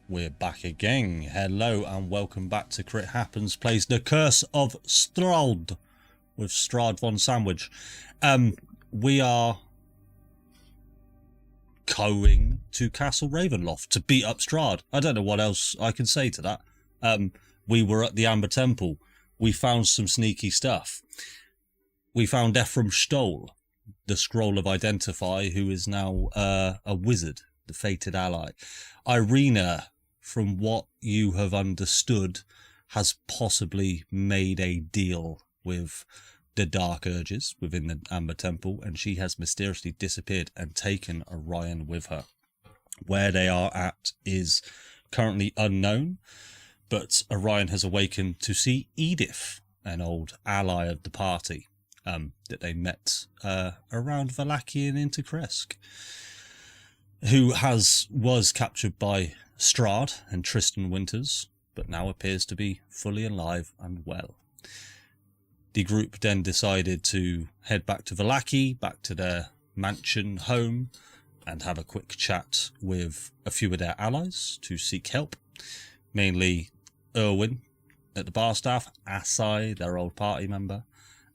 We're back again. Hello and welcome back to Crit Happens plays The Curse of Strahd with Strahd von Sandwich. We are going to Castle Ravenloft to beat up Strahd. I don't know what else I can say to that. We were at the Amber Temple. We found some sneaky stuff. We found Ephraim Stoll, the Scroll of Identify, who is now a wizard, the fated ally. Irina, from what you have understood, has possibly made a deal with the Dark Urges within the Amber Temple, and she has mysteriously disappeared and taken Orion with her. Where they are at is currently unknown, but Orion has awakened to see Edith, an old ally of the party, that they met around Valachian into Kresk, who was captured by Strahd and Tristan Winters, but now appears to be fully alive and well. The group then decided to head back to Valachi, back to their mansion home, and have a quick chat with a few of their allies to seek help, mainly Erwin at the bar staff, Asai, their old party member,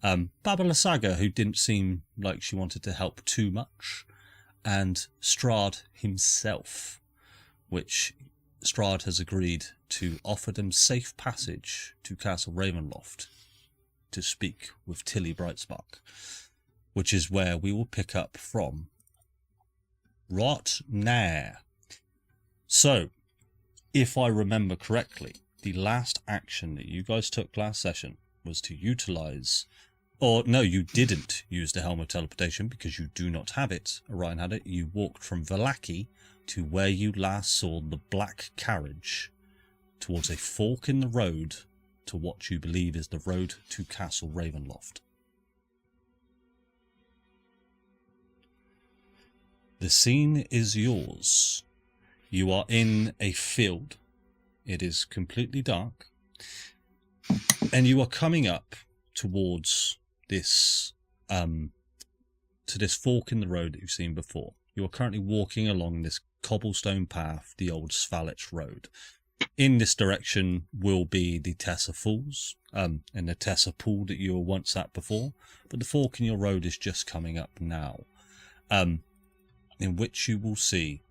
Baba Lysaga, who didn't seem like she wanted to help too much, and Strahd himself, which Strahd has agreed to offer them safe passage to Castle Ravenloft to speak with Tilly Brightspark, which is where we will pick up from right now. So, if I remember correctly, the last action that you guys took last session was to utilize, or no, you didn't use the Helm of Teleportation because you do not have it. Orion had it. You walked from Valachi to where you last saw the black carriage towards a fork in the road to what you believe is the road to Castle Ravenloft. The scene is yours. You are in a field. It is completely dark, and you are coming up towards this to this fork in the road that you've seen before. You are currently walking along this cobblestone path, the old Svalich road. In this direction will be the Tessa Falls and the Tessa Pool that you were once at before, but the fork in your road is just coming up now, in which you will see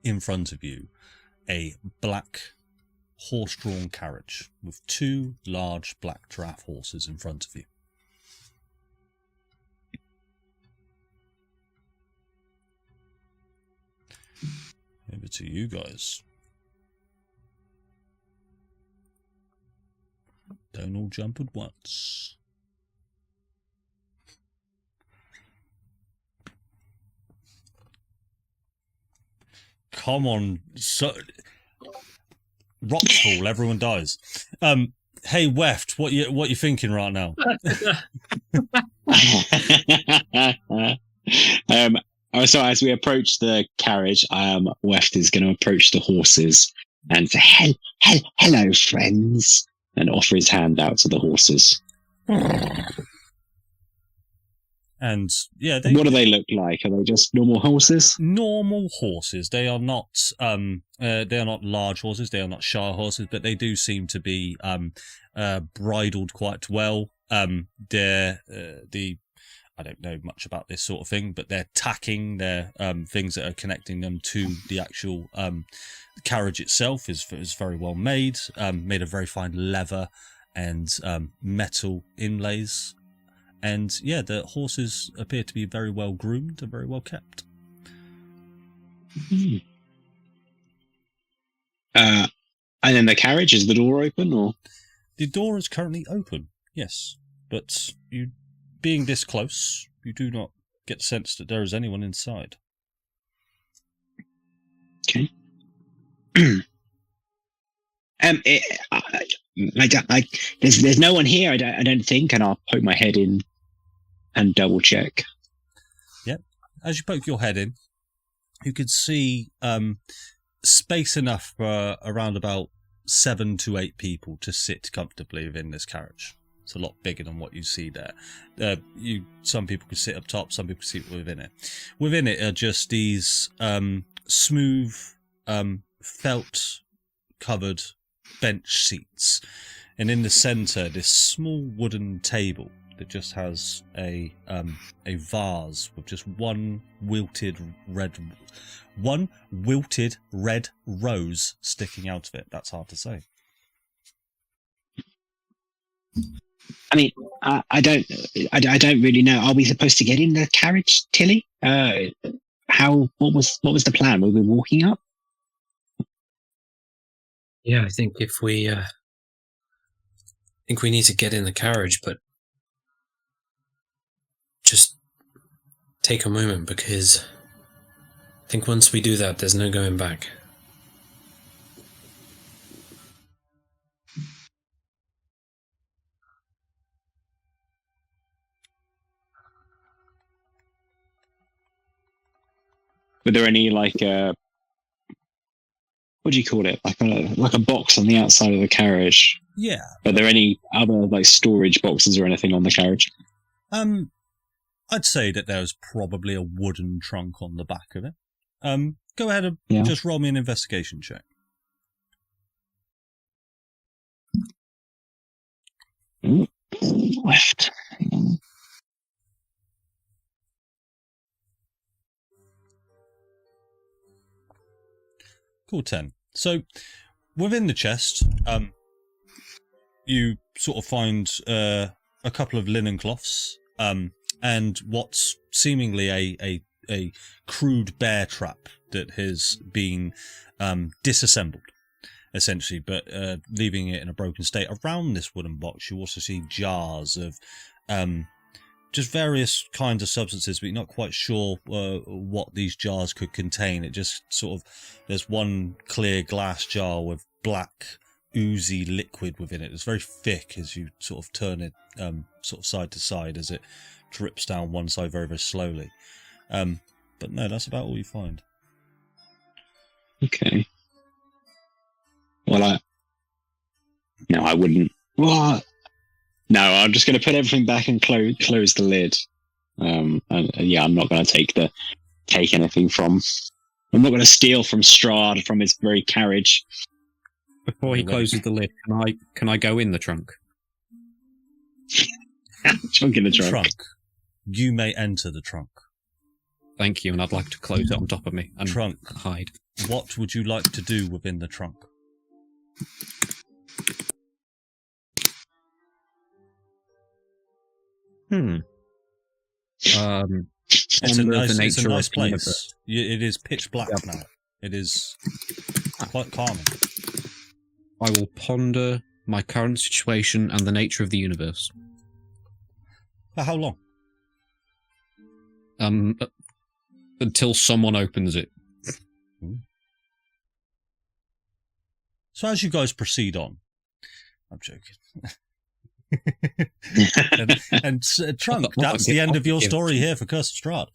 in front of you a black horse-drawn carriage with two large black giraffe horses in front of you. Over to you guys. Don't all jump at once. Come on, so rocks fall, everyone dies. Hey Weft, what you thinking right now? So as we approach the carriage, Weft is going to approach the horses and say, hello, friends, and offer his hand out to the horses. And yeah, what do they look like? Are they just normal horses? Normal horses. They are not large horses. They are not Shire horses, but they do seem to be bridled quite well. I don't know much about this sort of thing, but they're tacking, they're things that are connecting them to the actual carriage itself is very well made, made of very fine leather and metal inlays. And yeah, the horses appear to be very well groomed and very well kept. And then the carriage, is the door open, or? The door is currently open, yes. But you, being this close, you do not get the sense that there is anyone inside. Okay. There's no one here, I don't think, and I'll poke my head in and double check. Yep. As you poke your head in, you can see space enough for around about 7 to 8 people to sit comfortably within this carriage. It's a lot bigger than what you see there. Some people could sit up top, some people could sit within it. Within it are just these smooth felt-covered bench seats, and in the centre, this small wooden table that just has a vase with just one wilted red rose sticking out of it. That's hard to say. I mean, I don't really know. Are we supposed to get in the carriage, Tilly? What was the plan? Were we walking up? Yeah, I think we need to get in the carriage, but just take a moment, because I think once we do that, there's no going back. Were there any what do you call it? Like a box on the outside of the carriage? Yeah. Are there any other storage boxes or anything on the carriage? I'd say that there's probably a wooden trunk on the back of it. Go ahead and just roll me an investigation check. Left. Cool, 10. So, within the chest, you sort of find a couple of linen cloths, and what's seemingly a crude bear trap that has been disassembled, essentially, but leaving it in a broken state. Around this wooden box, you also see jars of just various kinds of substances, but you're not quite sure what these jars could contain. It just sort of, there's one clear glass jar with black, oozy liquid within it. It's very thick as you sort of turn it sort of side to side as it drips down one side very, very slowly. But no, that's about all you find. Okay. Well, I wouldn't. What? No, I'm just going to put everything back and close the lid. And I'm not going to take anything from. I'm not going to steal from Strahd from his very carriage. Before he closes the lid, can I go in the trunk? Trunk in the trunk. You may enter the trunk. Thank you, and I'd like to close it on top of me and hide. What would you like to do within the trunk? It's a nice place. It is pitch black now. It is quite calming. I will ponder my current situation and the nature of the universe. For how long? Until someone opens it. So as you guys proceed on, I'm joking. and Trunk, that's the end of your story here for Curse of Strahd.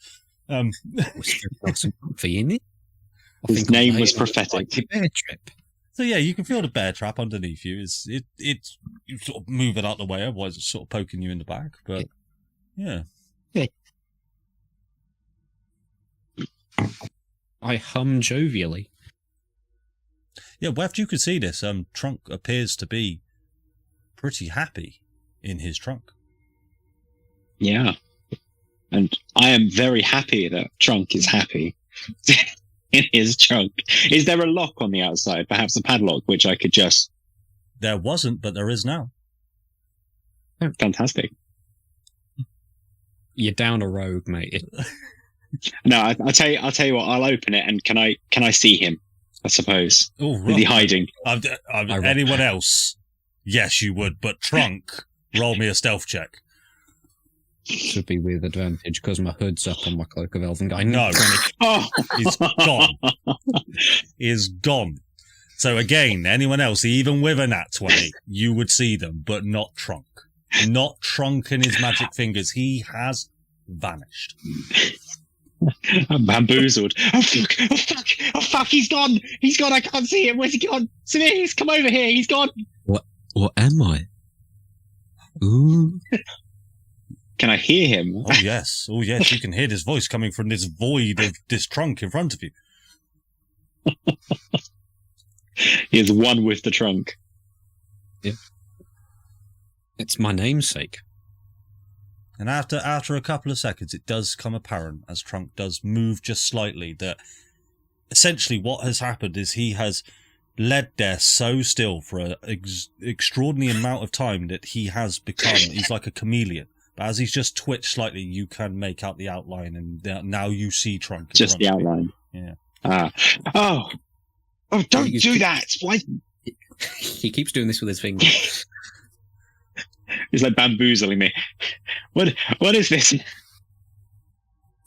His name was prophetic. Bear trip. So yeah, you can feel the bear trap underneath you. It's you sort of move it out of the way, otherwise it's sort of poking you in the back. But yeah. I hum jovially. Yeah, Weft, you could see this. Trunk appears to be pretty happy in his trunk. Yeah. And I am very happy that Trunk is happy in his trunk. Is there a lock on the outside? Perhaps a padlock, which I could just... There wasn't, but there is now. Oh, fantastic. You're down a road, mate. No, I'll tell you what. I'll open it, and can I see him? I suppose. Oh, right. Is he hiding? Anyone else? Yes, you would. But Trunk, roll me a stealth check. Should be with advantage because my hood's up on my cloak of elven guy. No, Oh, he's gone. He's gone. So again, anyone else, even with a nat 20, you would see them, but not Trunk. Not Trunk and his magic fingers. He has vanished. I'm bamboozled. Oh fuck, he's gone. He's gone, I can't see him. Where's he gone? Samir, come over here, he's gone. What am I? Ooh. Can I hear him? Oh yes, you can hear his voice coming from this void of this trunk in front of you. He is one with the trunk. It's my namesake. And after a couple of seconds, it does come apparent, as Trunk does move just slightly, that essentially what has happened is he has led there so still for an extraordinary amount of time that he's like a chameleon. But as he's just twitched slightly, you can make out the outline, and now you see Trunk. Just the outline. Yeah. Oh, don't do that! Why? He keeps doing this with his fingers. He's like bamboozling me. What is this?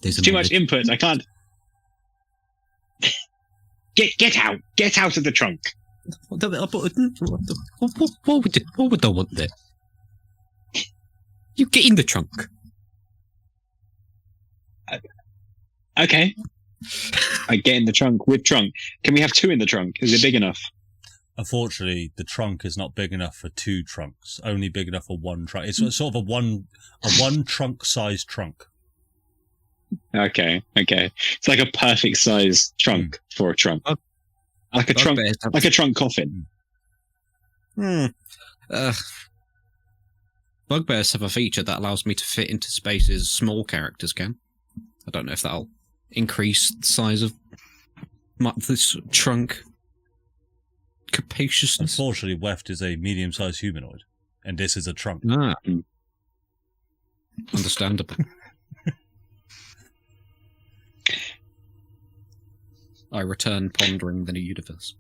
There's Too much input. I can't. Get out! Get out of the trunk! What would I want there? You get in the trunk. Okay. I get in the trunk with trunk. Can we have two in the trunk? Is it big enough? Unfortunately, the trunk is not big enough for two trunks. Only big enough for one trunk. It's sort of a one trunk sized trunk. Okay. It's like a perfect size trunk for a trunk. Like a trunk coffin. Bugbears have a feature that allows me to fit into spaces small characters can. I don't know if that'll increase the size of this trunk capaciousness. Unfortunately, Weft is a medium-sized humanoid, and this is a trunk. Understandable. I return pondering the universe.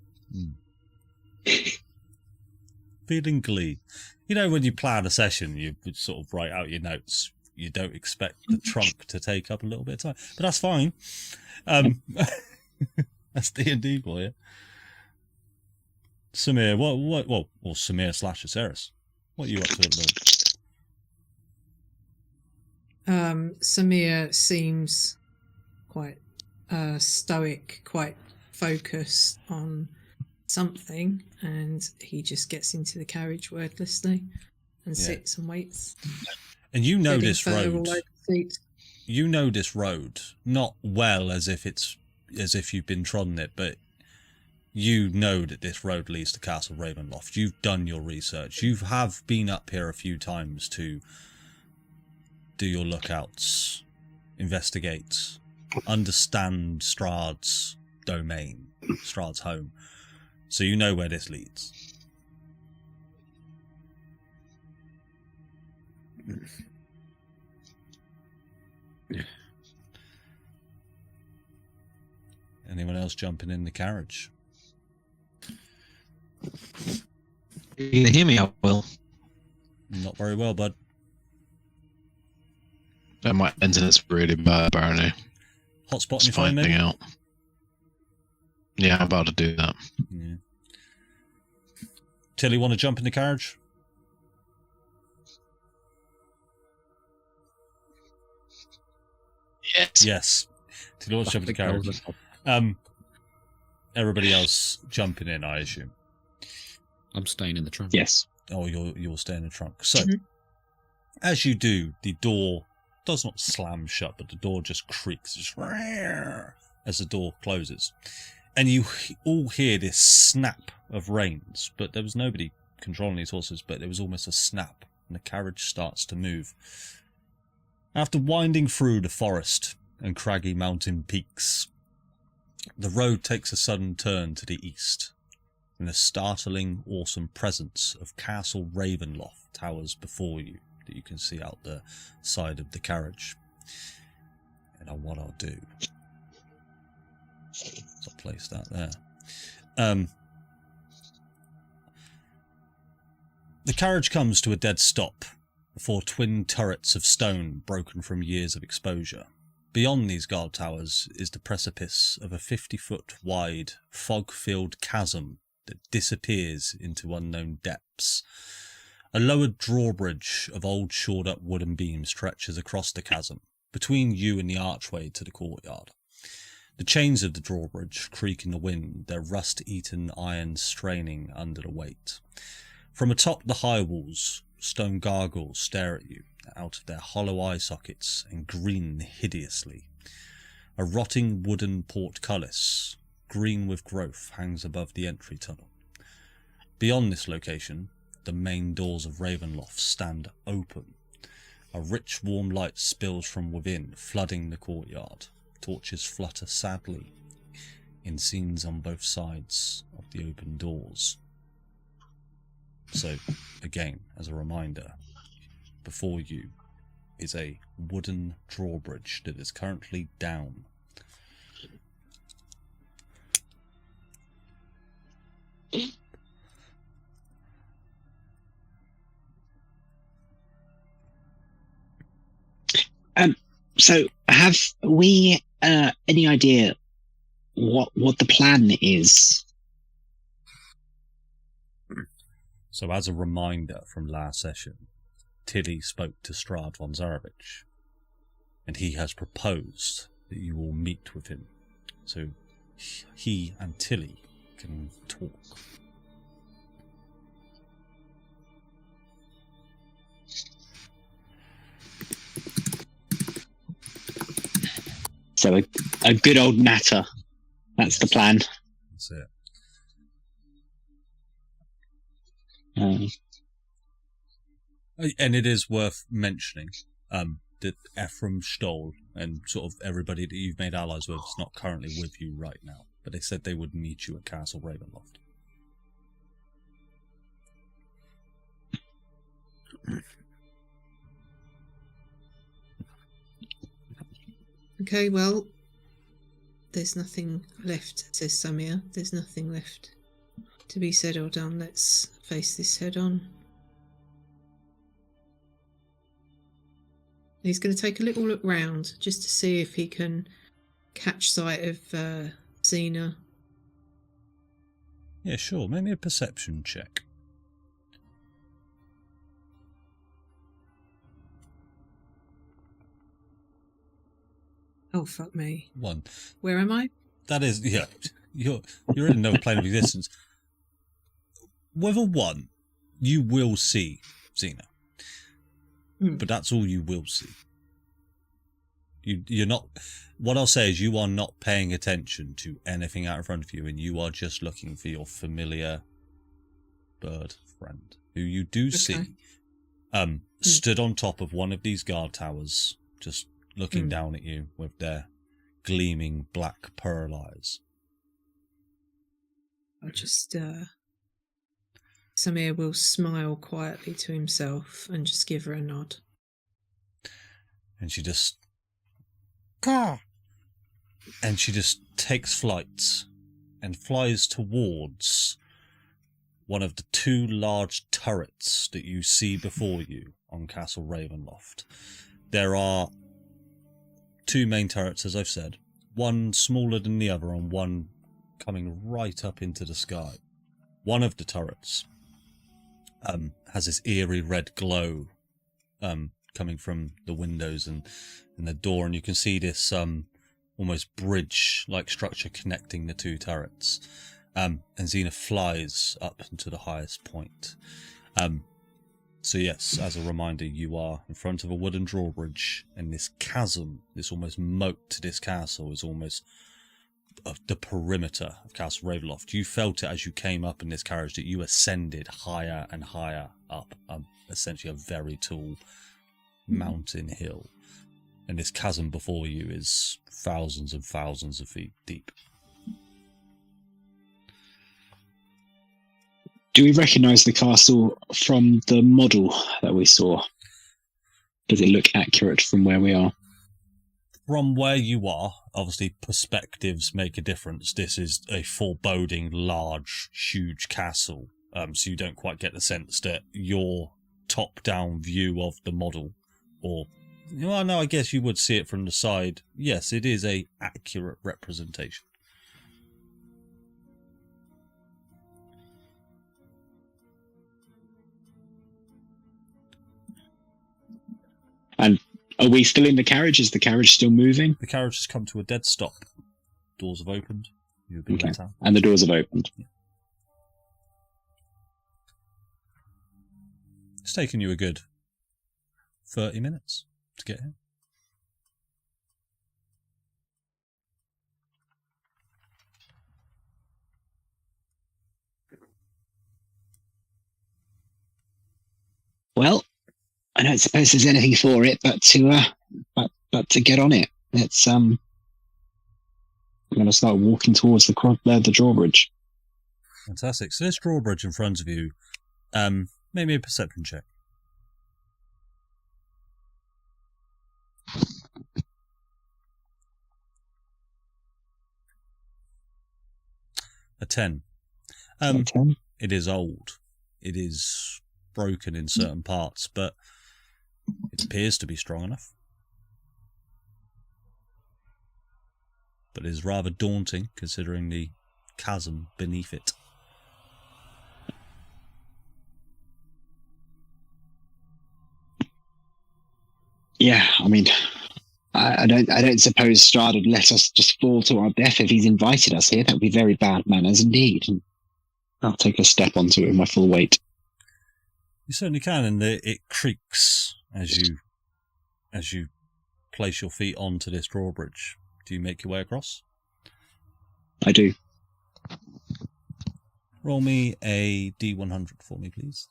Feeling glee. You know, when you plan a session, you would sort of write out your notes. You don't expect the trunk to take up a little bit of time, but that's fine. That's D&D for you. Samir, or Samir / Aceris, what are you up to at the moment? Samir seems quite stoic, quite focused on something, and he just gets into the carriage wordlessly and sits and waits. And you know Heading this further road. all over the seat. You know this road not well as if you've been trodden it, but you know that this road leads to Castle Ravenloft. You've done your research. You have been up here a few times to do your lookouts, investigate, understand Strahd's domain, Strahd's home. So you know where this leads. Anyone else jumping in the carriage? You can hear me out, Will. Not very well, bud. My internet's really bad, apparently. Hotspot on It's your phone, finding maybe? out. Yeah, I'm about to do that. Yeah. Tilly, want to jump in the carriage? Yes. Yes. Tilly wants to jump in the carriage. Everybody else jumping in, I assume. I'm staying in the trunk. Yes. Oh, you'll stay in the trunk. So, as you do, the door does not slam shut, but the door just creaks just as the door closes. And you all hear this snap of reins, but there was nobody controlling these horses, but there was almost a snap, and the carriage starts to move. After winding through the forest and craggy mountain peaks, the road takes a sudden turn to the east, and a startling, awesome presence of Castle Ravenloft towers before you that you can see out the side of the carriage. And what I'll do, I'll place that there. The carriage comes to a dead stop before twin turrets of stone broken from years of exposure. Beyond these guard towers is the precipice of a 50-foot wide, fog-filled chasm that disappears into unknown depths. A lowered drawbridge of old shored-up wooden beams stretches across the chasm, between you and the archway to the courtyard. The chains of the drawbridge creak in the wind, their rust-eaten iron straining under the weight. From atop the high walls, stone gargoyles stare at you out of their hollow eye sockets and grin hideously. A rotting wooden portcullis, green with growth, hangs above the entry tunnel. Beyond this location, the main doors of Ravenloft stand open. A rich warm light spills from within, flooding the courtyard. Torches flutter sadly in scenes on both sides of the open doors. So, again, as a reminder, before you is a wooden drawbridge that is currently down. So have we any idea what the plan is? So as a reminder from last session, Tilly spoke to Strahd von Zarovich, and he has proposed that you all meet with him, so he and Tilly can talk. So a good old natter. That's the plan. That's it. And it is worth mentioning that Ephraim Stoll and sort of everybody that you've made allies with is not currently with you right now, but they said they would meet you at Castle Ravenloft. Okay, well, there's nothing left, says Samir. There's nothing left to be said or done. Let's face this head on. He's going to take a little look round just to see if he can catch sight of Xena. Yeah, sure. Make me a perception check. Oh, fuck me. 1. Where am I? That is, yeah. You're in another plane of existence. With a 1, you will see Xena. But that's all you will see. You're not. What I'll say is you are not paying attention to anything out in front of you, and you are just looking for your familiar bird friend, who you do see, stood on top of one of these guard towers, just looking down at you with their gleaming black pearl eyes. I'll just. Samir will smile quietly to himself and just give her a nod. And she just... Caw! And she just takes flight and flies towards one of the 2 large turrets that you see before you on Castle Ravenloft. There are 2 main turrets, as I've said. One smaller than the other and one coming right up into the sky. One of the turrets has this eerie red glow coming from the windows and the door, and you can see this almost bridge-like structure connecting the 2 turrets. And Xena flies up into the highest point. So yes, as a reminder, you are in front of a wooden drawbridge, and this chasm, this almost moat to this castle, is almost the perimeter of Castle Ravenloft. You felt it as you came up in this carriage that you ascended higher and higher up, essentially a very tall mountain hill. And this chasm before you is thousands and thousands of feet deep. Do we recognise the castle from the model that we saw? Does it look accurate from where we are? From where you are, obviously perspectives make a difference. This is a foreboding, large, huge castle. So you don't quite get the sense that your top-down view of the model, or, well, no, I guess you would see it from the side. Yes, it is a accurate representation. And are we still in the carriage? Is the carriage still moving? The carriage has come to a dead stop. Doors have opened. You've been let out. And the doors have opened. Yeah. It's taken you a good 30 minutes to get here. Well, I don't suppose there's anything for it but to get on it. It's I'm going to start walking towards the drawbridge. Fantastic. So this drawbridge in front of you, maybe a perception check. A 10. 10? It is old. It is broken in certain parts, but it appears to be strong enough. But it is rather daunting considering the chasm beneath it. Yeah, I mean, I don't suppose Strahd would let us just fall to our death if he's invited us here. That would be very bad manners indeed. And I'll take a step onto it with my full weight. You certainly can, and it creaks as you place your feet onto this drawbridge. Do you make your way across? I do. Roll me a D100 for me, please.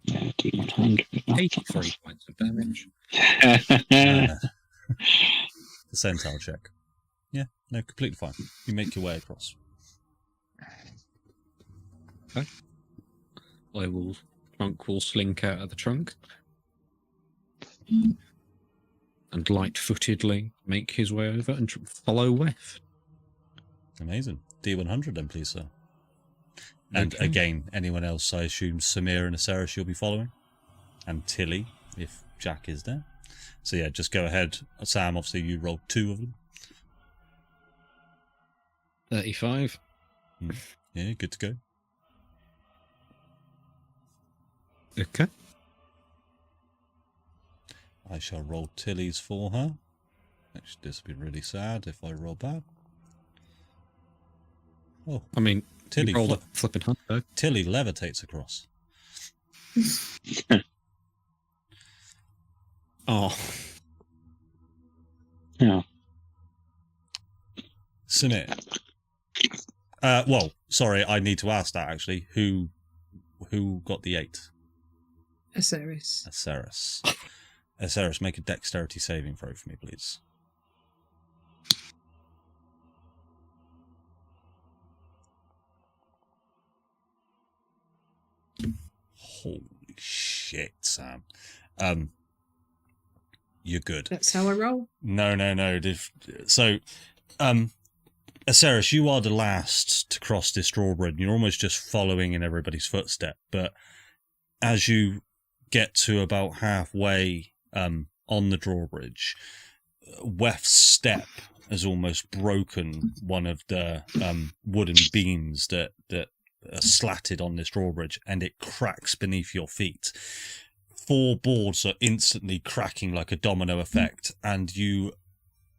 D100. 83 points of damage. Percentile check. Yeah, no, completely fine. You make your way across. Okay. Trunk will slink out of the trunk. And light-footedly make his way over and follow Wef. Amazing. D100 then, please, sir. And Okay. again, anyone else, I assume Samir and Aceris you'll be following. And Tilly, if Jack is there. So yeah, just go ahead. Sam, obviously you rolled 2 of them. 35. Yeah, good to go. Okay. I shall roll Tilly's for her. Actually, this would be really sad if I roll bad. Oh, I mean, Tilly, you rolled a flipping hundo. Tilly levitates across. Oh. Yeah. Samir. Well, sorry, I need to ask that actually. Who got the 8? Aceris. Aceris. Aceris, make a dexterity saving throw for me, please. Holy shit, Sam. You're good. That's how I roll. No. So, Aceris, you are the last to cross this drawbridge. You're almost just following in everybody's footstep. But as you get to about halfway on the drawbridge, Wef's step has almost broken one of the wooden beams that are slatted on this drawbridge, and it cracks beneath your feet. 4 boards are instantly cracking like a domino effect, and you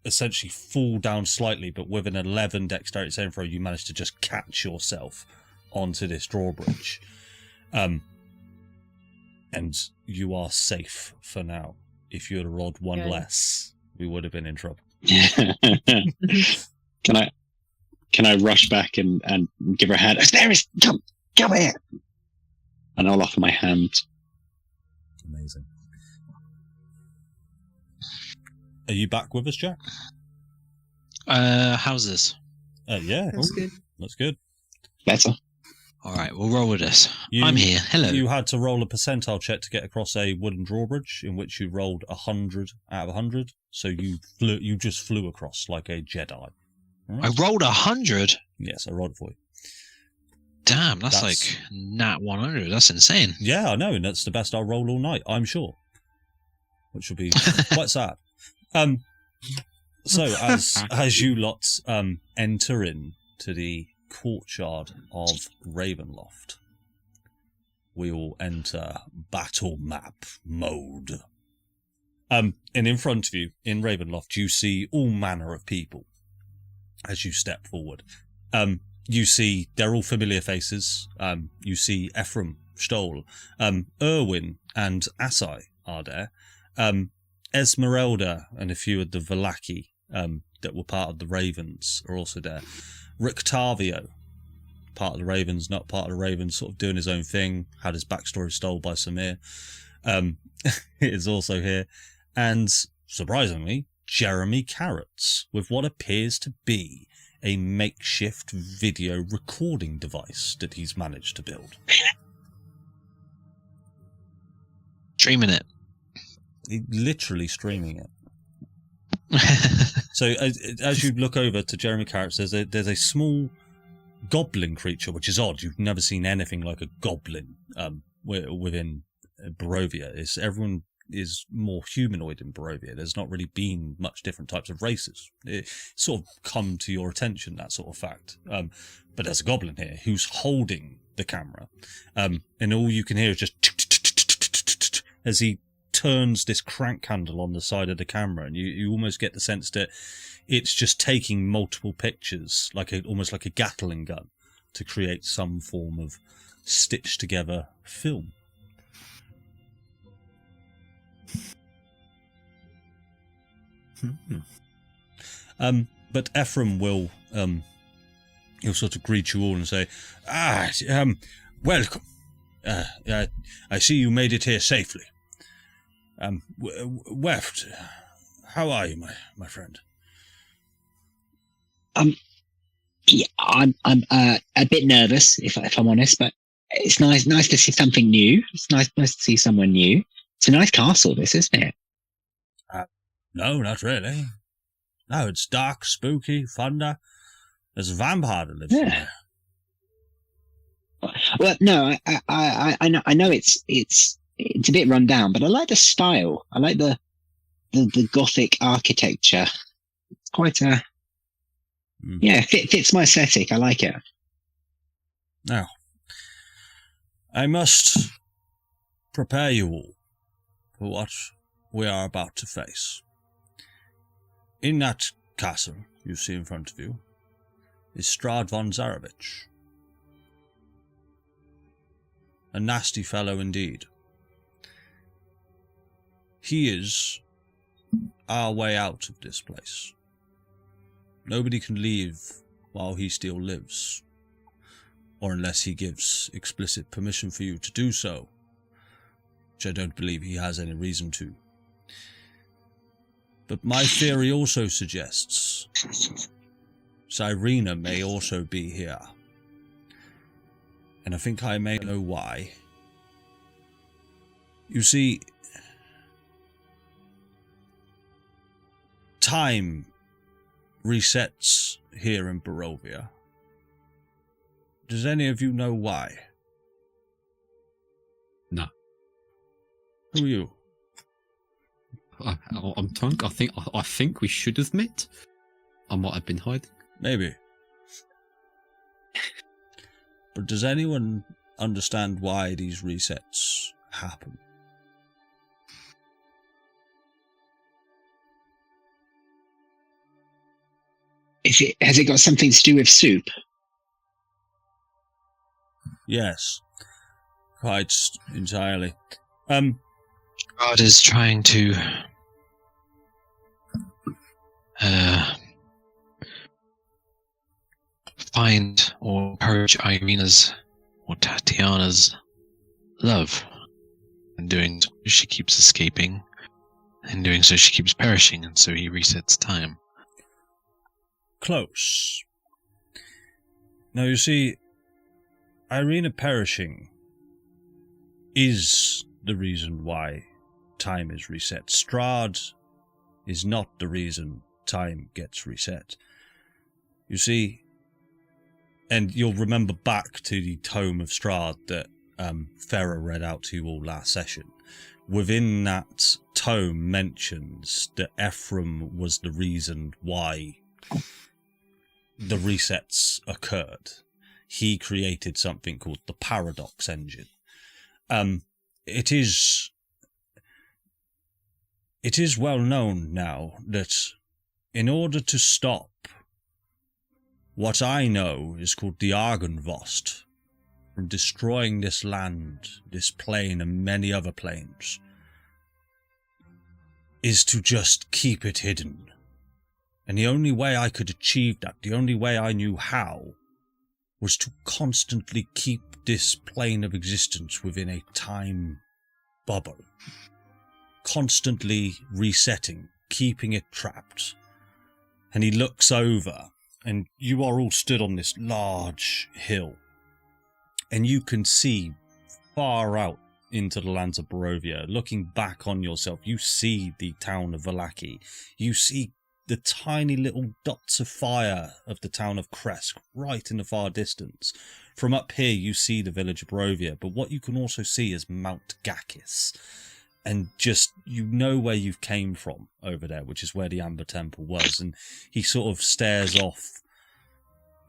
essentially fall down slightly, but with an 11 dexterity saving throw, you manage to just catch yourself onto this drawbridge. And you are safe for now. If you had rolled 1 Okay. less, we would have been in trouble. Can I rush back and give her a hand? Asteris, come here! And I'll offer my hand. Amazing. Are you back with us, Jack? How's this? Yeah. That's Ooh, good. That's good. Better. All right, we'll roll with this. You- I'm here. Hello. You had to roll a percentile check to get across a wooden drawbridge, in which you rolled 100 out of 100. So you just flew across like a Jedi. All right? I rolled 100. Yes, I rolled it for you. Damn, that's That's- like nat 100. That's insane. Yeah, I know, and that's the best I'll roll all night, I'm sure. Which will be quite sad. So as you lot enter in to the courtyard of Ravenloft, we will enter battle map mode. And in front of you, in Ravenloft, you see all manner of people as you step forward. You see, they're all familiar faces. You see Ephraim, Stoll, Erwin and Asai are there. Esmeralda and a few of the Valaki that were part of the Ravens are also there. Rictavio part of the Ravens, not part of the Ravens, sort of doing his own thing, had his backstory stole by Samir, is also here. And surprisingly, Jeremy Carrots, with what appears to be a makeshift video recording device that he's managed to build. Streaming it. Literally streaming it. So as you look over to Jeremy Carrots, there's a small goblin creature, which is odd. You've never seen anything like a goblin within Barovia. Everyone is more humanoid in Barovia. There's not really been much different types of races. It sort of come to your attention, that sort of fact. But there's a goblin here who's holding the camera, and all you can hear is just as he turns this crank handle on the side of the camera, and you almost get the sense that it's just taking multiple pictures, almost like a Gatling gun, to create some form of stitched together film. But Ephraim will he'll sort of greet you all and say, welcome. I see you made it here safely. Weft, how are you, my friend? Yeah, I'm a bit nervous, if I'm honest, but it's nice to see something new. It's nice to see someone new. It's a nice castle, this, isn't it? No, not really. No, it's dark, spooky, thunder. There's a vampire that lives there. Well, no, I know it's a bit run down, but I like the style. I like the Gothic architecture. It's quite fits my aesthetic. I like it. Now, I must prepare you all for what we are about to face. In that castle you see in front of you is Strahd von Zarovich. A nasty fellow indeed. He is our way out of this place. Nobody can leave while he still lives, or unless he gives explicit permission for you to do so, which I don't believe he has any reason to. But my theory also suggests Cyrena may also be here. And I think I may know why. You see, time resets here in Barovia. Does any of you know why? No. Who are you? I'm Tunk. I think we should have met. I might have been hiding. Maybe. But does anyone understand why these resets happen? Has it got something to do with soup? Yes. Quite entirely. God is trying to find or purge Irina's or Tatiana's love. In doing so, she keeps escaping. In doing so, she keeps perishing, and so he resets time. Close. Now, you see, Irina perishing is the reason why time is reset. Strahd is not the reason time gets reset. You see, and you'll remember back to the Tome of Strahd that Farah read out to you all last session. Within that tome mentions that Ephraim was the reason why the resets occurred. He created something called the Paradox Engine. It is well known now that in order to stop what I know is called the Argynvost from destroying this land, this plane, and many other planes, is to just keep it hidden. And the only way I could achieve that, the only way I knew how, was to constantly keep this plane of existence within a time bubble, constantly resetting, keeping it trapped. And he looks over, and you are all stood on this large hill, and you can see far out into the lands of Barovia. Looking back on yourself, you see the town of Vallaki. You see the tiny little dots of fire of the town of Kresk right in the far distance. From up here, you see the village of Barovia, but what you can also see is Mount Gakis. And just, you know where you came from over there, which is where the Amber Temple was. And he sort of stares off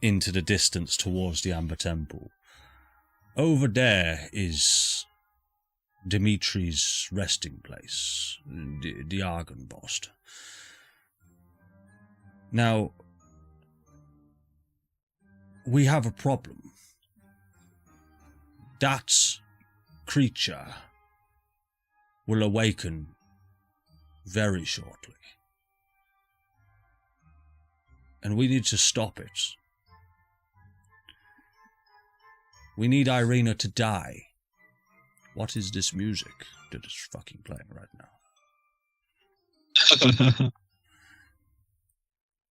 into the distance towards the Amber Temple. Over there is Dimitri's resting place, the Argynvost. Now, we have a problem. That creature will awaken very shortly. And we need to stop it. We need Irina to die. What is this music that is fucking playing right now?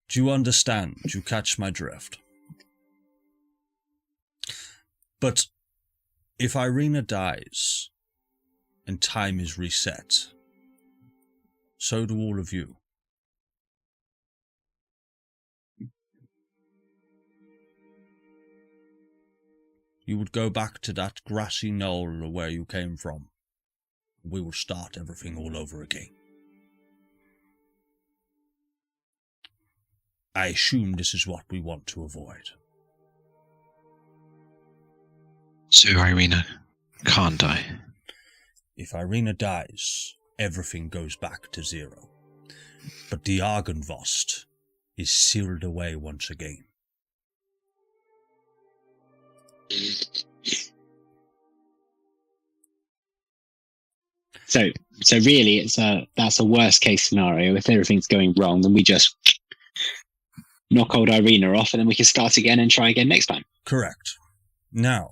Do you understand? Do you catch my drift? But if Irina dies and time is reset, so do all of you. You would go back to that grassy knoll where you came from. We will start everything all over again. I assume this is what we want to avoid. So Irina can't die. If Irina dies, everything goes back to zero. But the Argynvost is sealed away once again. So really, that's a worst case scenario. If everything's going wrong, then we just knock old Irina off, and then we can start again and try again next time. Correct. Now,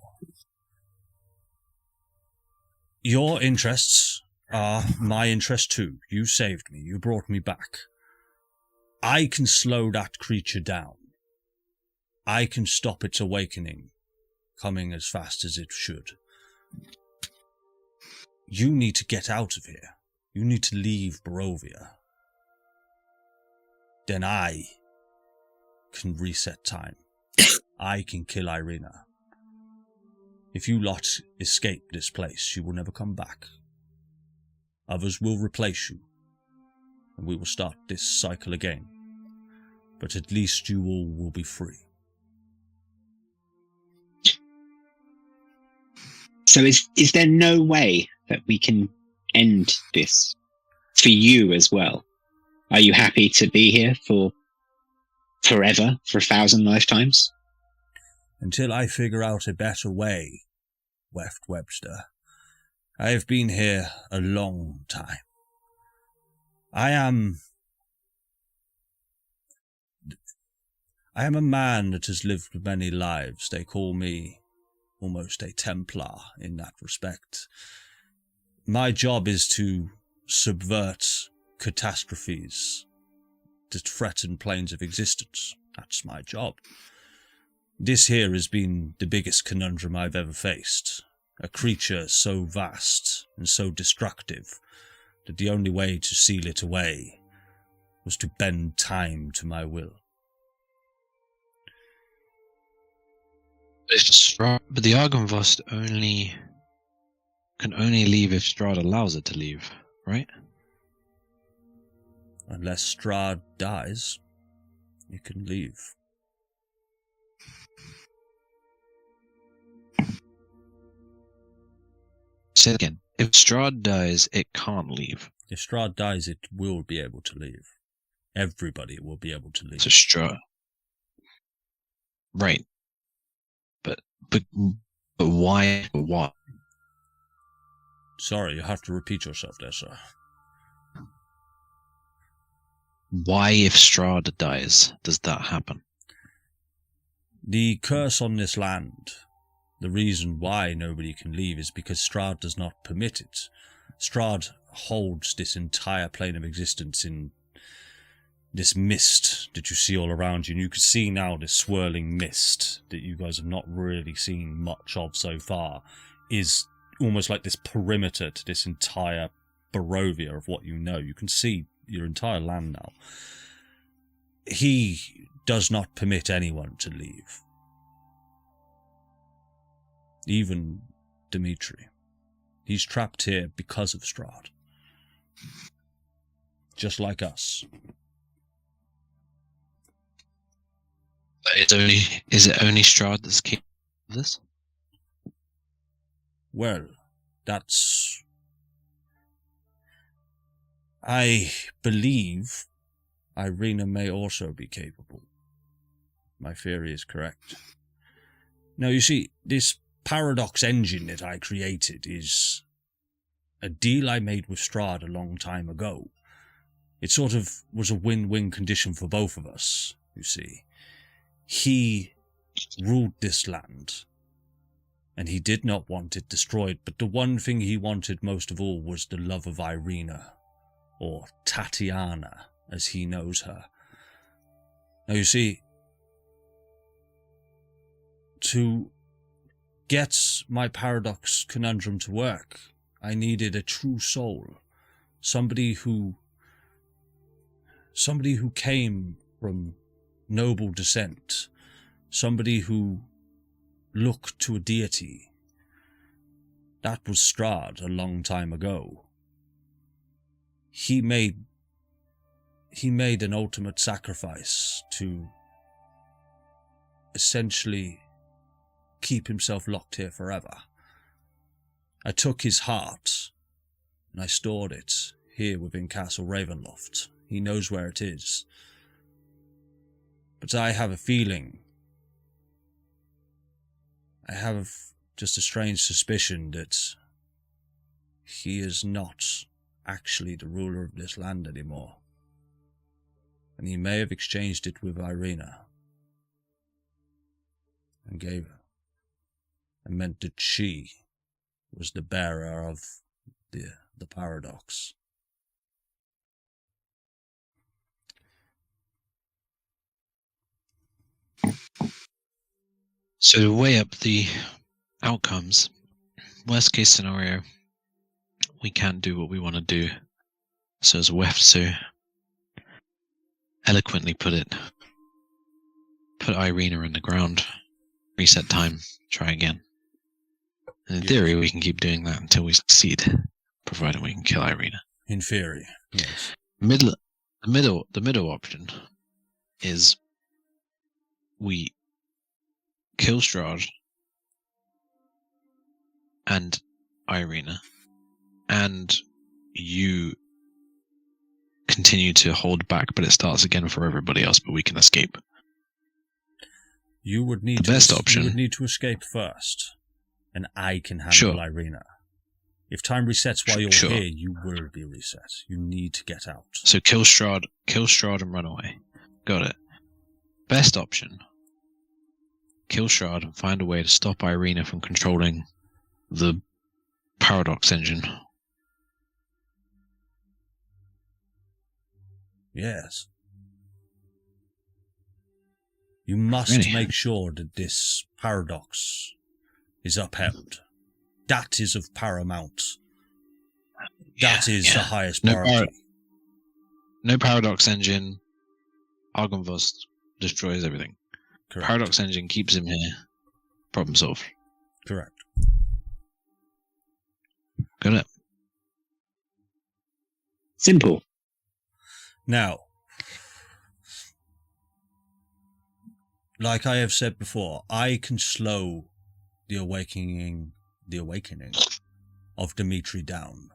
your interests are my interest too. You saved me. You brought me back. I can slow that creature down. I can stop its awakening coming as fast as it should. You need to get out of here. You need to leave Barovia. Then I can reset time. I can kill Irina. If you lot escape this place, you will never come back. Others will replace you, and we will start this cycle again. But at least you all will be free. So is there no way that we can end this for you as well? Are you happy to be here for forever, for 1,000 lifetimes? Until I figure out a better way, Weft Webster. I have been here a long time. I am a man that has lived many lives. They call me almost a Templar in that respect. My job is to subvert catastrophes that threaten planes of existence. That's my job. This here has been the biggest conundrum I've ever faced. A creature so vast and so destructive that the only way to seal it away was to bend time to my will. But the Argynvost can only leave if Strahd allows it to leave, right? Unless Strahd dies, you can leave. Say it again. If Strahd dies, it can't leave. If Strahd dies, it will be able to leave. Everybody will be able to leave. So Strahd. Right. But why? What? Sorry, you have to repeat yourself there, sir. Why, if Strahd dies, does that happen? The curse on this land, the reason why nobody can leave is because Strahd does not permit it. Strahd holds this entire plane of existence in this mist that you see all around you. And you can see now this swirling mist that you guys have not really seen much of so far is almost like this perimeter to this entire Barovia of what you know. You can see your entire land now. He does not permit anyone to leave. Even Dimitri. He's trapped here because of Strahd. Just like us. Is it only Strahd that's capable of this? Well, that's... I believe Irina may also be capable. My theory is correct. Now, you see, this paradox engine that I created is a deal I made with Strahd a long time ago. It sort of was a win-win condition for both of us, you see. He ruled this land, and he did not want it destroyed, but the one thing he wanted most of all was the love of Irina, or Tatiana, as he knows her. Now you see, to get my paradox conundrum to work, I needed a true soul, somebody who came from noble descent, somebody who looked to a deity. That was Strahd a long time ago. He made an ultimate sacrifice to essentially keep himself locked here forever. I took his heart and I stored it here within Castle Ravenloft. He knows where it is. But I have a feeling, I have just a strange suspicion that he is not actually the ruler of this land anymore. And he may have exchanged it with Irina and gave her, and meant that she was the bearer of the paradox. So to weigh up the outcomes, worst case scenario, we can't do what we want to do. So as we have to eloquently put Irina in the ground, reset time, try again. And in theory, we can keep doing that until we succeed, provided we can kill Irina. In theory, yes. The middle option is we kill Strahd and Irina, and you continue to hold back, but it starts again for everybody else, but we can escape. You would need The best option. You would need to escape first, and I can handle Irina. If time resets while you're here, you will be reset. You need to get out. So kill Strahd and run away. Got it. Best option. Kill Strahd and find a way to stop Irina from controlling the paradox engine. Yes. You must make sure that this paradox is upheld. That is of paramount. That is the highest priority. No paradox engine. Argonvost destroys everything. Correct. Paradox engine keeps him here. Problem solved. Correct. Got it. Simple. Now, like I have said before, I can slow the awakening of Dimitri down.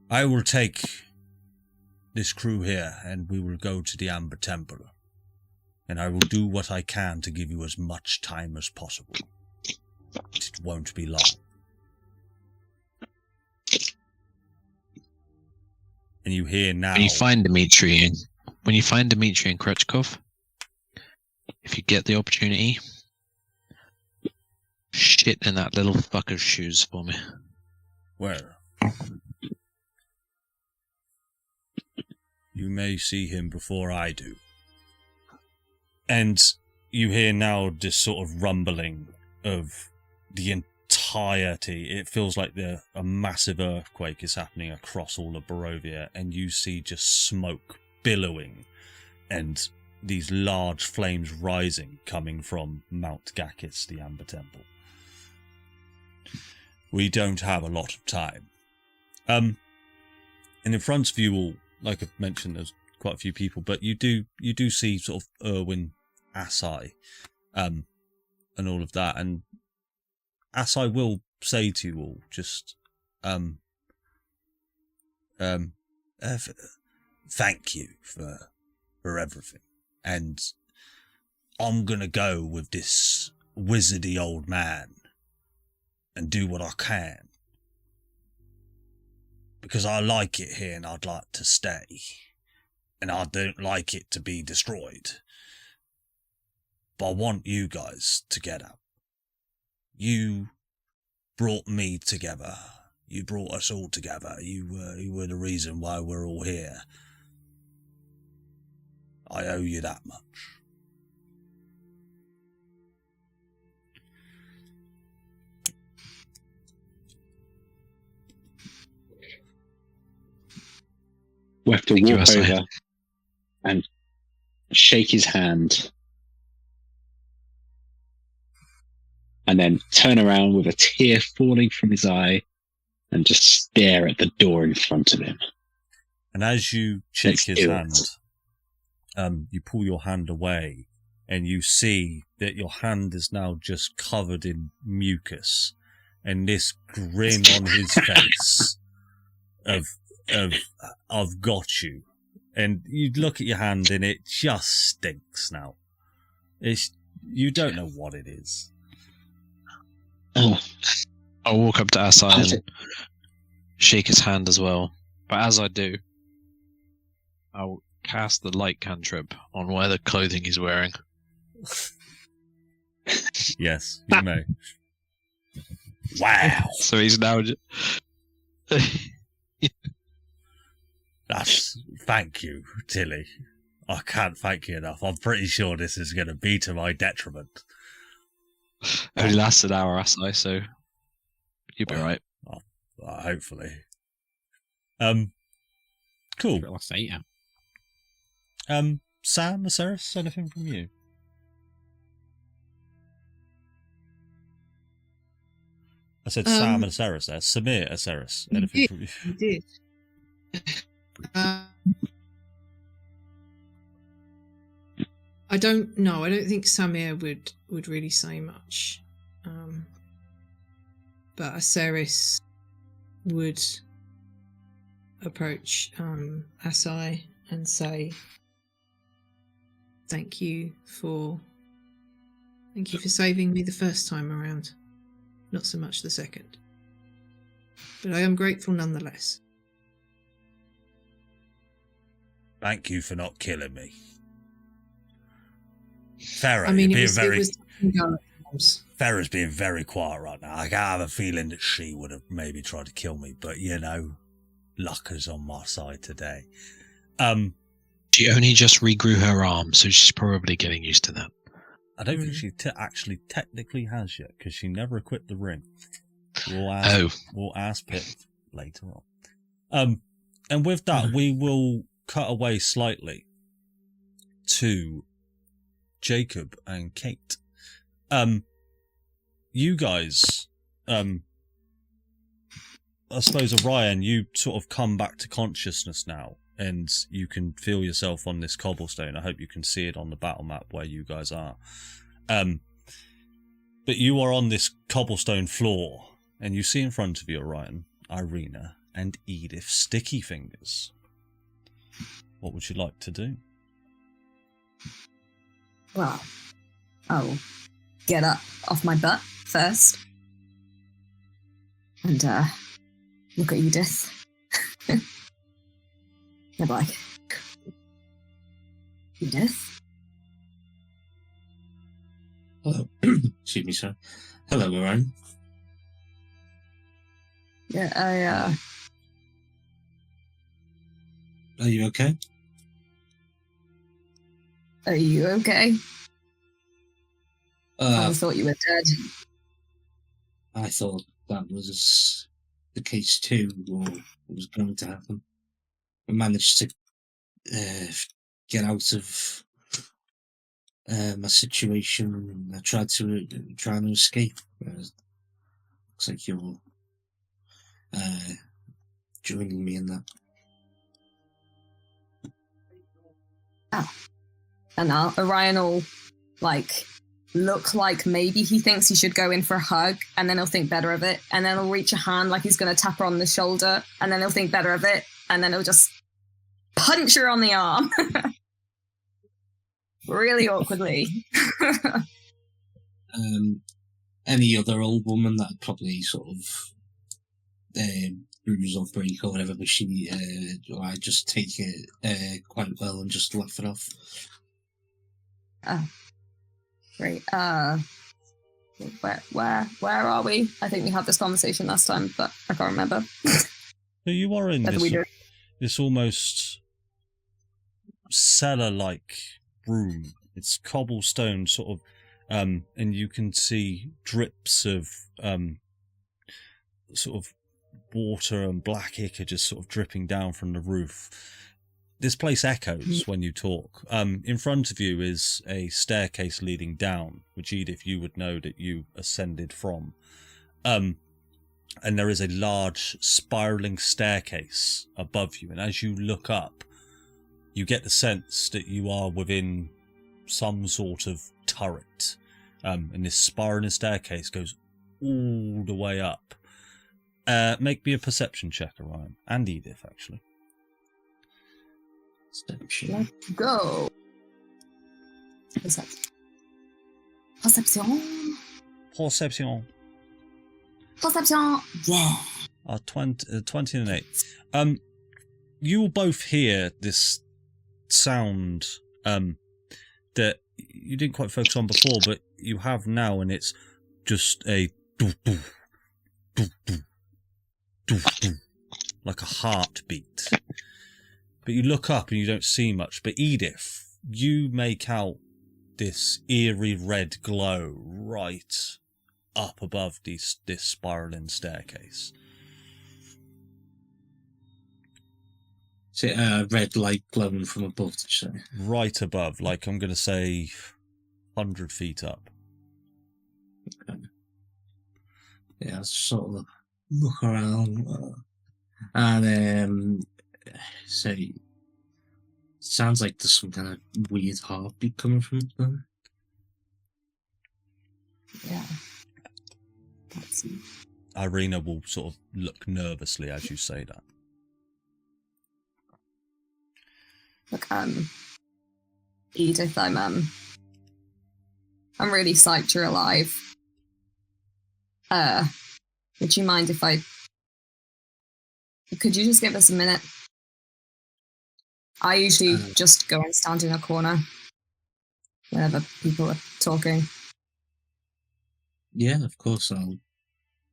I will take this crew here and we will go to the Amber Temple. And I will do what I can to give you as much time as possible. It won't be long. And you hear now... When you find Dimitri and Krechkov, if if you get the opportunity, shit in that little fucker's shoes for me. Well, you may see him before I do. And you hear now this sort of rumbling of the entirety. It feels like a massive earthquake is happening across all of Barovia, and you see just smoke billowing and these large flames rising coming from Mount Gakis, the Amber Temple. We don't have a lot of time. And in front of you all, like I've mentioned, there's quite a few people, but you do see sort of Erwin, Asai, and all of that. And Asai will say to you all, just thank you for everything. And I'm gonna go with this wizardy old man and do what I can, because I like it here and I'd like to stay, and I don't like it to be destroyed. But I want you guys to get up. You brought me together. You brought us all together. You were the reason why we're all here. I owe you that much. We have to Thank you, walk Asai. over and shake his hand, and then turn around with a tear falling from his eye and just stare at the door in front of him. And as you shake Let's his do hand, you pull your hand away, and you see that your hand is now just covered in mucus, and this grin on his face of I've got you. And you look at your hand and it just stinks now. You don't know what it is. Oh, I'll walk up to Asai and shake his hand as well. But as I do, I'll cast the light cantrip on whatever clothing he's wearing. Yes, you may. Wow. So he's now... Thank you, Tilly. I can't thank you enough. I'm pretty sure this is going to be to my detriment. Only lasts an hour, Asai, so you'll be right. Hopefully. Cool. For the last 8 hours. Sam, Aceris, anything from you? I said Sam and Aceris there. Samir, Aceris, anything from you? You did. I don't know. I don't think Samir would really say much. But Aceris would approach Asai and say, thank you for saving me the first time around. Not so much the second. But I am grateful nonetheless. Thank you for not killing me. Farah, I mean, you're it was Farah's being very quiet right now. I have a feeling that she would have maybe tried to kill me, but luck is on my side today. She only just regrew her arm, so she's probably getting used to that. I don't think she actually technically has yet, because she never equipped the ring. We'll ask Pip later on. And with that, we will cut away slightly to Jacob and Kate. You guys, I suppose Orion, you sort of come back to consciousness now, and you can feel yourself on this cobblestone. I hope you can see it on the battle map where you guys are. But you are on this cobblestone floor, and you see in front of you, Orion, Irina, and Edith Sticky Fingers. What would you like to do? Well, I'll get up off my butt first and look at Edith. They're like, Edith, Hello. Excuse me, sir. Hello, Orion. Yeah, Are you okay? are you okay? I thought you were dead. I thought that was the case too, or it was going to happen. I managed to get out of my situation. I tried to escape. Looks like you're joining me in that. And now Orion will, look like maybe he thinks he should go in for a hug, and then he'll think better of it, and then he'll reach a hand like he's going to tap her on the shoulder, and then he'll think better of it, and then he'll just punch her on the arm. Really awkwardly. Any other old woman that probably sort of bruise or break or whatever, but I just take it quite well and just laugh it off. Great. Where are we? I think we had this conversation last time, but I can't remember. So you are in this almost cellar-like room. It's cobblestone sort of, and you can see drips of sort of water and black ichor just sort of dripping down from the roof. This place echoes when you talk. In front of you is a staircase leading down, which Edith, you would know that you ascended from. And there is a large spiraling staircase above you. And as you look up, you get the sense that you are within some sort of turret. And this spiraling staircase goes all the way up. Make me a perception check, Orion. And Edith, actually. Perception. Let's go. Perception. Perception. Yeah. 20 and an 8. You will both hear this sound that you didn't quite focus on before, but you have now, and it's just a like a heartbeat. But you look up and you don't see much. But Edith, you make out this eerie red glow right up above this spiraling staircase. Is it red light glowing from above, did you say? Right above, like I'm going to say 100 feet up. Okay. Yeah, I sort of look around and say, sounds like there's some kind of weird heartbeat coming from up there. Yeah. Irina will sort of look nervously as you say that. Look, Edith, I'm really psyched you're alive. Would you mind if could you just give us a minute? I usually just go and stand in a corner whenever people are talking. Yeah, of course, I'll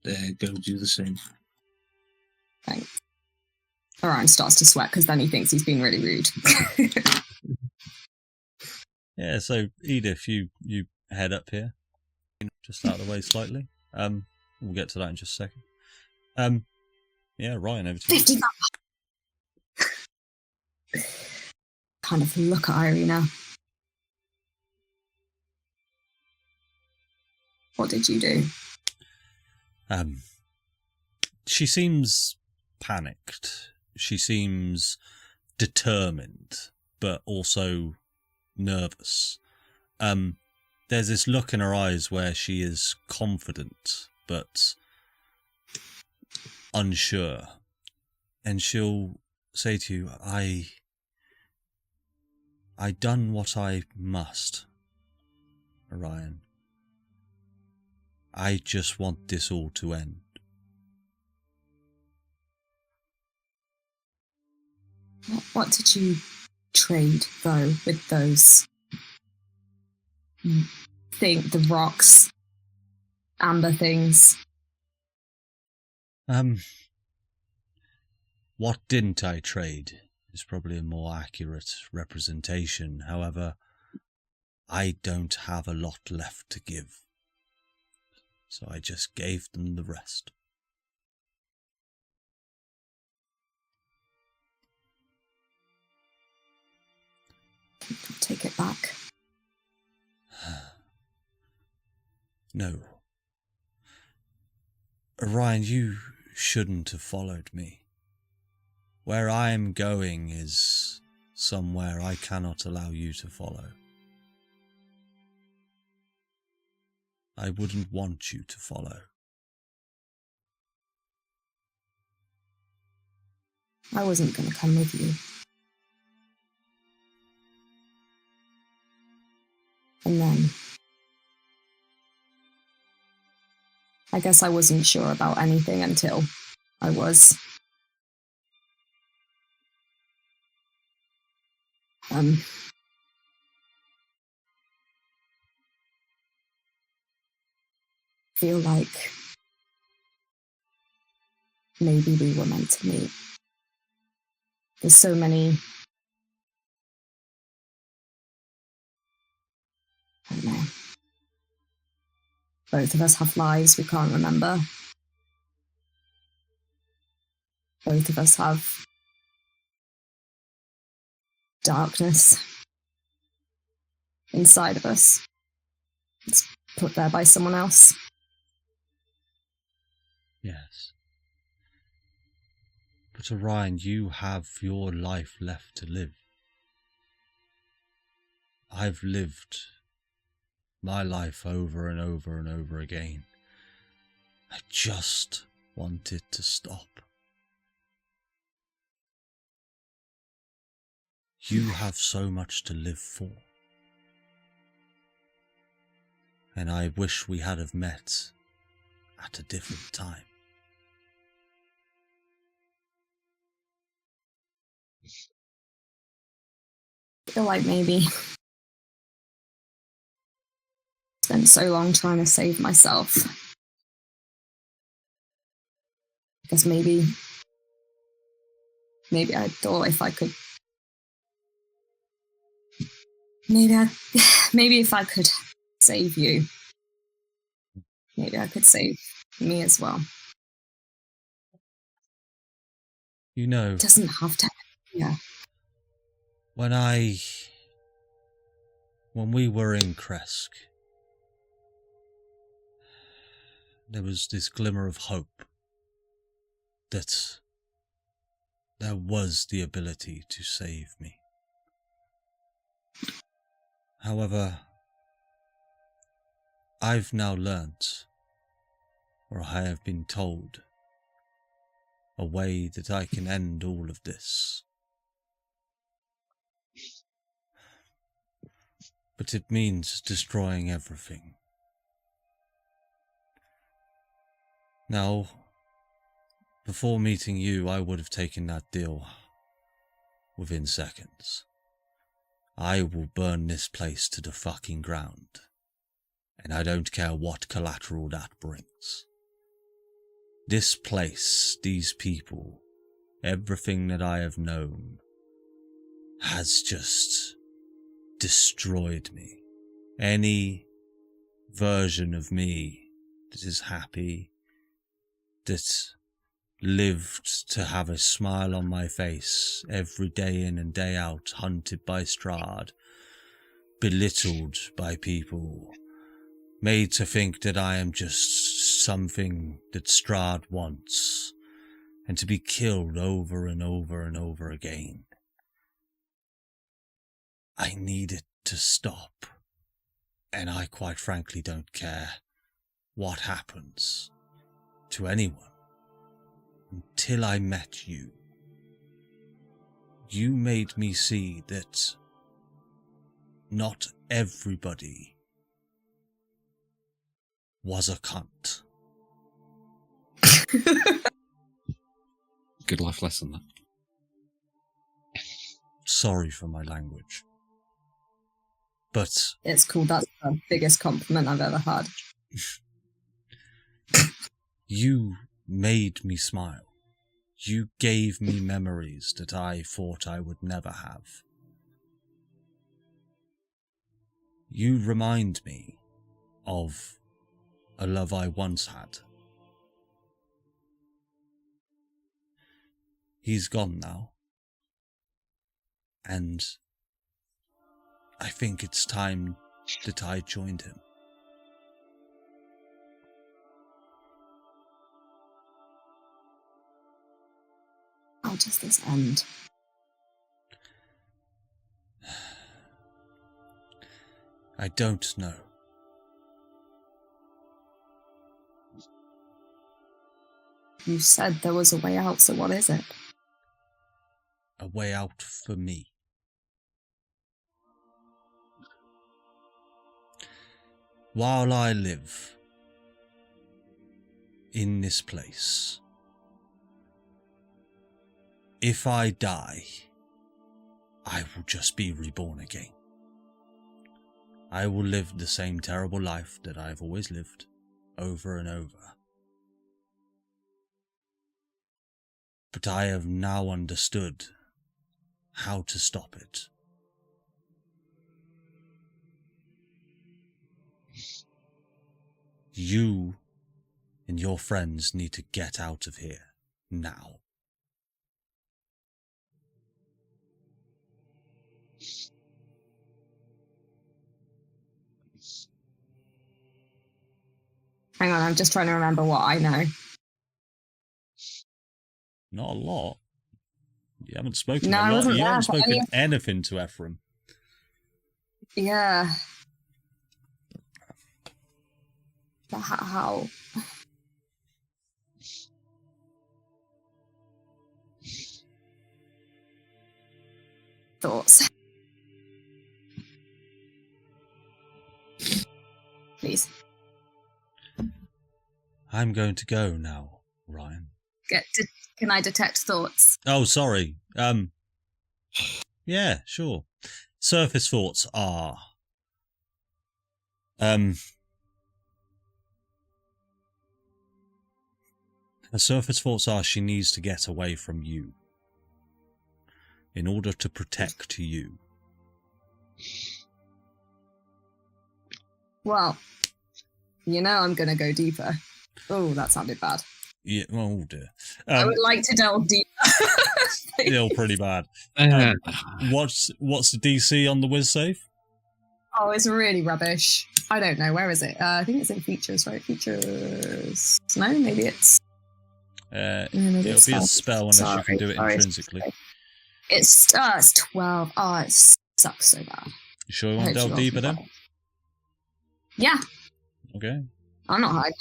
go do the same. Thanks. Orion starts to sweat because then he thinks he's being really rude. Yeah, so Edith, you head up here, just out of the way slightly. We'll get to that in just a second. Yeah, Ryan, over to you. 50 kind of look at Irina. What did you do? She seems panicked. She seems determined, but also nervous. There's this look in her eyes where she is confident, but unsure. And she'll say to you, I done what I must, Orion. I just want this all to end. What did you trade, though, with those think the rocks, amber things. What didn't I trade is probably a more accurate representation. However, I don't have a lot left to give. So I just gave them the rest. Take it back. No. Orion, you shouldn't have followed me. Where I am going is somewhere I cannot allow you to follow. I wouldn't want you to follow. I wasn't going to come with you. And then I guess I wasn't sure about anything until I was. Feel like maybe we were meant to meet. There's so many, I don't know. Both of us have lives we can't remember. Both of us have darkness inside of us. It's put there by someone else. Yes. But Orion, you have your life left to live. I've lived my life over and over and over again. I just want it to stop. You have so much to live for. And I wish we had have met at a different time. I feel like maybe spent so long trying to save myself. Because maybe I thought if I could, maybe if I could save you, maybe I could save me as well. You know, It doesn't have to. Yeah. When we were in Kresk, there was this glimmer of hope that there was the ability to save me. However, I've now learnt, or I have been told, a way that I can end all of this. But it means destroying everything. Now, before meeting you, I would have taken that deal within seconds. I will burn this place to the fucking ground, and I don't care what collateral that brings. This place, these people, everything that I have known has just destroyed me. Any version of me that is happy, that lived to have a smile on my face every day in and day out, hunted by Strahd, belittled by people, made to think that I am just something that Strahd wants, and to be killed over and over and over again. I need it to stop, and I quite frankly don't care what happens to anyone. Until I met you, you made me see that not everybody was a cunt. Good life lesson, then. Sorry for my language. But It's cool. That's the biggest compliment I've ever had. you made me smile. You gave me memories that I thought I would never have. You remind me of a love I once had. He's gone now. And I think it's time that I joined him. How does this end? I don't know. You said there was a way out, so what is it? A way out for me. While I live in this place, if I die, I will just be reborn again. I will live the same terrible life that I've always lived, over and over. But I have now understood how to stop it. You and your friends need to get out of here now. Hang on, I'm just trying to remember what I know. Not a lot. You haven't spoken No, a I lot. wasn't You there haven't for spoken any of- anything to Ephraim. Yeah. But how? Thoughts? Please. I'm going to go now, Ryan. Can I detect thoughts? Oh, sorry. Yeah, sure. Surface thoughts are... Her surface thoughts are she needs to get away from you in order to protect you. Well, you know I'm going to go deeper. Oh, that sounded bad. Yeah, oh dear. I would like to delve deeper. Still pretty bad. What's the DC on the whiz save? Oh, it's really rubbish. I don't know. Where is it? I think it's in features, right? Features. No, maybe it's... It'll be a spell unless you can do it intrinsically. It's 12. Oh, it sucks so bad. You sure you want to delve deeper then? Yeah. Okay. I'm not hiding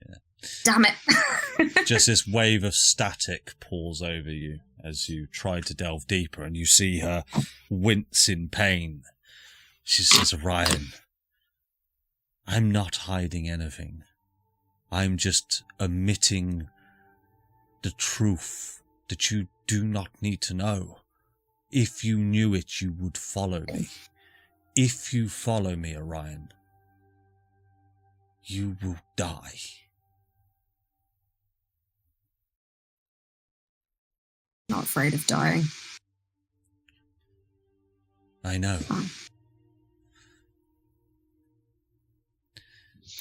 it. Yeah. Damn it. Just this wave of static pours over you as you try to delve deeper, and you see her wince in pain. She says, Ryan, I'm not hiding anything. I'm just omitting the truth that you do not need to know. If you knew it, you would follow me. If you follow me, Orion, you will die. Not afraid of dying. I know.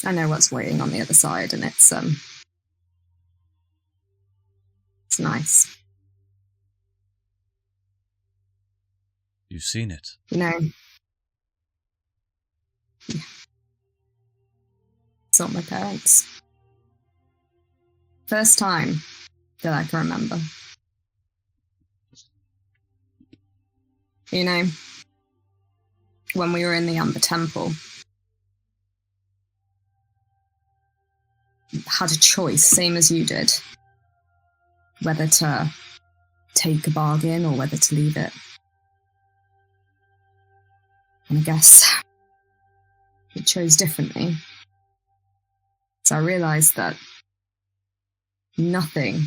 I know what's waiting on the other side, and it's nice. You've seen it. You know, yeah. Saw my parents. First time that I can remember. You know, when we were in the Amber Temple, had a choice, same as you did, whether to take a bargain or whether to leave it. And I guess we chose differently. So I realised that nothing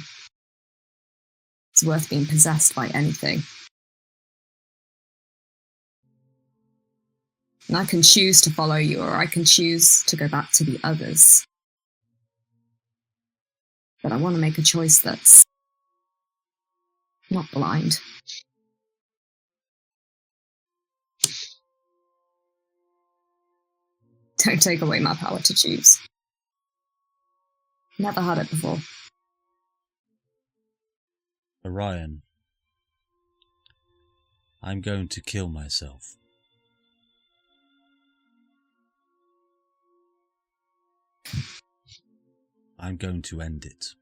is worth being possessed by anything. And I can choose to follow you, or I can choose to go back to the others. But I want to make a choice that's not blind. Don't take away my power to choose. Never had it before. Orion, I'm going to kill myself. I'm going to end it.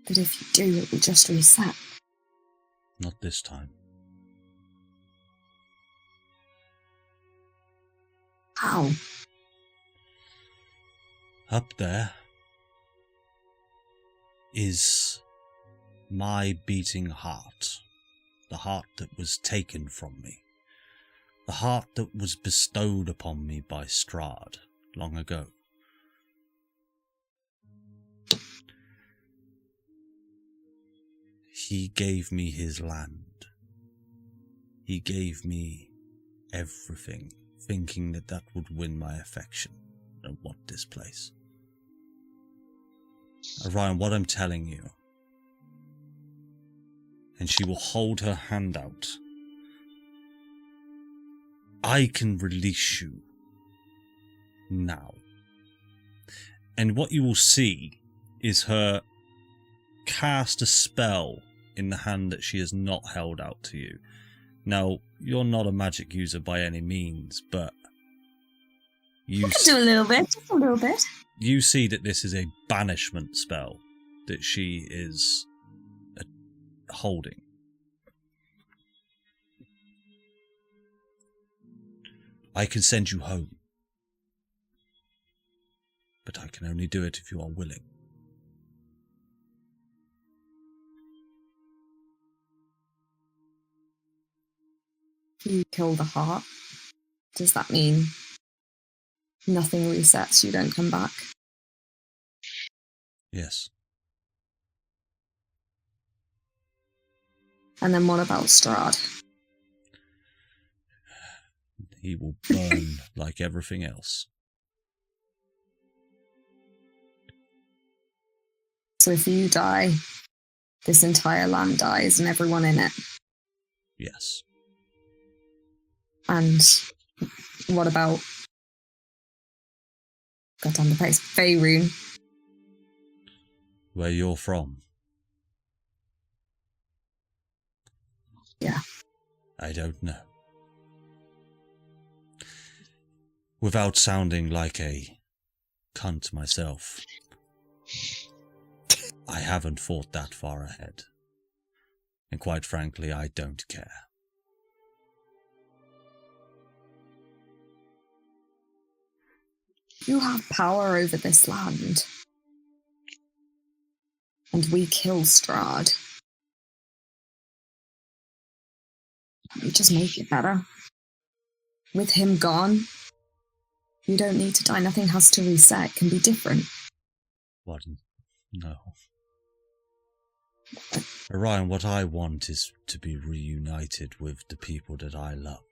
But if you do, it will just reset. Not this time. How? Up there is my beating heart. The heart that was taken from me. The heart that was bestowed upon me by Strahd long ago. He gave me his land. He gave me everything, thinking that that would win my affection. I don't want this place. Orion, what I'm telling you, and she will hold her hand out, I can release you now. And what you will see is her cast a spell in the hand that she has not held out to you. Now, you're not a magic user by any means, but you I can do a little bit, just a little bit. You see that this is a banishment spell that she is holding. I can send you home, but I can only do it if you are willing. You kill the heart. Does that mean nothing resets, you don't come back? Yes. And then what about Strahd? He will burn like everything else. So if you die, this entire land dies and everyone in it. Yes. And what about... got on the place. Faerun. Where you're from? Yeah. I don't know. Without sounding like a cunt myself, I haven't thought that far ahead. And quite frankly, I don't care. You have power over this land. And we kill Strahd. You just make it better. With him gone, you don't need to die. Nothing has to reset. It can be different. What? No. Orion, what I want is to be reunited with the people that I love.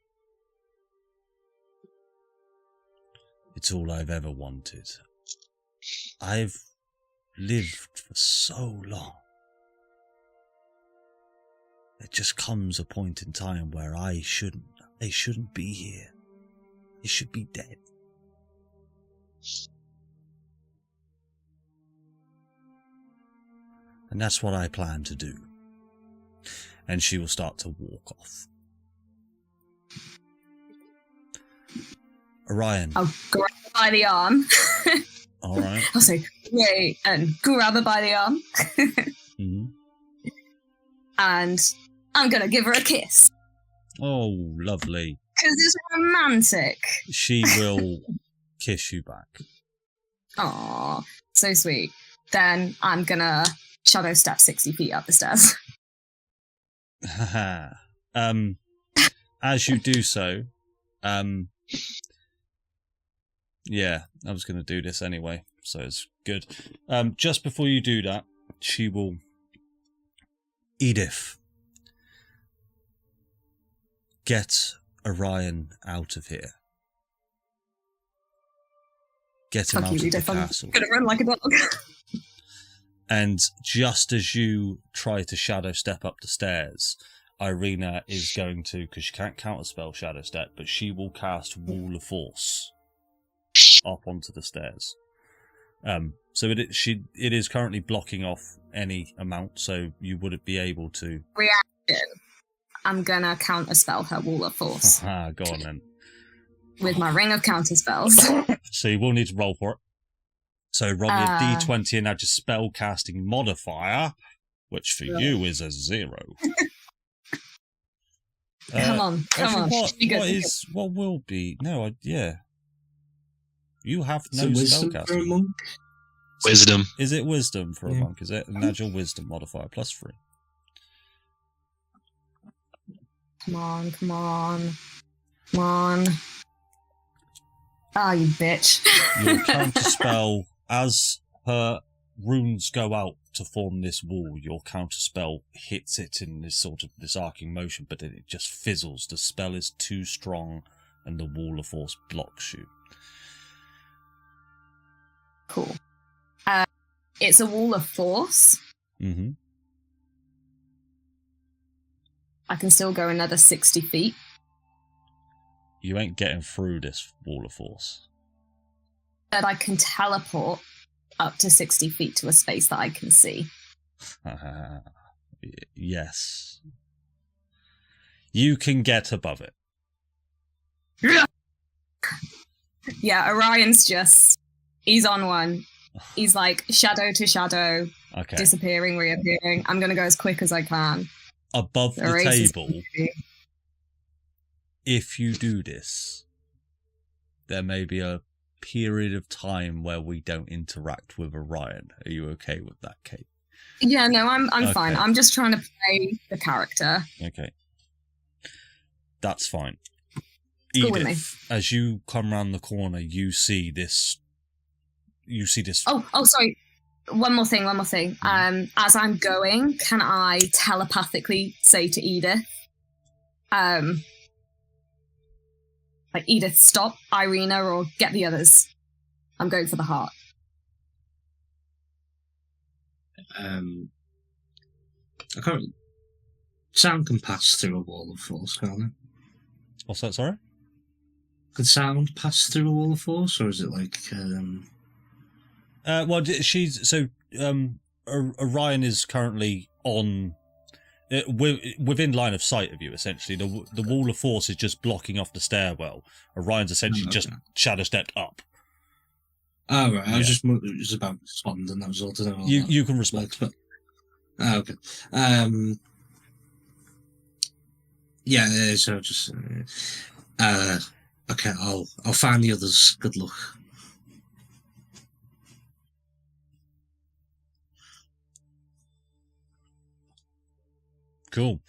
It's all I've ever wanted. I've lived for so long. There just comes a point in time where I shouldn't be here. I should be dead. And that's what I plan to do. And she will start to walk off. Orion. I'll grab her by the arm. All right. I'll say, wait, and grab her by the arm. Mm-hmm. And I'm going to give her a kiss. Oh, lovely. Because it's romantic. She will kiss you back. Aw, so sweet. Then I'm going to shadow step 60 feet up the stairs. Haha. As you do so, yeah, I was going to do this anyway, so it's good. Just before you do that, she will... Edith, get Orion out of here. Get him Fuck out you, of the Edith. I'm castle. gonna run like a dog. And just as you try to shadow step up the stairs, Irina is going to, because she can't counterspell shadow step, but she will cast Wall of Force up onto the stairs. So it is currently blocking off any amount, so you wouldn't be able to. Reaction. I'm gonna counterspell her Wall of Force Go on then. with my ring of counterspells. So you will need to roll for it. So roll me a d20 and add your spell casting modifier, which for you is a 0. Come on. What will be? No, yeah. You have no So spell wisdom for a casting. monk? Wisdom. Is it wisdom for a Yeah. monk? Is it? And add your wisdom modifier +3. Come on. Ah, you bitch. Your counter spell, as her runes go out to form this wall, your counter spell hits it in this arcing motion, but it just fizzles. The spell is too strong, and the Wall of Force blocks you. Cool. It's a Wall of Force. Mm-hmm. I can still go another 60 feet. You ain't getting through this Wall of Force. But I can teleport up to 60 feet to a space that I can see. Yes. You can get above it. Yeah, Orion's he's on one. He's like shadow to shadow, Okay. disappearing, reappearing. I'm going to go as quick as I can. Above the race is table, gonna be- if you do this, there may be a period of time where we don't interact with Orion. Are you okay with that, Kate? Yeah, no, I'm fine. Okay. I'm just trying to play the character. Okay. That's fine. Go with me. Edith, as you come round the corner, you see this. Oh, sorry. One more thing. As I'm going, can I telepathically say to Edith, like, Edith, stop, Irina, or get the others. I'm going for the heart. I can't. Sound can pass through a wall of force, can't it? What's that? Sorry. Could sound pass through a wall of force, or is it like? Well, Orion is currently on within line of sight of you. Essentially, the Wall of Force is just blocking off the stairwell. Orion's essentially just shadow stepped up. Oh right, I was Yeah. just it was about responding. That was all to know. You can respond. Okay. Yeah. So just. Okay. I'll find the others. Good luck. Cool.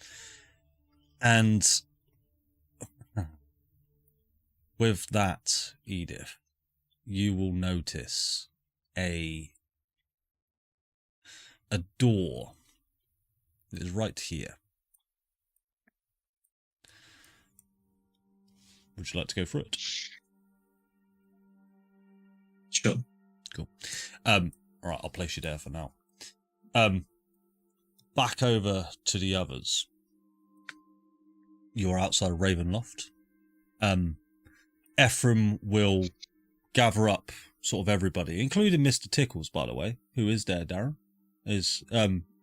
And with that, Edith, you will notice a door that is right here. Would you like to go through it? Sure. Cool. All right, I'll place you there for now. Back over to the others. You're outside of Ravenloft. Ephraim will gather up sort of everybody, including Mr. Tickles, by the way, who is there, Darren.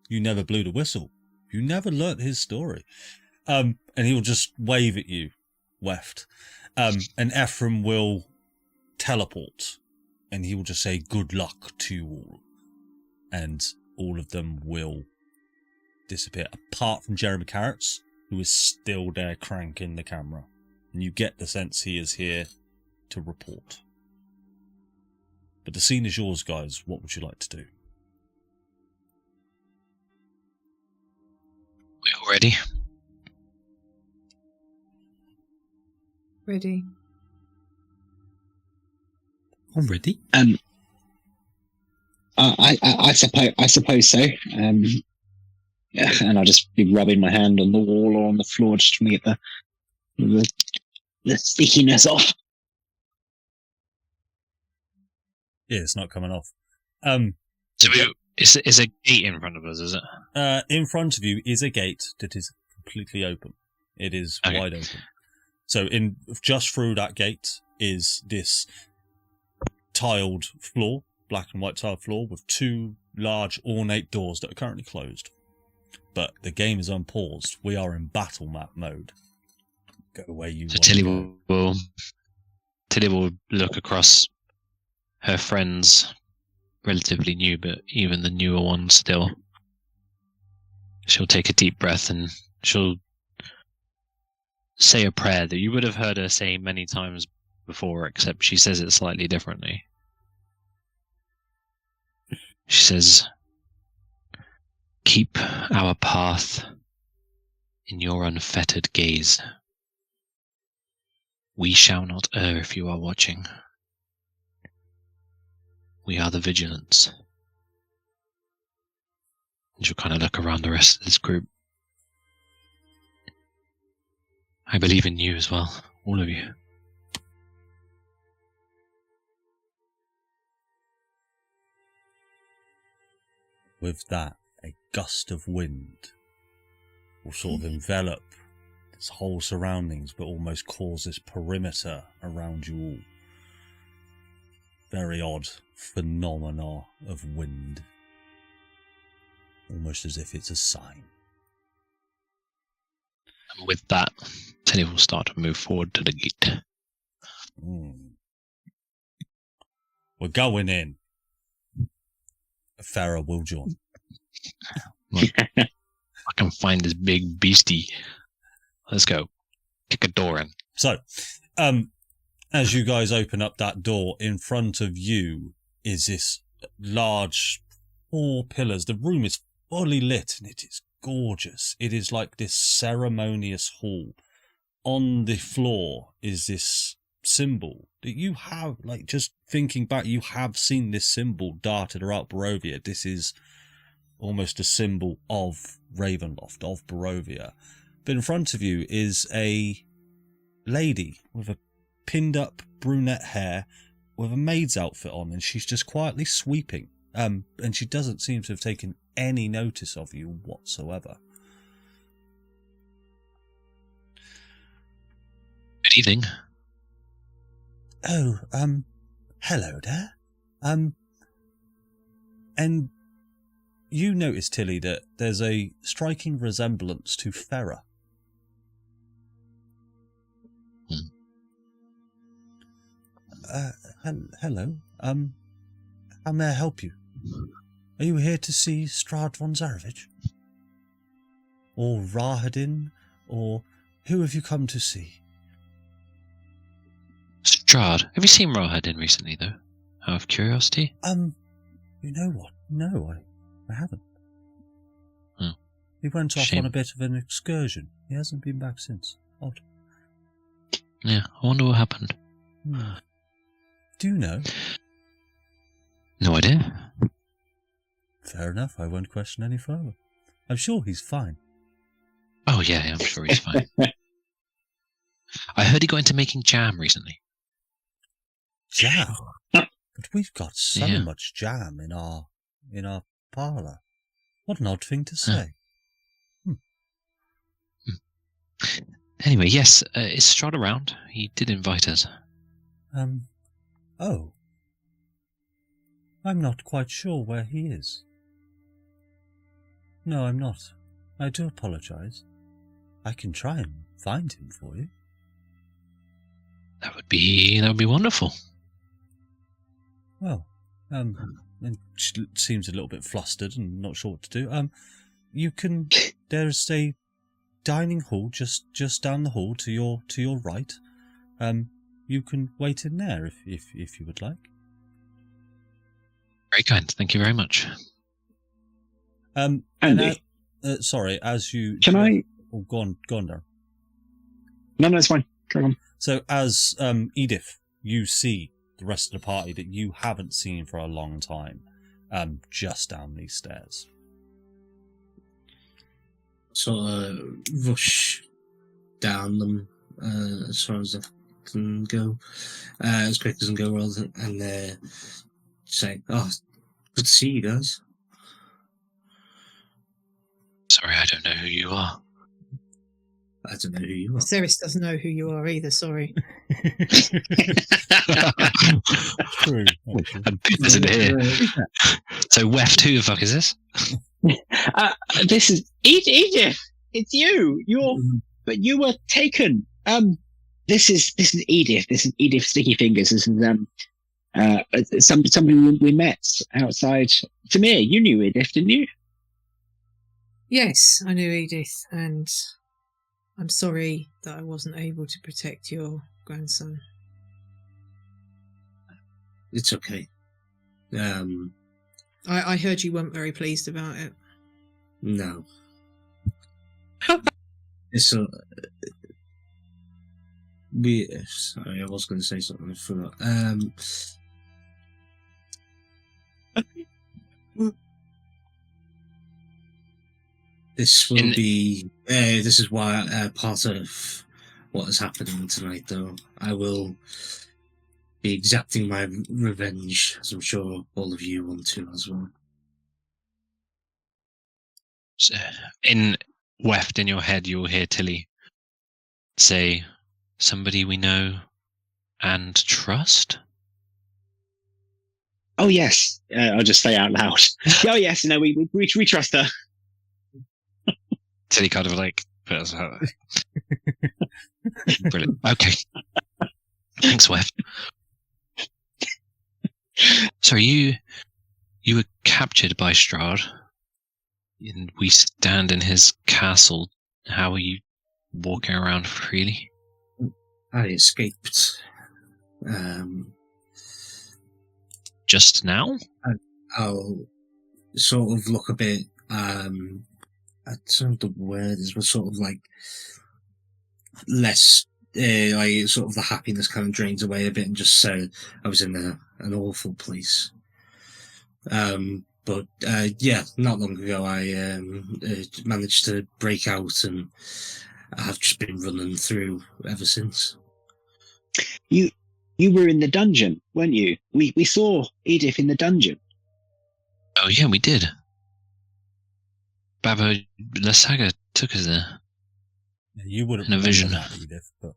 You never blew the whistle. You never learnt his story. And he will just wave at you, Weft. And Ephraim will teleport, and he will just say, "Good luck to you all." And all of them will disappear, apart from Jeremy Carrots, who is still there cranking the camera. And you get the sense he is here to report. But the scene is yours, guys. What would you like to do? We all ready? Ready? Already? I suppose so. Yeah, and I'll just be rubbing my hand on the wall or on the floor just to get the the stickiness off. Yeah, it's not coming off. It's a gate in front of us, is it? In front of you is a gate that is completely open. It is Okay. wide open. So just through that gate is this tiled floor, black and white tiled floor, with two large ornate doors that are currently closed. But the game is unpaused. We are in battle map mode. Go where you So want. Tilly will look across her friends, relatively new, but even the newer ones still. She'll take a deep breath and she'll say a prayer that you would have heard her say many times before, except she says it slightly differently. She says, "Keep our path in your unfettered gaze. We shall not err if you are watching. We are the vigilance." And she'll kind of look around the rest of this group. "I believe in you as well, all of you." With that, a gust of wind will sort of envelop its whole surroundings, but almost cause this perimeter around you all. Very odd phenomena of wind. Almost as if it's a sign. And with that, Tilly will start to move forward to the gate. We're going in. Farah will join. I can find this big beastie. Let's go. Kick a door in. So, as you guys open up that door, in front of you is this large 4 pillars. The room is fully lit and it is gorgeous. It is like this ceremonious hall. On the floor is this symbol that you have, like, just thinking back, you have seen this symbol darted around Barovia. This is almost a symbol of Ravenloft, of Barovia. But in front of you is a lady with a pinned up brunette hair with a maid's outfit on, and she's just quietly sweeping. And she doesn't seem to have taken any notice of you whatsoever. Good evening. Oh, hello there. And you notice, Tilly, that there's a striking resemblance to Farah. Hello. How may I help you? Are you here to see Strahd von Zarovich? Or Rahadin? Or who have you come to see? Strahd. Have you seen Rahadin recently, though? Out of curiosity? You know what? No, I haven't. Oh. He went off Shame. on a bit of an excursion. He hasn't been back since. Odd. Yeah, I wonder what happened. Do you know? No idea. Fair enough, I won't question any further. I'm sure he's fine. Oh, yeah, I'm sure he's fine. I heard he got into making jam recently. Jam? But we've got so Yeah. much jam in our parlour. What an odd thing to say. Anyway, yes, is Strahd around? He did invite us. Oh. I'm not quite sure where he is. No, I'm not. I do apologise. I can try and find him for you. That would be wonderful. Well, and she seems a little bit flustered and not sure what to do. You can. There's a dining hall just down the hall to your right. You can wait in there if you would like. Very kind. Thank you very much. Andy, Sorry, as you can I? Oh, go on, Darren. No, it's fine. Carry on. So as Edith, you see the rest of the party that you haven't seen for a long time, just down these stairs. Sort of rush down them as far as I can go, as quick as I can go, rather, and say, "Oh, good to see you guys." Sorry, I don't know who you are. I don't know who you are. Ceres doesn't know who you are either, sorry. True. And Pip isn't here. So, Weft, who the fuck is this? This is Edith. It's you. But you were taken. This is Edith. This is Edith Sticky Fingers. This is somebody we met outside. Tamir, you knew Edith, didn't you? Yes, I knew Edith, and I'm sorry that I wasn't able to protect your grandson. It's okay. I heard you weren't very pleased about it. No. It's sorry, I was going to say something. I forgot. This will be. This is why part of what is happening tonight, though. I will be exacting my revenge, as I'm sure all of you want to as well. So, in Weft, in your head, you'll hear Tilly say, "Somebody we know and trust." Oh yes. I'll just say out loud. Oh yes. No, we trust her. Tilly kind of like puts her. Brilliant. Okay. Thanks, Weft. Sorry, you were captured by Strahd, and we stand in his castle. How are you walking around freely? I escaped. Just now? I'll sort of look a bit. I don't know the word is, but sort of like less. Like sort of the happiness kind of drains away a bit, and just say I was in an awful place. But yeah, not long ago I managed to break out, and I have just been running through ever since. You were in the dungeon, weren't you? We saw Edith in the dungeon. Oh yeah, we did. Baba Lasaga took us there. Yeah, you wouldn't In a remember vision. that, Edith, but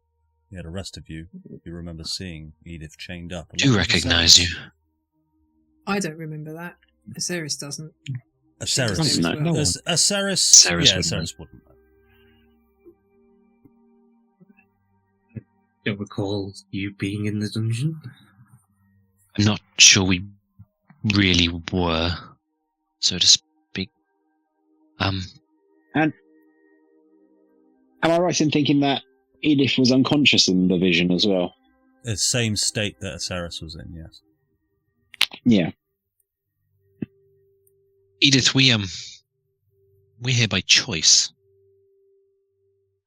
yeah, the rest of you remember seeing Edith chained up. I do recognise you. I don't remember that. Ceres doesn't. Ceres. No. Ceres. Ceres Yeah, wouldn't. Ceres wouldn't. Don't recall you being in the dungeon. I'm not sure we really were, so to speak. And am I right in thinking that Edith was unconscious in the vision as well? The same state that Ceres was in, yes. Yeah. Edith, we're here by choice.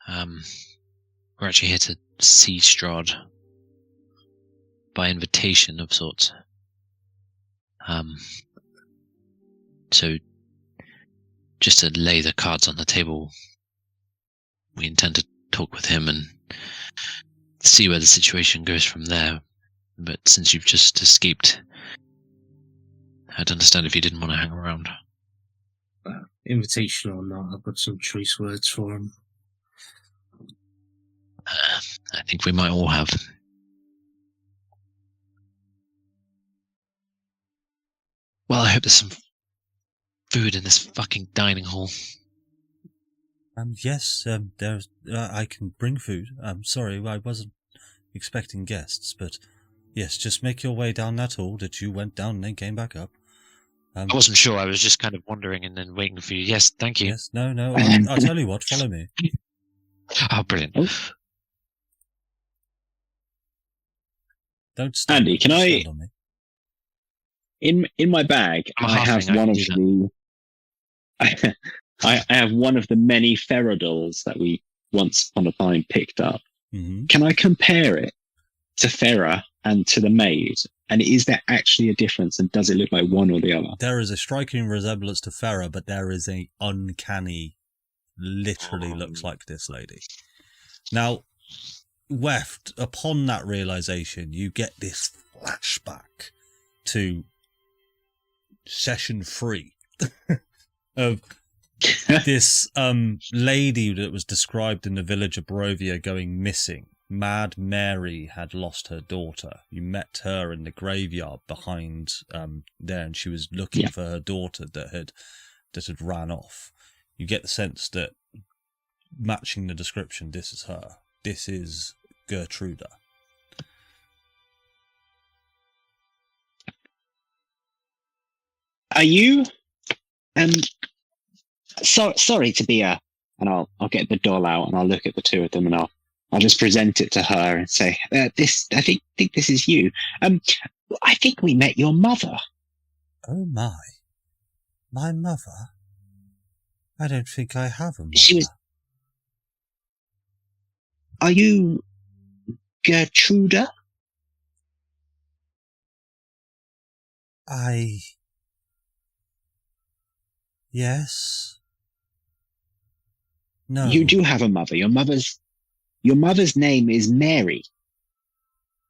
We're actually here to see Strahd by invitation of sorts. So just to lay the cards on the table, we intend to talk with him and see where the situation goes from there. But since you've just escaped, I'd understand if you didn't want to hang around. Invitation or not, I've got some choice words for him. I think we might all have. Well, I hope there's some food in this fucking dining hall. Yes, there's. I can bring food. I'm sorry, I wasn't expecting guests, but yes, just make your way down that hall that you went down and then came back up. I wasn't sure. I was just kind of wondering and then waiting for you. Yes, thank you. Yes, no. I'll tell you what. Follow me. Oh, brilliant. Don't stand. Andy, can I? stand on me. In my bag, I'm a I have halfling, I one can of do the. I have one of the many Ferodals that we once upon a time picked up. Mm-hmm. Can I compare it to Farah and to the maid? And is there actually a difference? And does it look like one or the other? There is a striking resemblance to Farah, but there is a uncanny. Literally looks like this lady. Now, Weft, upon that realization, you get this flashback to session 3 of this lady that was described in the village of Barovia going missing. Mad Mary had lost her daughter. You met her in the graveyard behind there, and she was looking for her daughter that had ran off. You get the sense that, matching the description, this is her. This is Gertruda. Are you? Sorry to be and I'll get the doll out and I'll look at the two of them and I'll just present it to her and say, "This, I think this is you. I think we met your mother." Oh my mother? I don't think I have a mother. She was. Are you Gertruda? Yes. No. You do have a mother. Your mother's name is Mary.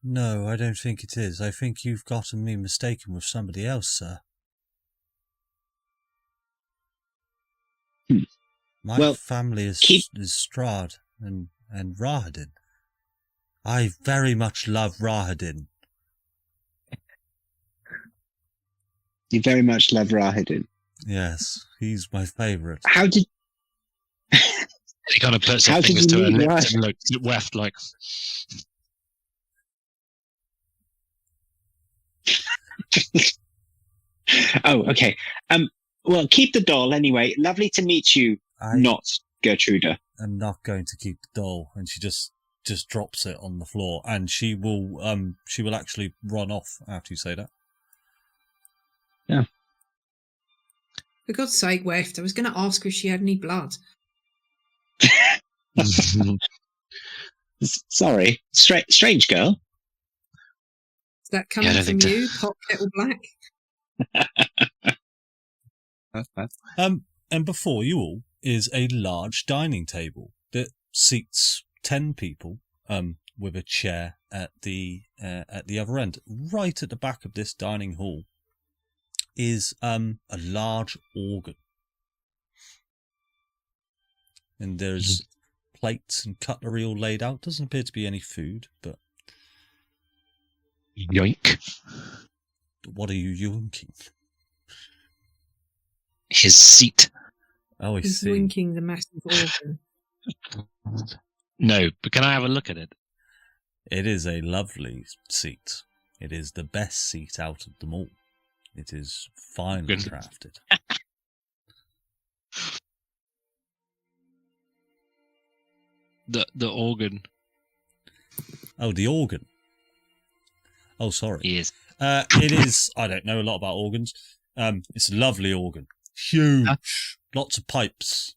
No, I don't think it is. I think you've gotten me mistaken with somebody else, sir. My family is Strahd and Rahadin. I very much love Rahadin. You very much love Rahadin. Yes, he's my favourite. How did... He kind of puts his fingers to her lips and looks at Weft like... Oh, okay. Well, keep the doll anyway. Lovely to meet you, not Gertruda. I'm not going to keep the doll. And she just drops it on the floor, and she will actually run off after you say that. Yeah. For God's sake, Weft, I was going to ask her if she had any blood. Sorry. Strange girl. Is that coming from you, Pot Kettle Black? That's bad. And before you all is a large dining table that seats 10 people, with a chair at the other end. Right at the back of this dining hall is a large organ, and there's plates and cutlery all laid out. Doesn't appear to be any food, but yoink. What are you yoinking? His seat. Oh, I He's see. yoinking the massive organ. No, but can I have a look at it? It is a lovely seat. It is the best seat out of them all. It is finely crafted. The organ. Oh, the organ. Oh, sorry. Yes. It is. I don't know a lot about organs. It's a lovely organ. Huge. Lots of pipes.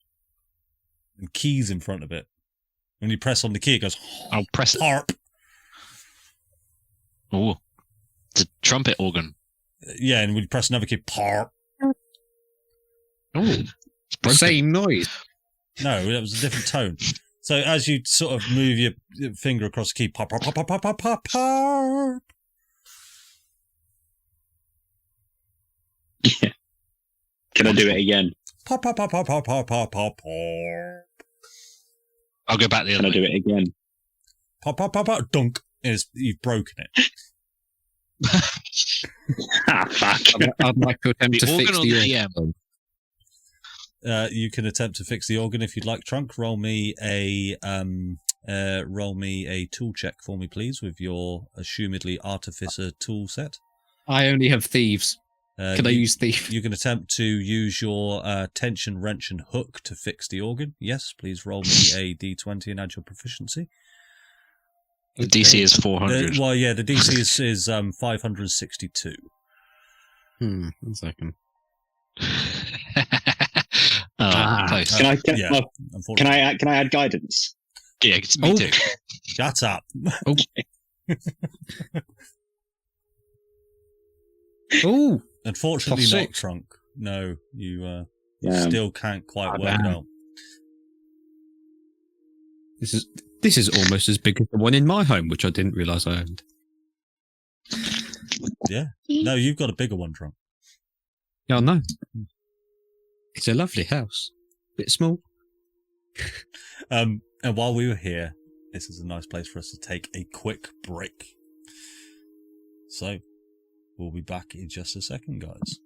And keys in front of it. When you press on the key, it goes... I'll press it. Harp. Oh. It's a trumpet organ. Yeah, and when you press another key, parp. Oh. Same noise. No, that was a different tone. So as you sort of move your finger across the key, pop, pop, pop, pop, pop, pop, pop, pop. Yeah. Can I do it again? Pop, pop, pop, pop, pop, pop, pop, pop, pop. I'll go back the other Can I way. do it again? Pop, pop, pop, pop, dunk. You've broken it. Fuck. I'd like to attempt The to organ fix or the the organ. You can attempt to fix the organ if you'd like, Trunk. Roll me a tool check for me, please, with your assumedly artificer tool set. I only have thieves. Can I use thief? You can attempt to use your tension, wrench, and hook to fix the organ. Yes, please roll me a d20 and add your proficiency. The DC is 400. Well, yeah, the DC is 562. 1 second. Close. Can I Unfortunately. can I add guidance? Yeah, it's me too. Shut up. Oh, Unfortunately, +6. not Trunk. No, you Yeah. still can't quite work it out. This is almost as big as the one in my home, which I didn't realise I owned. Yeah. No, you've got a bigger one, Trump. Yeah, I know. It's a lovely house. Bit small. And while we were here, this is a nice place for us to take a quick break. So, we'll be back in just a second, guys.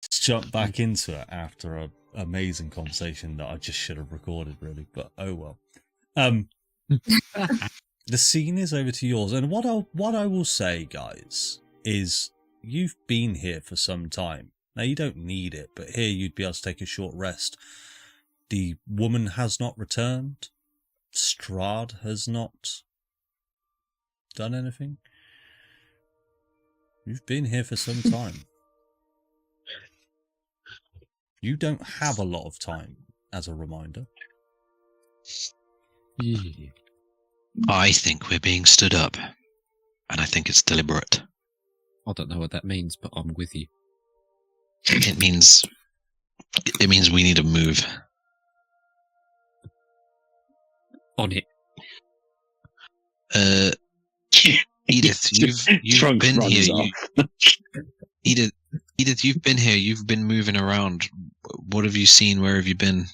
Let's jump back into it after an amazing conversation that I just should have recorded, really, but oh well. The scene is over to yours, and what I will say, guys, is you've been here for some time. Now, you don't need it, but here you'd be able to take a short rest. The woman has not returned. Strahd has not done anything. You've been here for some time. You don't have a lot of time, as a reminder. Yeah. I think we're being stood up, and I think it's deliberate. I don't know what that means, but I'm with you. It means we need to move. On it. Edith, you've Trunk been runs here. off. Edith, you've been here. You've been moving around. What have you seen? Where have you been?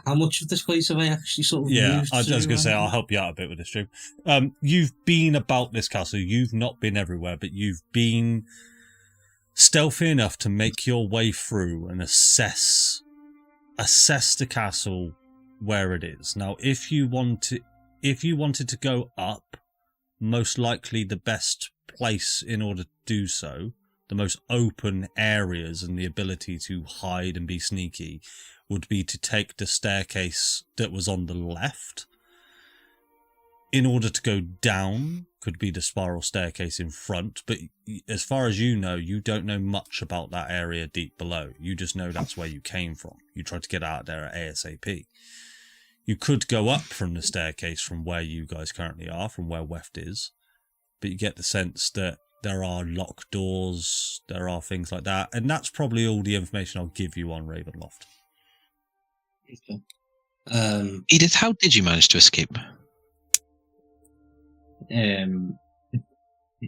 How much of this place have I actually sort of Yeah, moved I was to, going to say, I'll help you out a bit with this, Drew. You've been about this castle. You've not been everywhere, but you've been stealthy enough to make your way through and assess the castle where it is. Now, if you wanted to go up, most likely the best place in order to do so, the most open areas and the ability to hide and be sneaky, would be to take the staircase that was on the left. In order to go down, could be the spiral staircase in front, but as far as you know, you don't know much about that area deep below. You just know that's where you came from. You tried to get out there at ASAP. You could go up from the staircase from where you guys currently are, from where Weft is, but you get the sense that there are locked doors, there are things like that, and that's probably all the information I'll give you on Ravenloft. Edith, how did you manage to escape?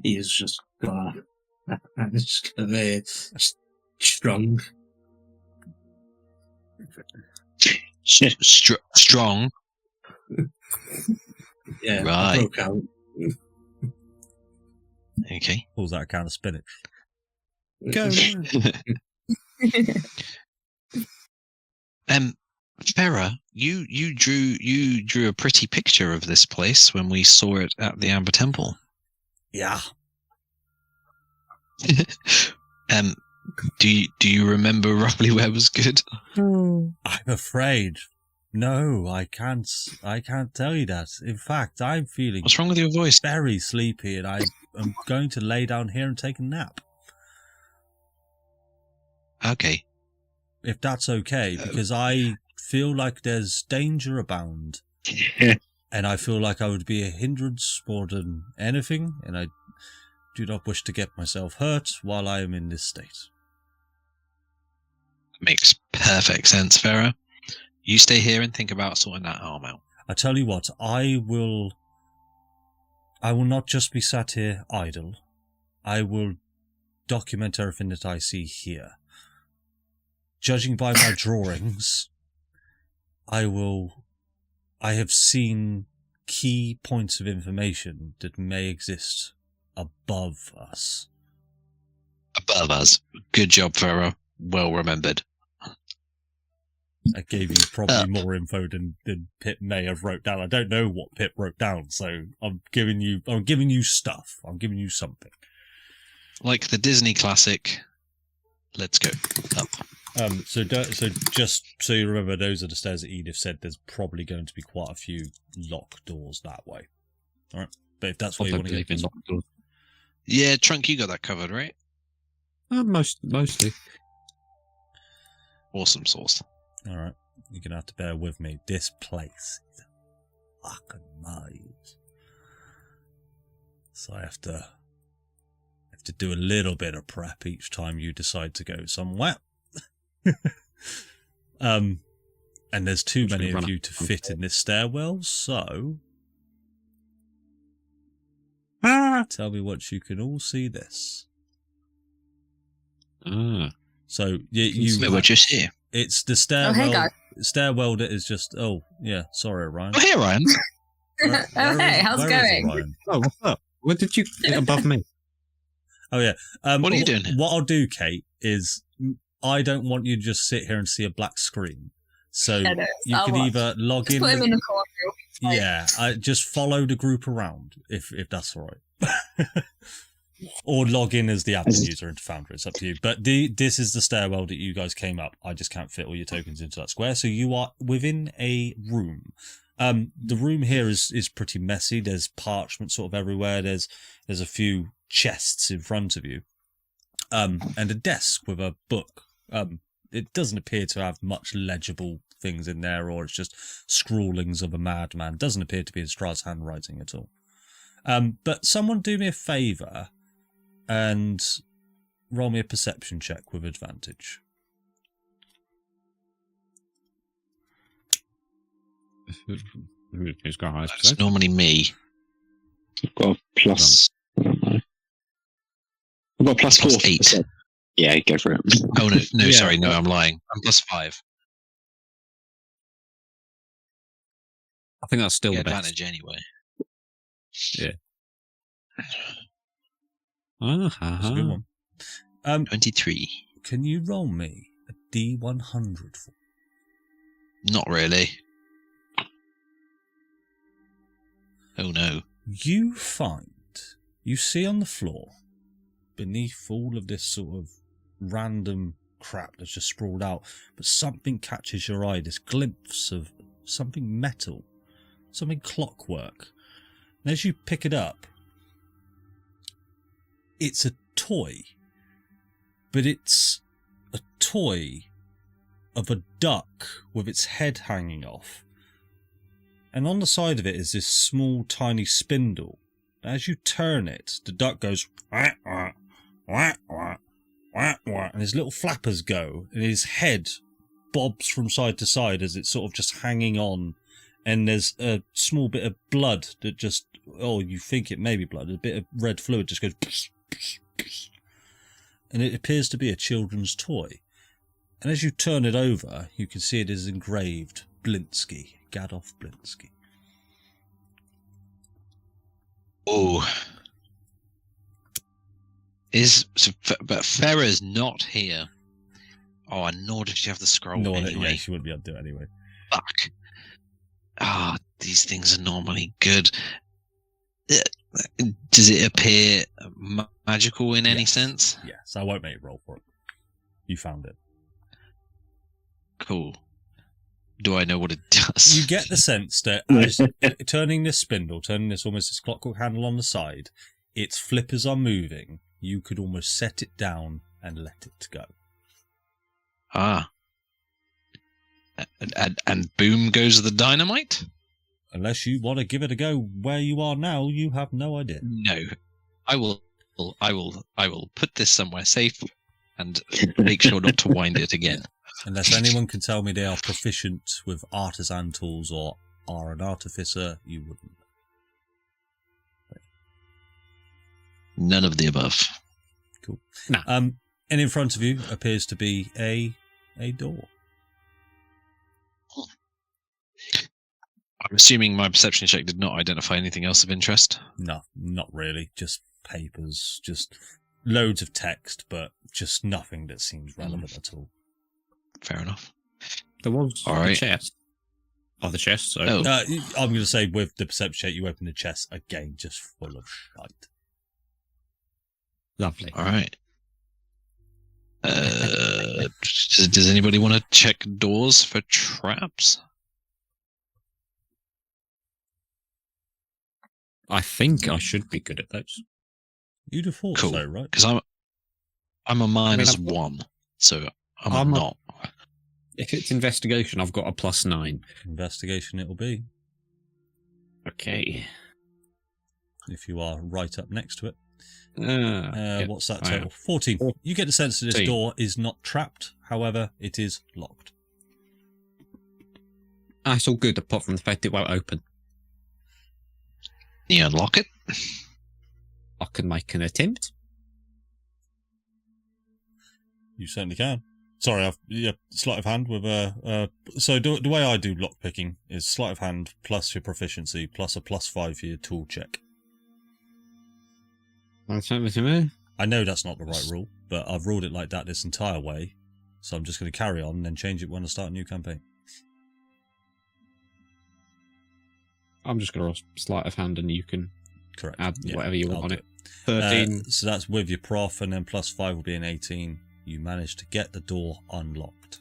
He's just got very strong. Strong. Yeah, Right. broke out. Okay. Pulls out a can of spinach. Go. Farah, you drew a pretty picture of this place when we saw it at the Amber Temple. Yeah. Do you remember roughly where was good? I'm afraid. No, I can't tell you that. In fact, I'm feeling What's wrong with your voice? very sleepy and I am going to lay down here and take a nap. Okay. If that's okay, because I feel like there's danger abound. And I feel like I would be a hindrance more than anything, and I do not wish to get myself hurt while I am in this state. Makes perfect sense, Farah. You stay here and think about sorting that arm out. I tell you what, I will not just be sat here idle. I will document everything that I see here. Judging by my drawings, I have seen key points of information that may exist above us. Above us. Good job, Farah. Well remembered. I gave you probably more info than Pip may have wrote down. I don't know what Pip wrote down, so I'm giving you stuff. I'm giving you something. Like the Disney classic, let's go up. So just so you remember, those are the stairs that Edith said. There's probably going to be quite a few locked doors that way. All right, but if that's where you want to go, Yeah, Trunk, you got that covered, right? Mostly. Awesome sauce. all right, you're gonna have to bear with me. This place is a fucking maze, so I have to do a little bit of prep each time you decide to go somewhere. And there's too many run of up you to front. fit in this stairwell, so tell me once you can all see this. Ah. So Wait, we're just here. it's the Oh, stairwell. hey, guys. Stairwell that is just. Oh yeah, sorry, Ryan. Oh, here, Ryan. Oh, hey, how's it where is going? Ryan? Oh, what's up? Where did you get above me? Oh yeah. What are you doing here? What I'll do, Kate, is I don't want you to just sit here and see a black screen. So Yeah, no, you I'll can watch. either log Just in. put him in the corner. Like, Yeah, just follow the group around if that's all right. Or log in as the admin user into Foundry. It's up to you. But this is the stairwell that you guys came up. I just can't fit all your tokens into that square. So you are within a room. The room here is pretty messy. There's parchment sort of everywhere. There's a few chests in front of you. And a desk with a book. It doesn't appear to have much legible things in there, or it's just scrawlings of a madman. Doesn't appear to be in Strahd's handwriting at all. But someone do me a favour and roll me a perception check with advantage. Who's got highest That's percentage? normally me. I've got a plus. I don't know. I've got a plus Plus 4. 8. Yeah, go for it. Oh, no, Yeah, sorry, no, well- I'm lying. I'm plus 5. I think that's still Yeah, the best. advantage anyway. That's a good one. 23. Can you roll me a D100 for Not really. Oh no. you see on the floor, beneath all of this sort of random crap that's just sprawled out, but something catches your eye, this glimpse of something metal, something clockwork. And as you pick it up, it's a toy, but it's a toy of a duck with its head hanging off. And on the side of it is this small, tiny spindle. As you turn it, the duck goes wah, wah, wah, wah, wah, wah, and his little flappers go, and his head bobs from side to side as it's sort of just hanging on. And there's a small bit of blood that just, you think it may be blood, a bit of red fluid just goes, pss, pss, pss. And it appears to be a children's toy. And as you turn it over, you can see it is engraved Blinsky, Gadolf Blinsky. Oh. But Farah's not here. Oh, and nor does she have the scroll No, anyway. yeah, she wouldn't be able to do it anyway. Fuck. Ah, these things are normally good. Does it appear magical in any Yes. sense? Yes, I won't make you roll for it. You found it. Cool. Do I know what it does? You get the sense that as turning this spindle, turning this almost this clockwork handle on the side, its flippers are moving. You could almost set it down and let it go. Ah. And boom goes the dynamite? Unless you want to give it a go where you are now, you have no idea. No. I will put this somewhere safe and make sure not to wind it again. Unless anyone can tell me they are proficient with artisan tools or are an artificer, you wouldn't. None of the above. Cool. No. And in front of you appears to be a door. I'm assuming my perception check did not identify anything else of interest. No, not really. Just papers, just loads of text, but just nothing that seems relevant at all. Fair enough. There was All the right. chest. Oh, the chest. So Oh. I'm going to say with the perception check, you open the chest again, just full of shite. lovely. All right. Does anybody want to check doors for traps? I think I should be good at those. You'd have thought Cool. so, right? Because I'm a minus I've got- 1, so I'm I'm a- not. If it's investigation, I've got a +9. Investigation it'll be, Okay. if you are right up next to it. Yeah, What's that I am. total? 14. You get the sense that this 14. door is not trapped. However, it is locked. That's all good, apart from the fact it won't open. You unlock it. I can make an attempt. You certainly can. Sorry, sleight of hand with so the way I do lock picking is sleight of hand plus your proficiency plus a +5 for your tool check. That's over to me. I know that's not the right rule, but I've ruled it like that this entire way, so I'm just going to carry on and then change it when I start a new campaign. I'm just going to sleight of hand and you can Correct. add Yeah, whatever you want I'll on do it. 13. So that's with your prof, and then +5 will be an 18. You managed to get the door unlocked.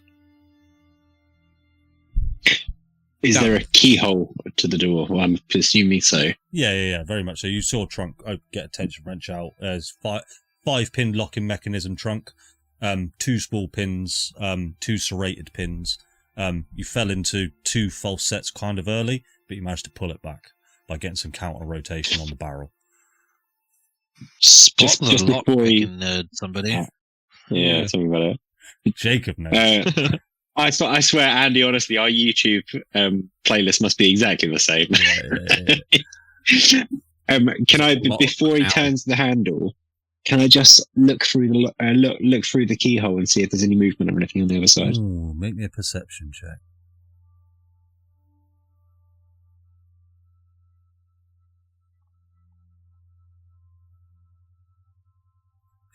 Is there a keyhole to the door? Well, I'm assuming so. Yeah, very much so. You saw Trunk get a tension wrench out. There's five pin locking mechanism trunk, 2 small pins, 2 serrated pins. You fell into 2 false sets kind of early, but you managed to pull it back by getting some counter rotation on the barrel. Spot Just the lock before you- picking nerd, somebody. Yeah, something about it. Jacob knows. I swear, Andy, honestly, our YouTube playlist must be exactly the same. Yeah. Can I, Lot before he out. turns the handle, can I just look through the look through the keyhole and see if there's any movement or anything on the other side? Ooh, make me a perception check.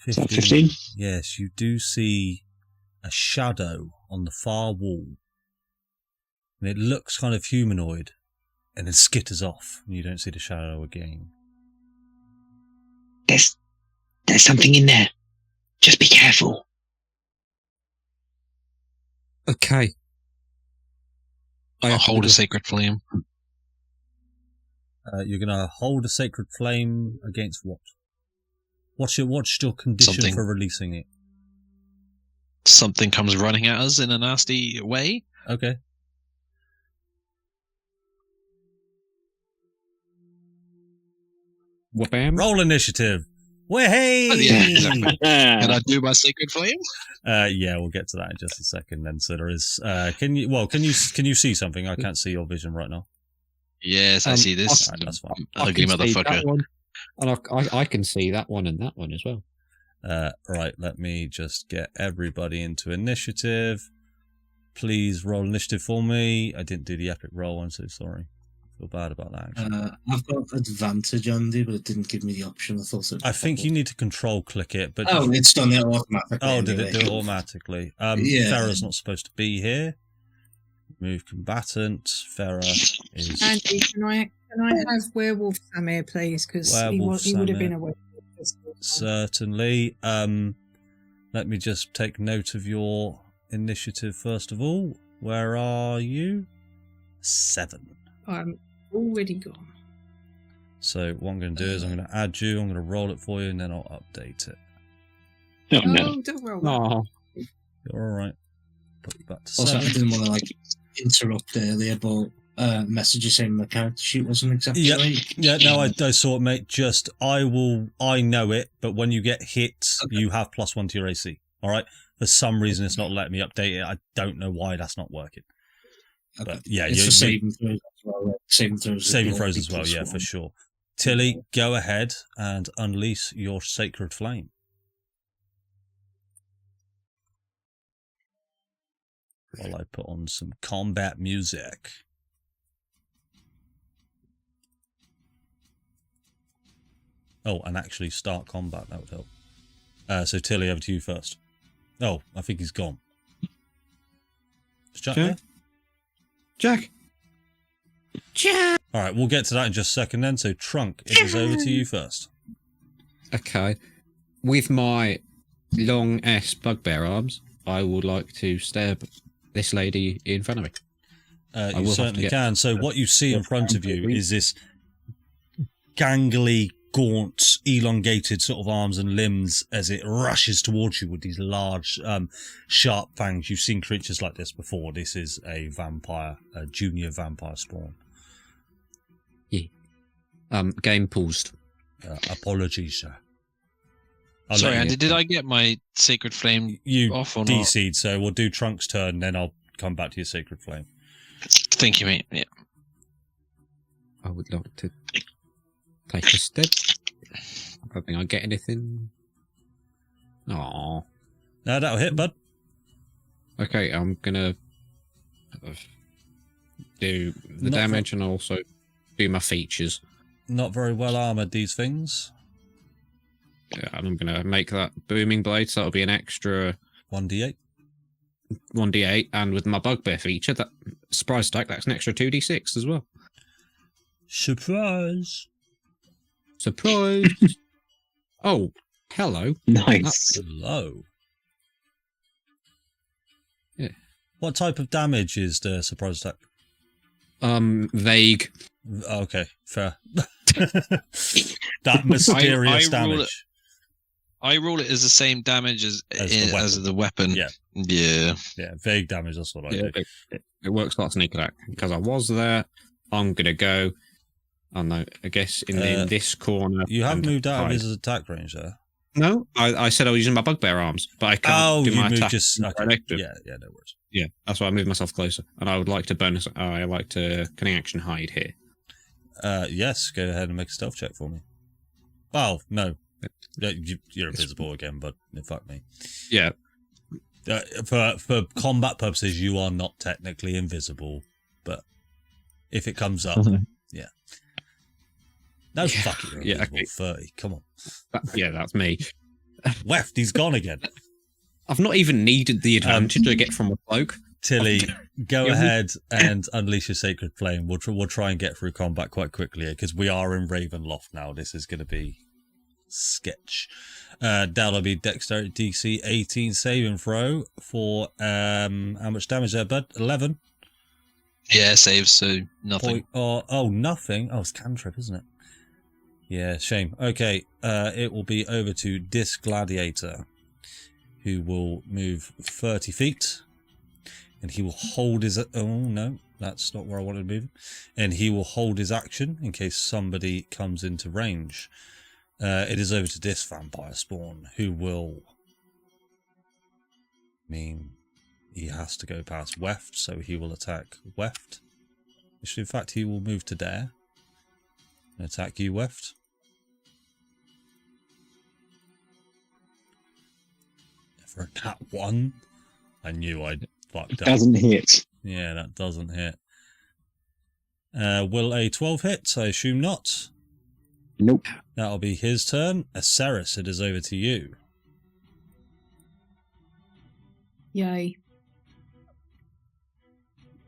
Is that 15? Yes, you do see a shadow on the far wall. And it looks kind of humanoid. And then skitters off. And you don't see the shadow again. There's something in there. Just be careful. Okay. I'll hold a sacred flame. You're going to hold a sacred flame against what? What's your condition Something. for releasing it? Something comes running at us in a nasty way. Okay. Wham. Roll initiative. Way! Oh, yeah. Can I do my sacred flame? Yeah, we'll get to that in just a second. Then, so there is. Can you see something? I can't see your vision right now. Yes, I see this. Alright, that's fine. Ugly can see motherfucker. that one, and I can see that one and that one as well. Right, let me just get everybody into initiative. Please roll initiative for me. I didn't do the epic roll. I'm so sorry. I feel bad about that. Actually. I've got advantage, Andy, but it didn't give me the option. I thought it. I think you need to control click it, but Oh, it's done it automatically. oh, did it anyway. do it automatically? Yeah. Farah's not supposed to be here. Move combatant. Farah is. Andy, can I have werewolf Samir, please? Because he Werewolf would have been Samir. a werewolf. this whole time. Certainly. Let me just take note of your initiative first of all. Where are you? 7. I'm already gone. So what I'm going to do is I'm going to add you. I'm going to roll it for you, and then I'll update it. Oh, Oh, no. don't roll. Oh, You're all right. Put you back to Also, I 7. didn't want to interrupt earlier, but messages saying my character sheet wasn't exactly Yep. right. Yeah, no, I saw it, mate. Just I know it, but when you get hit, you have +1 to your AC. All right. For some reason, it's not letting me update it. I don't know why that's not working. Okay. But yeah, It's for saving throws as well. Saving throws. saving will throws be as well. Yeah, for +1. sure. Tilly, go ahead and unleash your sacred flame. While I put on some combat music. Oh, and actually start combat. That would help. So Tilly, over to you first. Oh, I think he's gone. Is Jack there? Jack. All right, we'll get to that in just a second then. So Trunk, it is over to you first. Okay. With my long ass bugbear arms, I would like to stab this lady in front of me. You will have to certainly get- can. So what you see in front of you is this gangly, gaunt, elongated sort of arms and limbs as it rushes towards you with these large, sharp fangs. You've seen creatures like this before. This is a vampire, a junior vampire spawn. Game paused. Apologies, sir. I'll Sorry, let you- Andy, did I get my Sacred Flame You off or not? DC'd, so we'll do Trunk's turn, then I'll come back to your Sacred Flame. Thank you, mate. Yeah. I would like to take a step. I don't think I get anything. Aww. No, that'll hit, bud. Okay, I'm gonna do the Not damage and also do my features. Not very well armored, these things. Yeah, and I'm gonna make that booming blade, so that'll be an extra 1d8. 1d8, and with my bugbear feature, that surprise attack, that's an extra 2d6 as well. Surprise! Surprise! Oh, hello. Nice. Hello. Yeah. What type of damage is the surprise attack? Vague. Okay, fair. That mysterious I rule damage. I rule it as the same damage as the weapon. Yeah. Yeah. Yeah, vague damage, that's what I Yeah, do. it works like sneak attack. Because I was there, I'm gonna go. Oh no, I guess in this corner. You have and moved out of hide. his attack range there. No, I said I was using my bugbear arms, but I can't do you my moved attack. just... Okay. elective. Yeah, no worries. Yeah, that's why I moved myself closer. And I would like to bonus. I like to cunning action hide here. Yes, go ahead and make a stealth check for me. Oh, no. You're invisible again, but fuck me. Yeah, For combat purposes, you are not technically invisible, but if it comes up, yeah. No, fuck it, you're Yeah, invisible. okay. 30, come on. yeah, that's me. Weft, he's gone again. I've not even needed the advantage I get from a cloak. Tilly, go Yeah, ahead and unleash your Sacred Flame. We'll try and get through combat quite quickly here, because we are in Ravenloft now. This is going to be sketch. That'll be Dexterity DC 18 saving throw for how much damage there, bud? 11? Yeah, saves, so nothing. Nothing. Oh, it's cantrip, isn't it? Yeah, shame. Okay, it will be over to this Gladiator, who will move 30 feet. And he will hold his... Oh, no, that's not where I wanted to move. And he will hold his action in case somebody comes into range. It is over to this vampire spawn, who will... mean he has to go past Weft, so he will attack Weft. Which, in fact, he will move to there. And attack you, Weft. For a nat 1. I knew I'd fucked up. Doesn't hit. Yeah, that doesn't hit. Will a 12 hit? I assume not. Nope. That'll be his turn. Aceris, it is over to you. Yay.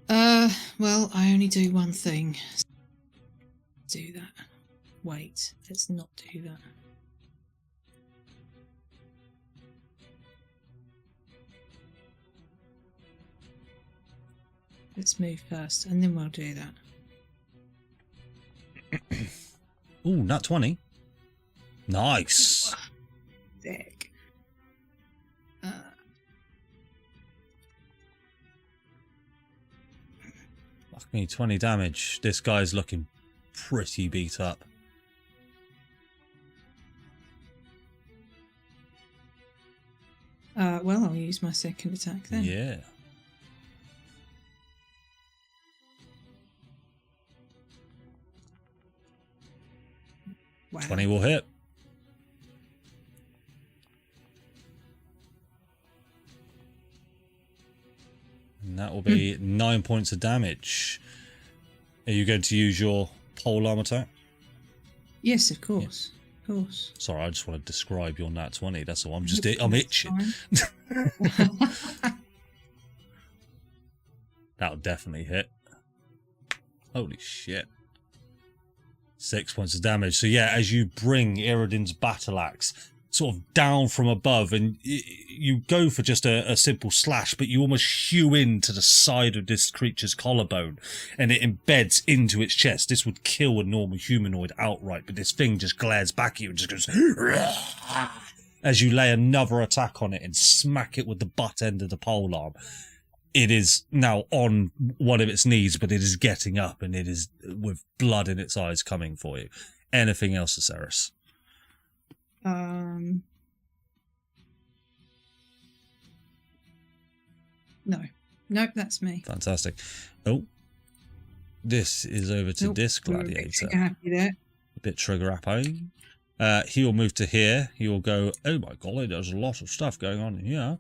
Well, I only do one thing. Do that. Wait, let's not do that. Let's move first, and then we'll do that. Ooh, nat 20. Nice. Dick. Fuck me, 20 damage. This guy's looking pretty beat up. Well, I'll use my second attack then. Yeah. Wow. 20 will hit. And that will be 9 points of damage. Are you going to use your polearm attack? Yes, of course. Of course. Sorry, I just want to describe your nat 20. That's all. I'm itching. That'll definitely hit. Holy shit. 6 points of damage. So yeah, as you bring Irodin's battle axe sort of down from above, and you go for just a simple slash, but you almost hew into the side of this creature's collarbone, and it embeds into its chest. This would kill a normal humanoid outright, but this thing just glares back at you and just goes as you lay another attack on it and smack it with the butt end of the polearm. It is now on one of its knees, but it is getting up, and it is with blood in its eyes coming for you. Anything else, Aceris? No. Nope, that's me. Fantastic. Oh, this is over to Nope, this we were a bit gladiator. trigger happy there. A bit trigger happy. He will move to here. He will go, oh my golly, there's a lot of stuff going on here.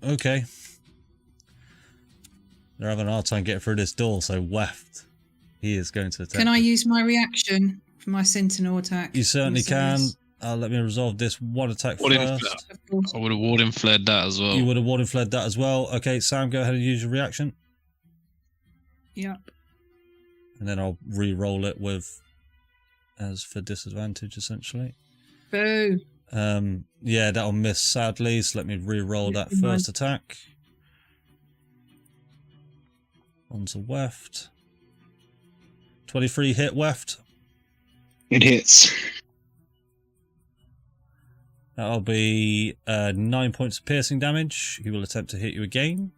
Okay. They're having a hard time getting through this door, so Weft, he is going to attack. Can I use my reaction for my sentinel attack? You certainly can. Yes. Let me resolve this one attack What if- first. Of course. I would have warden flared that as well. You would have warden fled that as well. Okay, Sam, go ahead and use your reaction. Yeah. And then I'll re-roll it with as for disadvantage, essentially. Boo. Yeah, that'll miss sadly, so let me re-roll that Never mind. first attack. Onto Weft. 23 hit Weft. It hits. That'll be 9 points of piercing damage. He will attempt to hit you again.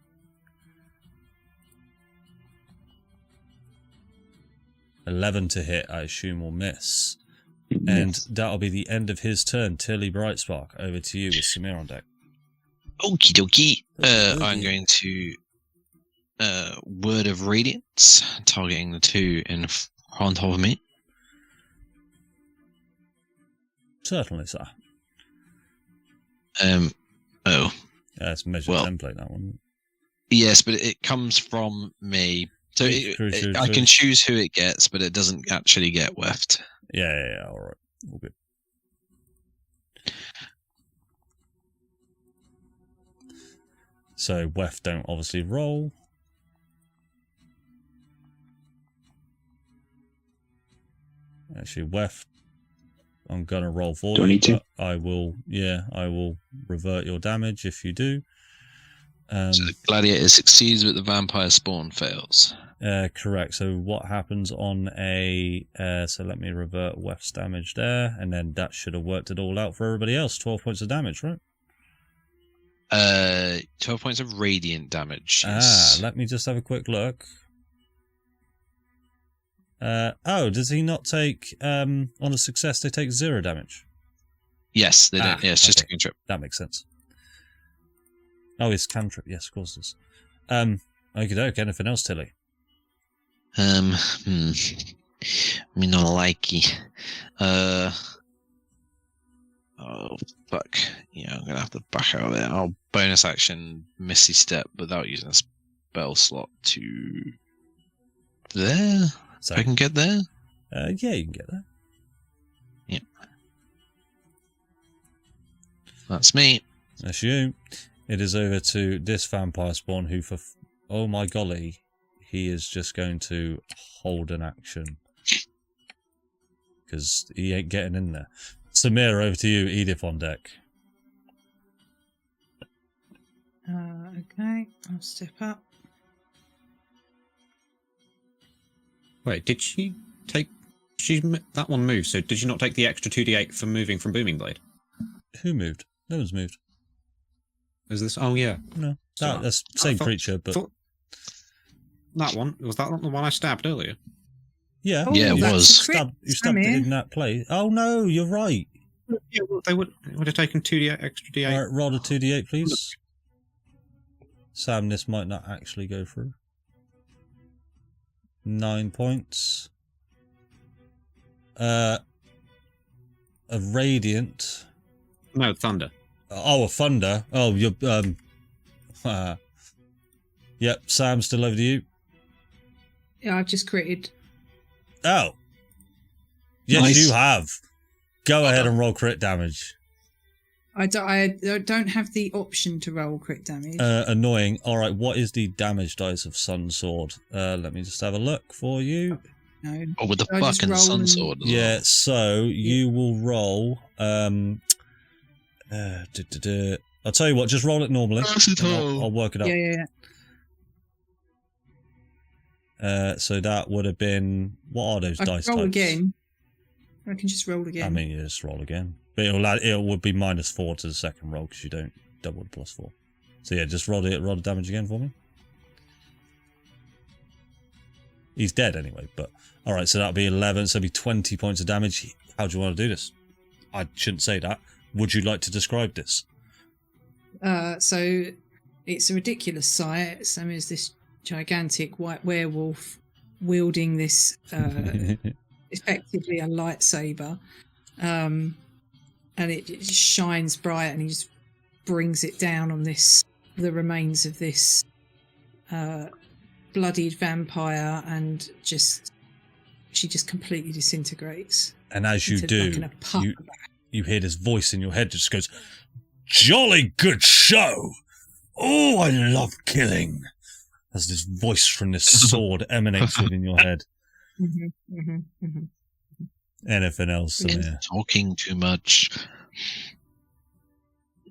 $11 to hit, I assume will miss. And that'll be the end of his turn. Tilly Brightspark, over to you with Samir on deck. Okie dokie. Okie I'm dokie. going to Word of Radiance, targeting the two in front of me. Certainly, sir. Oh, It's measure Well- template, that one. yes, but it comes from me. So True. I can choose who it gets, but it doesn't actually get weft. Yeah, alright. All good. So, Weft don't obviously roll. Actually, Weft, I'm going to roll for Do I you. need to? But I will revert your damage if you do. So the gladiator succeeds, but the vampire spawn fails. Correct. So what happens on a... so let me revert Weft's damage there, and then that should have worked it all out for everybody else. 12 points of damage, right? 12 points of radiant damage. Ah, Yes. let me just have a quick look. Oh, does he not take... on a success, they take 0 damage? Yes, they don't. Yeah, it's just a okay. cantrip. That makes sense. Oh, it's cantrip. Yes, of course it is. Okie doke. Anything else, Tilly? Me not likey. Oh fuck. Yeah, I'm gonna have to back out of there. I'll bonus action Misty Step without using a spell slot to there. So, If I can get there. yeah, you can get there. That's me. That's you. It is over to this vampire spawn who, for... oh my golly, he is just going to hold an action. Because he ain't getting in there. Samir, over to you. Edith on deck. Okay, I'll step up. Wait, did she take... that one moved, so did you not take the extra 2d8 for moving from Booming Blade? Who moved? No one's moved. Is this... Oh, yeah. No. Sorry. That's I same thought- creature, but... That one? Was that not the one I stabbed earlier? yeah. Oh, Yeah, it that's was. a crit, You stabbed it Samir. in that place. Oh, no, you're right. Yeah, well, they would have taken 2d8 extra d8. All right, roll a 2d8, please. Sam, this might not actually go through. 9 points. A radiant. No, thunder. Oh, a thunder. Oh, you're yep, Sam, still over to you. Yeah, I've just critted. Oh. Yes, Nice. you have. Go ahead and roll crit damage. I don't have the option to roll crit damage. Annoying. All right, what is the damage dice of Sun Sword? Let me just have a look for you. No. Oh, with the I just fucking roll sun and- sword. As Yeah, well. so you will roll. I'll tell you what, just roll it normally. and I'll work it out. Yeah. So that would have been, what are those I dice can roll types? again. I can just roll again. I mean, you just roll again, but it would be -4 to the second roll because you don't double the +4. So yeah, just roll the damage again for me. He's dead anyway, but all right. So that'll be 11. So it'll be 20 points of damage. How do you want to do this? I shouldn't say that. Would you like to describe this? So it's a ridiculous sight. So there's this gigantic white werewolf wielding this effectively a lightsaber, and it just shines bright, and he just brings it down on the remains of this bloodied vampire, and she just completely disintegrates. And as you do, like in a puff. you hear this voice in your head that just goes, "Jolly good show! Oh, I love killing." As this voice from this sword emanates within your head. Anything else, Samir? Talking too much.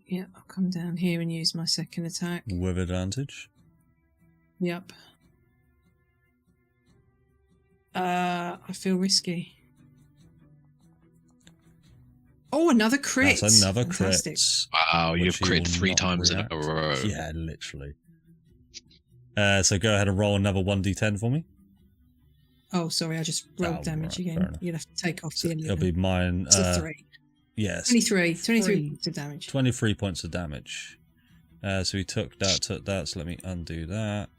Yeah, I'll come down here and use my second attack. With advantage? Yep. I feel risky. Oh, another crit. That's another Fantastic. crit. Wow, Which you've he crit will 3 not times react. in a row. Yeah, literally. So go ahead and roll another 1d10 for me. Oh, sorry, I just rolled Oh, damage right, fair again. enough. You'll have to take off the It'll be mine. It's a 3. Yes. 23 points of damage. 23 points of damage. So we took that, so let me undo that.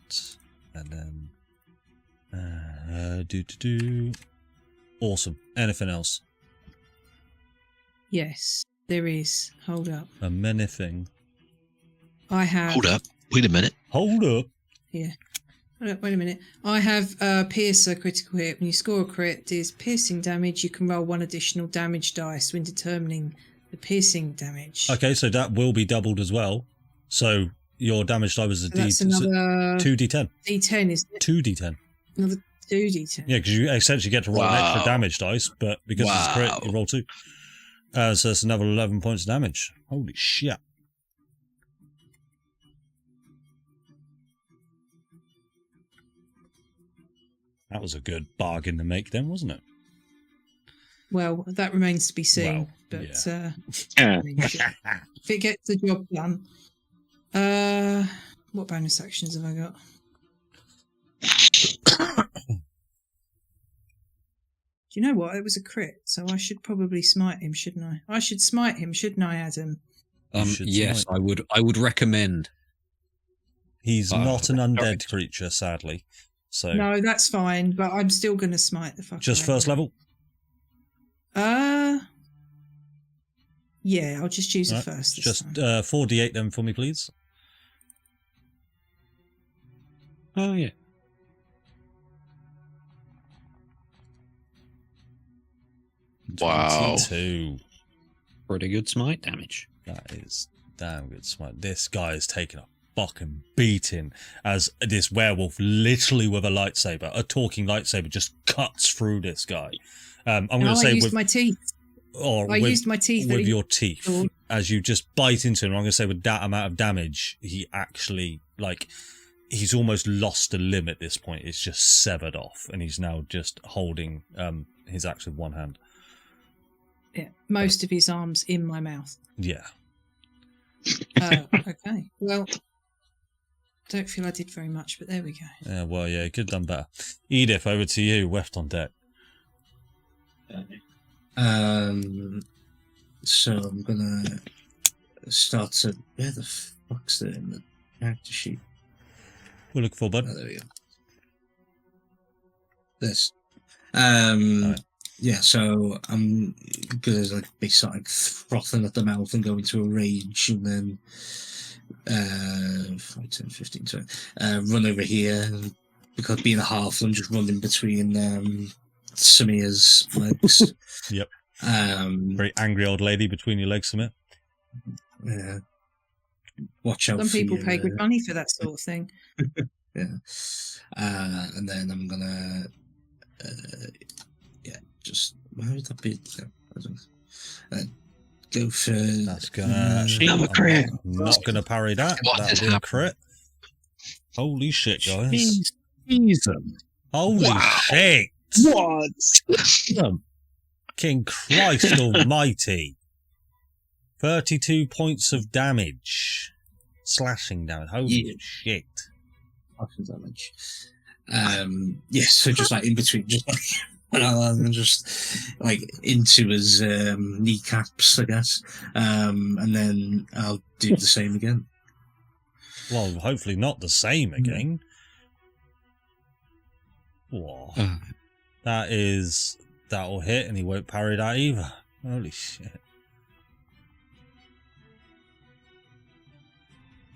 And then... Awesome. Anything else? Yes, there is. Hold up. A anything. I have... Hold up. Wait a minute. Hold up. Yeah. Hold up, wait a minute. I have Piercer critical hit. When you score a crit, deals piercing damage. You can roll 1 additional damage dice when determining the piercing damage. Okay, so that will be doubled as well. So your damage die was a So that's another 2d10. D10, isn't it? 2d10. Another 2d10. Yeah, because you essentially get to roll an extra Wow. damage dice, but because it's a crit, Wow. you roll 2. So it's another 11 points of damage. Holy shit. That was a good bargain to make then, wasn't it? Well, that remains to be seen. Well, but Yeah. I mean, if it gets the job done. What bonus actions have I got? Do you know what? It was a crit, so I should probably smite him, shouldn't I? I should smite him, shouldn't I, Adam? You should Yes, smite. I would recommend. He's Oh, not an undead correct. creature, sadly. So No, that's fine, but I'm still going to smite the fuck just out first of him. level? Yeah, I'll just use the Right, first this just time. 4d8 then for me, please. Oh yeah. Wow. 22. Pretty good smite damage. That is damn good smite. This guy is taking a fucking beating as this werewolf, literally with a lightsaber, a talking lightsaber, just cuts through this guy. I'm going to I say used with my teeth. or I with, used my teeth. with that your teeth Oh. as you just bite into him. I'm going to say with that amount of damage, he actually he's almost lost a limb at this point. It's just severed off, and he's now just holding his axe with one hand. Yeah, most of his arms in my mouth. Yeah. Okay. Well, don't feel I did very much, but there we go. Well, yeah, you could have done better. Edith, over to you. Weft on deck. So I'm gonna start to. Where the fuck's it in the character sheet? We'll look for bud. Oh, there we go. This. Alright. Yeah, so I'm gonna be sort of frothing at the mouth and go into a rage, and then 5, 10, 15, 20, run over here, and because being a halfling, just running between Samir's legs. Yep. Very Very angry old lady between your legs, Samir. Yeah. Watch out. Some for people your, pay good money for that sort of thing. Yeah. And then I'm gonna just where would that be? Yeah, I don't know. Go for That's gonna. Another crit. I'm not gonna parry that. What That'll has be a happened? crit. Holy shit, guys! Jesus. Holy Wow. shit! What? King Christ Almighty! 32 points of damage, slashing damage. Holy Yeah. shit! half the damage. Yes, so just like in between, just like And just like into his kneecaps, I guess, and then I'll do the same again. Well, hopefully not the same again. Whoa. That'll hit, and he won't parry that either. Holy shit.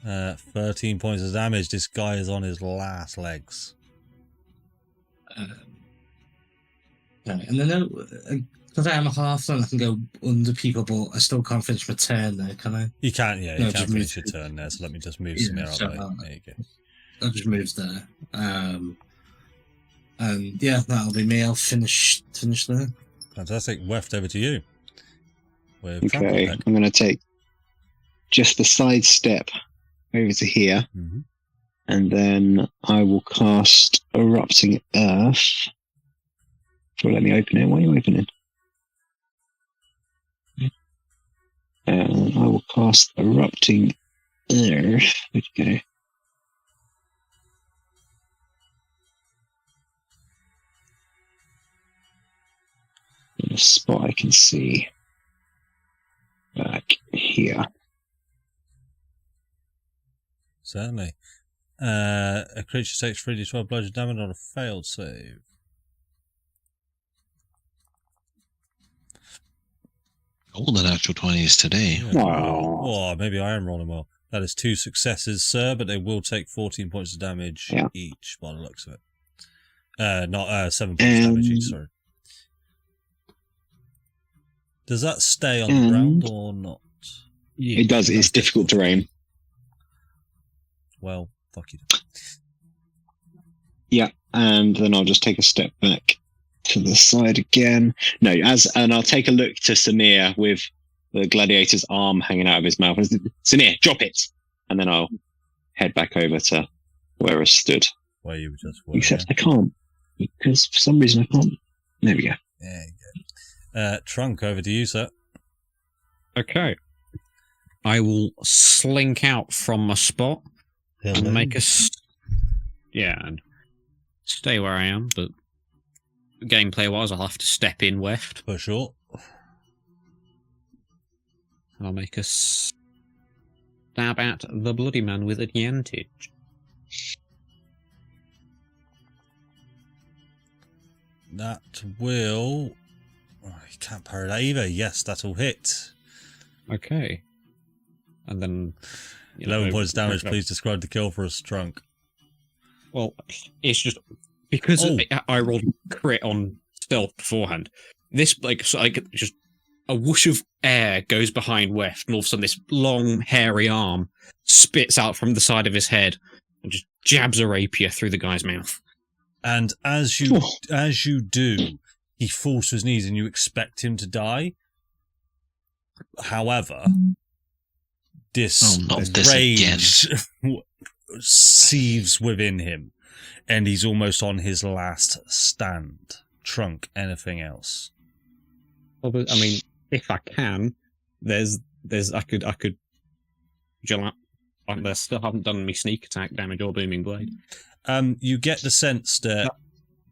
13 points of damage. This guy is on his last legs. And then because I am a halfling, I can go under people, but I still can't finish my turn there, can I? You can't, yeah, No, you can't just finish move your turn there, so let me just move Yeah, some out so, of the way. There you go. I'll just move there. And yeah, that'll be me. I'll finish there. Fantastic. Weft, over to you. With Okay, Trample I'm going to take just the side step over to here, Mm-hmm. and then I will cast Erupting Earth. Let me open it. Why are you opening? And I will cast Erupting Earth. Okay. In a spot I can see back here. Certainly. A creature takes 3d12 bludgeon damage on a failed save. All the natural 20s today. Yeah. Wow. Oh, maybe I am rolling well. That is 2 successes, sir, but they will take 14 points of damage each by the looks of it. Not 7 points of damage each, sorry. Does that stay on the ground or not? Yeah, it does. It's difficult terrain. Well, fuck you. Yeah, and then I'll just take a step back to the side again. No, and I'll take a look to Samir with the gladiator's arm hanging out of his mouth. Samir, drop it! And then I'll head back over to where I stood. Where you just were. Except I can't, because for some reason I can't. There we go. There you go. Trunk, over to you, sir. Okay. I will slink out from my spot and make and stay where I am, but gameplay-wise, I'll have to step in Weft. For sure. I'll make a stab at the bloody man with advantage. That will... Oh, you can't parry that either. Yes, that'll hit. Okay. And then... 11 points damage. Please describe the kill for us, Trunk. Well, it's just... Because I rolled crit on stealth beforehand, this, just a whoosh of air goes behind Weft, and all of a sudden this long, hairy arm spits out from the side of his head and just jabs a rapier through the guy's mouth. And as you do, he falls to his knees and you expect him to die. However, this rage seethes within him, and he's almost on his last stand. Trunk, anything else? Well, but, I mean, if I can, I could. They still haven't done me sneak attack damage or booming blade. You get the sense that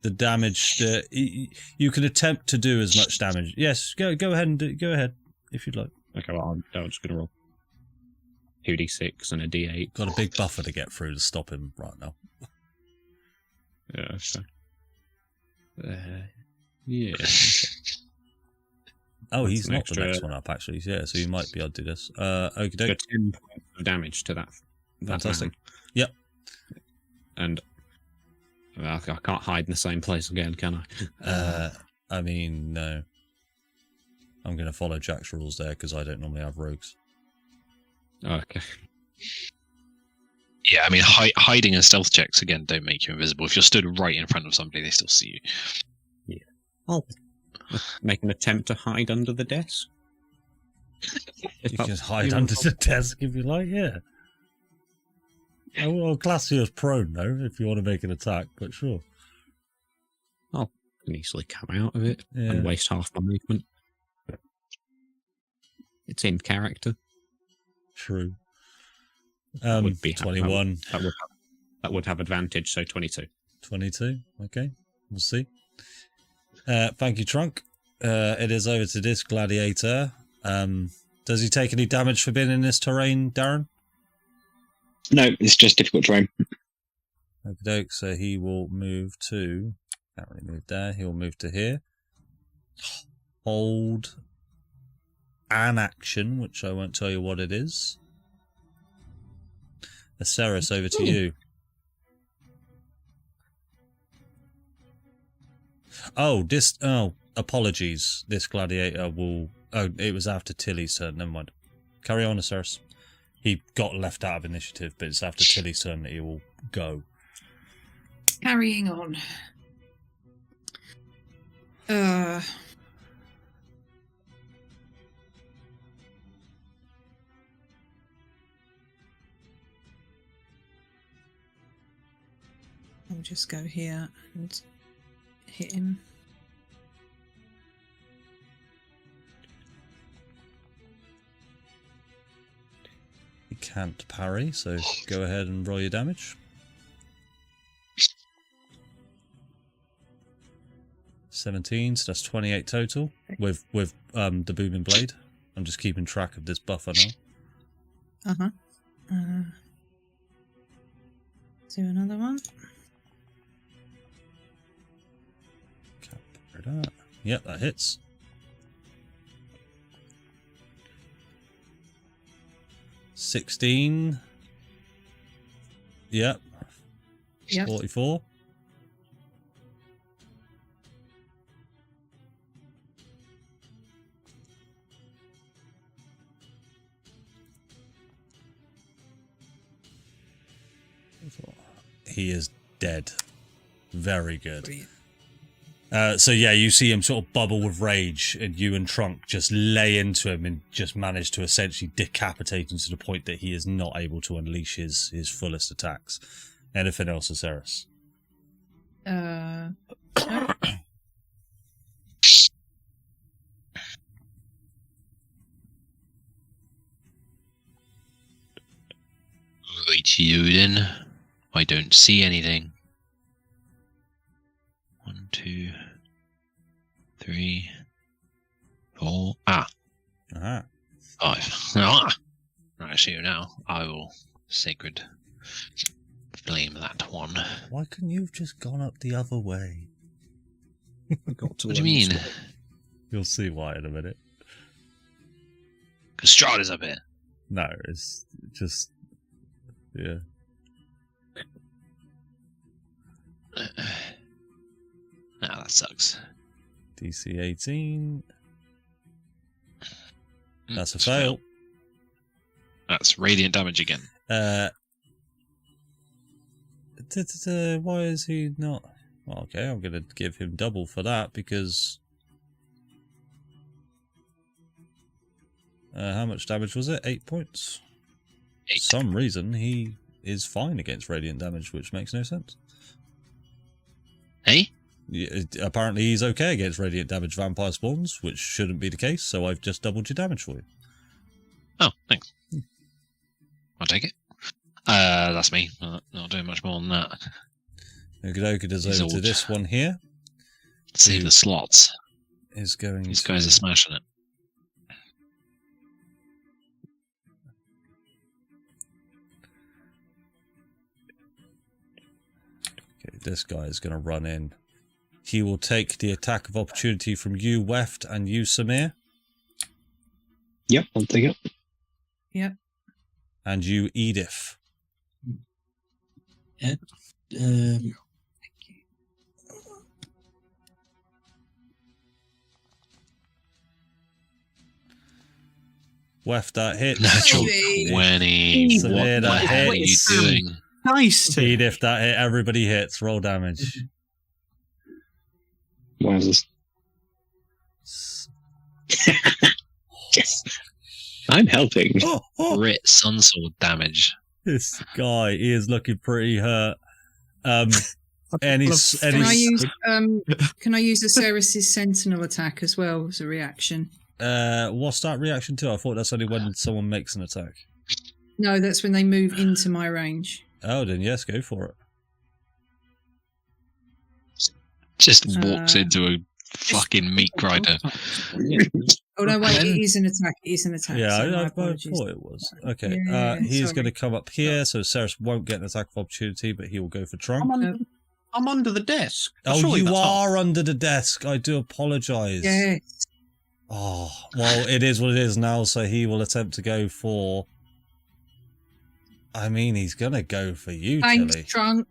the damage that you can attempt to do as much damage. Yes, go ahead and go ahead if you'd like. Okay, well, I'm just gonna roll 2d6 and a d8. Got a big buffer to get through to stop him right now. Yeah. So, yeah. Oh, he's not extra, the next one up, actually. Yeah, so you might be able to do this. Okie doke. 10 points of damage to that. Fantastic. Man. Yep. And I can't hide in the same place again, can I? I mean, no. I'm going to follow Jack's rules there because I don't normally have rogues. Okay. Yeah, I mean, hiding and stealth checks, again, don't make you invisible. If you're stood right in front of somebody, they still see you. Yeah. I'll make an attempt to hide under the desk. You can hide under the desk if you like, yeah. I'll class you as prone, though, if you want to make an attack, but sure. I can easily come out of it and waste half my movement. It's in character. True. Would be 21. That would have advantage, so 22. 22, okay. We'll see. Thank you, Trunk. It is over to this gladiator. Does he take any damage for being in this terrain, Darren? No, it's just difficult terrain. Okay, so he will move to... Can't really move there. He'll move to here. Hold an action, which I won't tell you what it is. Aceres, over to you. Oh, apologies. This gladiator will... Oh, it was after Tilly's turn. Never mind. Carry on, Aceres. He got left out of initiative, but it's after Tilly's turn that he will go. Carrying on. I'll just go here and hit him. He can't parry, so go ahead and roll your damage. 17, so that's 28 total with the booming blade. I'm just keeping track of this buffer now. Do another one. Can't parry that. Yep, that hits. $16. Yep. 44. He is dead. Very good. So yeah, you see him sort of bubble with rage, and you and Trunk just lay into him and just manage to essentially decapitate him to the point that he is not able to unleash his fullest attacks. Anything else, Aceres? No. Righty-o then. I don't see anything. 1, 2, 3, 4. Ah. 5. Ah. Right, I see you now. I will sacred flame that one. Why couldn't you have just gone up the other way? What do you mean? You'll see why in a minute. Because Strahd is up here. No, it's just... Yeah. Now that sucks. DC 18. That's a fail. That's radiant damage again. Why is he not... Well, okay, I'm going to give him double for that because... how much damage was it? 8 points? 8. For some reason, he is fine against radiant damage, which makes no sense. Hey? Yeah, apparently he's okay against radiant damage vampire spawns, which shouldn't be the case, so I've just doubled your damage for you. Oh, thanks. I'll take it. That's me. Not doing much more than that. Okie does over to this one here. Save the slots. Is going These guys are smashing it. Okay, this guy is going to run in. He will take the attack of opportunity from you, Weft, and you, Samir. Yep, I'll take it. Yep. And you, Edith. Yeah. Weft, that hit. Natural Baby. 20. Samir, What the that hell are hit. you doing? Nice. Edith, that hit. Everybody hits. Roll damage. Why is this? I'm helping. Crit sunsword damage. This guy, he is looking pretty hurt. Any Can I use Aceres' Sentinel attack as well as a reaction? what's that reaction to? I thought that's only when someone makes an attack. No, that's when they move into my range. Oh, then yes, go for it. Just walks into a fucking meat grinder. Oh no, wait! It is an attack. It is an attack. Yeah, so my I apologies. thought it was. Okay, Yeah, he is sorry. going to come up here, so Ceres won't get an attack of opportunity, but he will go for Trunk. I'm under the desk. Oh, Surely you that's are off. under the desk. I do apologise. Yeah. Oh, well, it is what it is now, so he will attempt to go for... I mean, he's going to go for you, Thanks, Tilly. Trunk.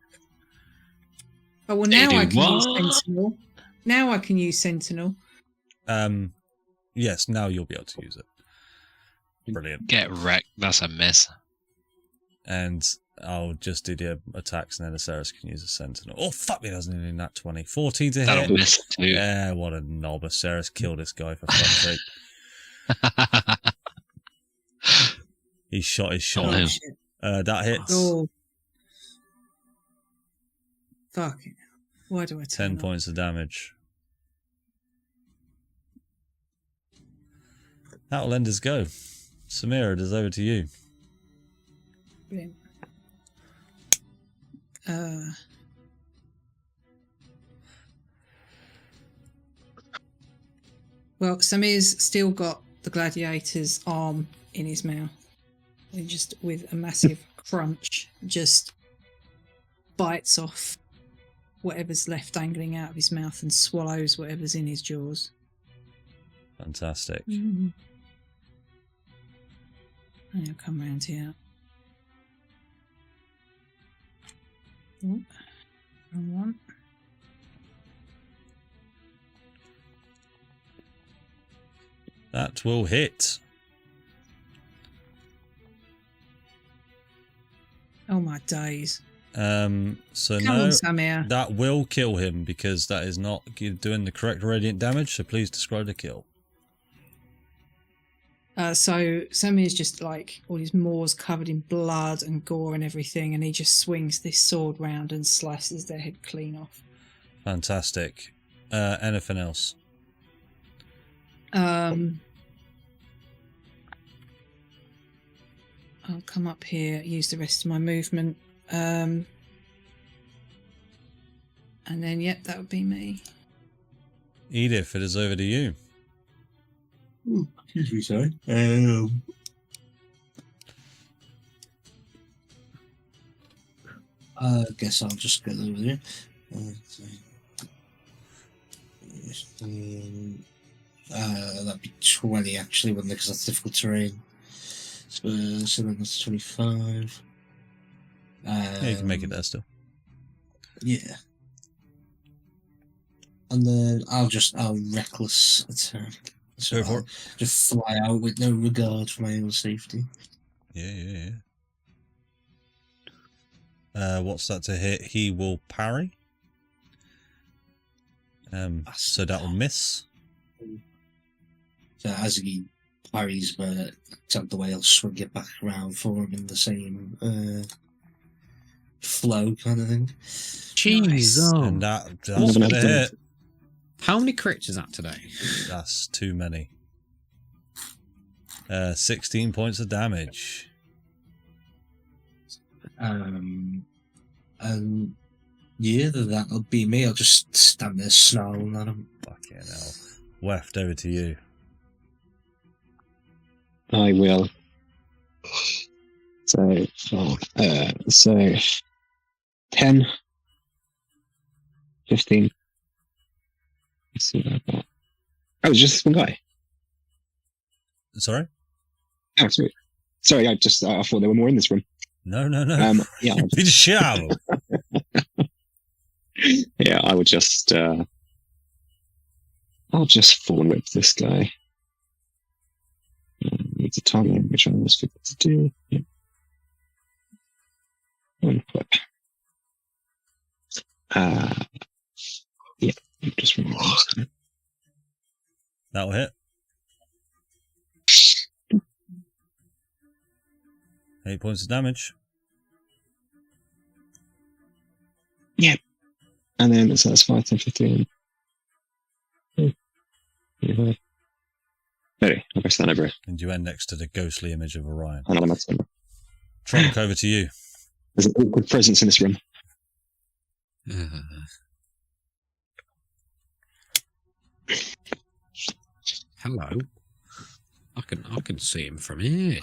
Oh well, They now do I can use what? Sentinel. Now I can use Sentinel. Yes, now you'll be able to use it. Brilliant. Get wrecked. That's a mess. And I'll just do the attacks, and then Aceres can use a Sentinel. Oh, fuck me, doesn't even that 20. 14 to That'll hit. miss too. Yeah, what a knob. Aceres, kill this guy, for fuck's sake. He shot his shot. no. Shit. That hits. Oh. Fuck it. Why do I 10 turn points of damage. That'll end his go. Samira, it is over to you. Brilliant. Well, Samir's still got the gladiator's arm in his mouth. And just with a massive crunch, just bites off whatever's left dangling out of his mouth and swallows whatever's in his jaws. Fantastic. And he'll come round here. Oh, wrong one. That will hit. Oh my days. So Come no, on, Samir. that will kill him because that is not doing the correct radiant damage, so please describe the kill. So Samir's just like all his maws covered in blood and gore and everything, and he just swings this sword round and slices their head clean off. Fantastic. Anything else? I'll come up here, use the rest of my movement. And then, yep, that would be me. Edith, it is over to you. Excuse me, sorry. I guess I'll just get over there. That'd be 20 actually, wouldn't it? Because that's difficult terrain. So then that's 25. Yeah, you can make it there still. Yeah. And then I'll reckless attack. So Go for I'll it. just fly out with no regard for my own safety. Yeah. What's that to hit? He will parry. So that will miss. So as he parries, but it's out the way, I'll swing it back around for him in the same flow kind of thing. Jeez, And that's going to hit. How many crits is that today? That's too many. 16 points of damage. And yeah, that'll be me. I'll just stand there snarling at him. Fucking hell. Weft, over to you. I will. So 10, 15. Let's see about that. Oh, it's just this one guy. Sorry? Oh, sweet. Sorry, I thought there were more in this room. No. Yeah, Beat the shit out of him. yeah, I would just I'll just fawn whip this guy. Need to target, which I almost forgot to do. Yeah. One whip. Yeah, just remember this time. That'll hit. 8 points of damage. And then so that's 5, 10, 15. 25. 30. I'll press that over it. And you end next to the ghostly image of Orion. Another medicine. Trunk, over to you. There's an awkward presence in this room. Hello. I can see him from here.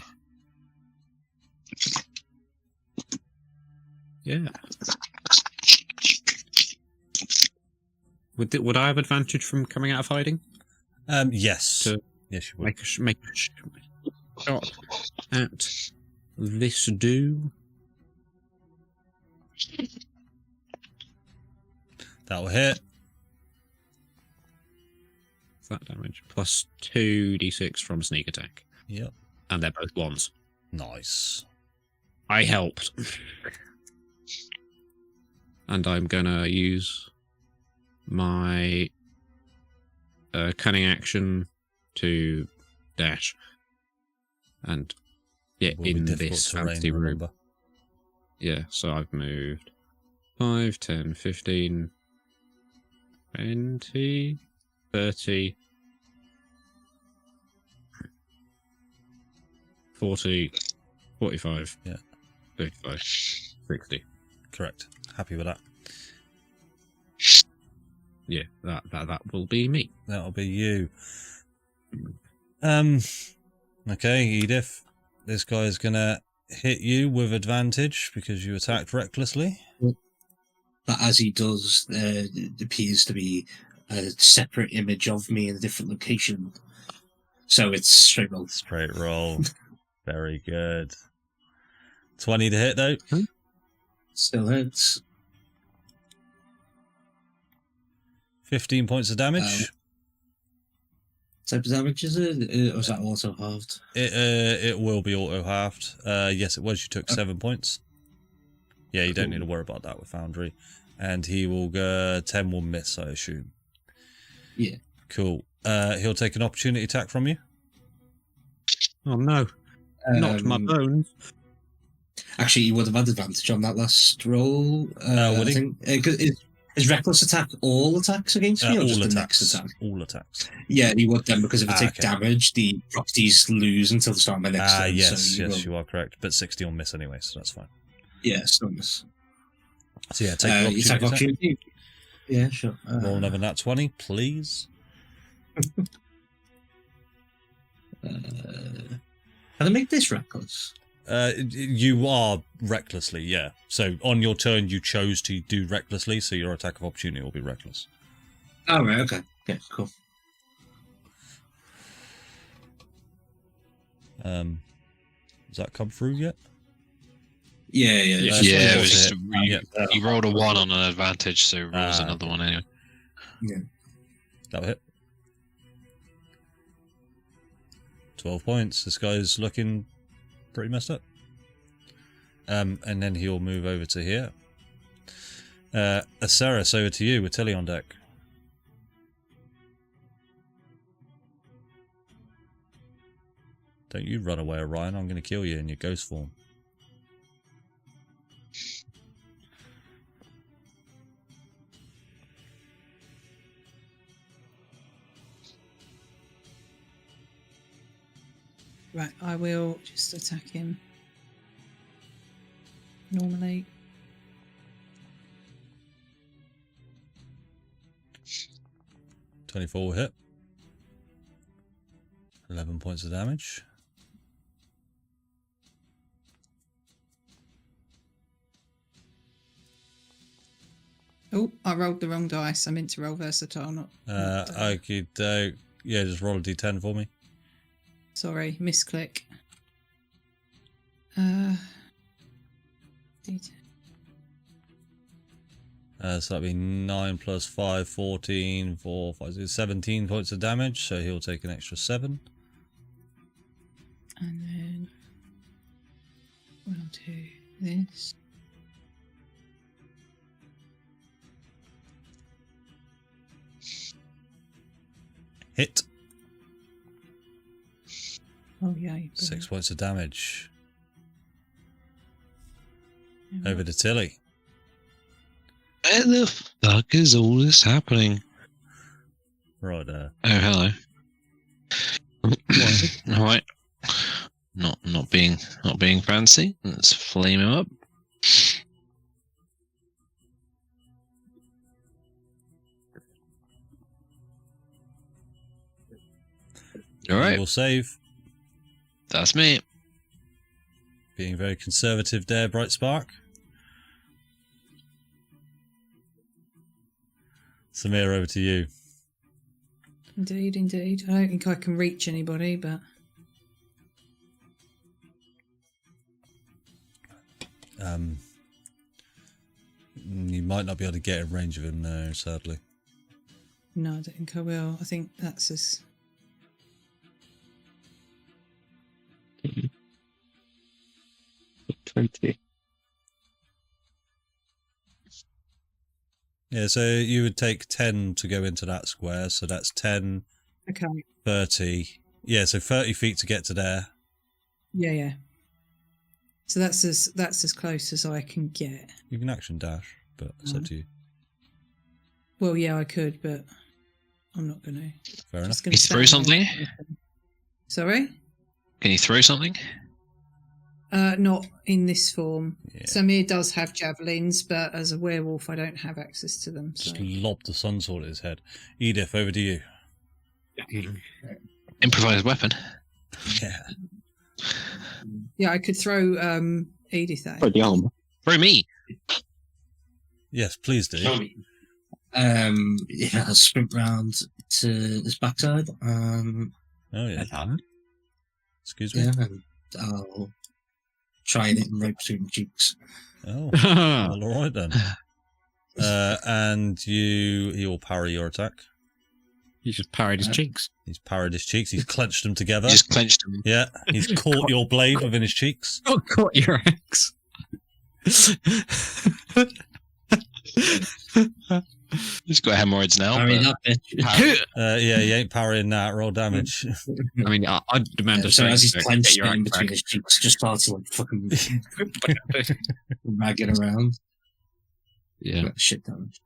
Yeah. Would I have advantage from coming out of hiding? Yes. To Yes, you would. make a shot at this do. That will hit. That damage plus 2d6 from sneak attack, Yep. and they're both ones. Nice. I helped, and I'm gonna use my cunning action to dash, and get Will be in difficult this terrain, fancy room. remember. Yeah, so I've moved 5, 10, 15, 20, 30, 40, 45, Yeah. 35, 60. Correct. Happy with that. Yeah, that will be me. That'll be you. Okay, Edith. This guy is gonna hit you with advantage because you attacked recklessly. But as he does, it appears to be a separate image of me in a different location. So it's straight roll. Straight roll. Very good. 20 to hit though. Still hurts. 15 points of damage. Type of damage is it? Or was that auto halved? It will be auto halved. Yes, it was. You took 7 points. Yeah, you don't need to worry about that with Foundry. And he will go 10 will miss, I assume. Yeah. Cool. He'll take an opportunity attack from you. Oh no, not my bones. Actually, you would have had advantage on that last roll. Would I he? think. Is reckless attack all attacks against me, or just the next attack? All attacks. Yeah, he would then, because if I take Okay. damage, the properties lose until the start of my next turn. Yes, so yes, you are correct. But 60 will miss anyway, so that's fine. Yeah, still miss. So yeah, take the You take opportunity attack. opportunity. Yeah, sure. Roll another nat 20, please. Can I make this reckless? You are recklessly, yeah. So on your turn, you chose to do recklessly, so your attack of opportunity will be reckless. Oh, right, okay. Okay, cool. Does that come through yet? Yeah. Yeah, Just- Yeah, it was was just it. you, Yeah. you rolled a 1 on an advantage, so rolls another one anyway. That'll hit. 12 points. This guy's looking pretty messed up. And then he'll move over to here. Aceris, over to you with Tilly on deck. Don't you run away, Orion. I'm going to kill you in your ghost form. Right, I will just attack him. Normally. .24 will hit. 11 points of damage. Oh, I rolled the wrong dice. I meant to roll versatile, not. I could, yeah, just roll a d10 for me. Sorry, misclick. D10. So that'd be 9 plus 5, 14, 4, 5, 6, 17 points of damage, so he'll take an extra 7. And then we'll do this. Hit. Oh, yay. 6 points of damage. Over to Tilly. Where the fuck is all this happening? Right there. Oh, hello. All right. Not being fancy. Let's flame him up. All right. You will save. That's me. Being very conservative there, Bright Spark. Samir, over to you. Indeed, indeed. I don't think I can reach anybody, but You might not be able to get in range of him now, sadly. no, I don't think I will. I think that's as 20. Yeah, so you would take 10 to go into that square, so that's 10, okay. 30. Yeah, so 30 feet to get to there. Yeah, yeah. So that's as close as I can get. You can action dash, but it's up to you. Well, yeah, I could, but I'm not going to. Fair enough. Can you throw something? Sorry? Can you throw something? Not in this form. Yeah. Samir does have javelins, but as a werewolf, I don't have access to them. So. Just lob the sun sword at his head. Edith, over to you. Improvised weapon. Yeah. Yeah, I could throw Edith at Throw him. the arm. Throw me. Yes, please do. Yeah, I'll sprint round to this backside. Oh, yeah. Excuse me. Yeah, and I'll try and hit him right between the cheeks. Oh, well, all right then. And he will parry your attack. He just parried his cheeks. He's parried his cheeks. He's clenched them together. You just clenched him. Yeah, he's caught your blade within his cheeks. Oh, caught your axe. He's got hemorrhoids now. I mean, but- that bitch. Yeah, he ain't parrying that. Roll damage. I mean, I'd demand a So as he's saving throw to clenched get your it in axe between back. his cheeks, just starts to like fucking ragging around. Yeah. Shit damage.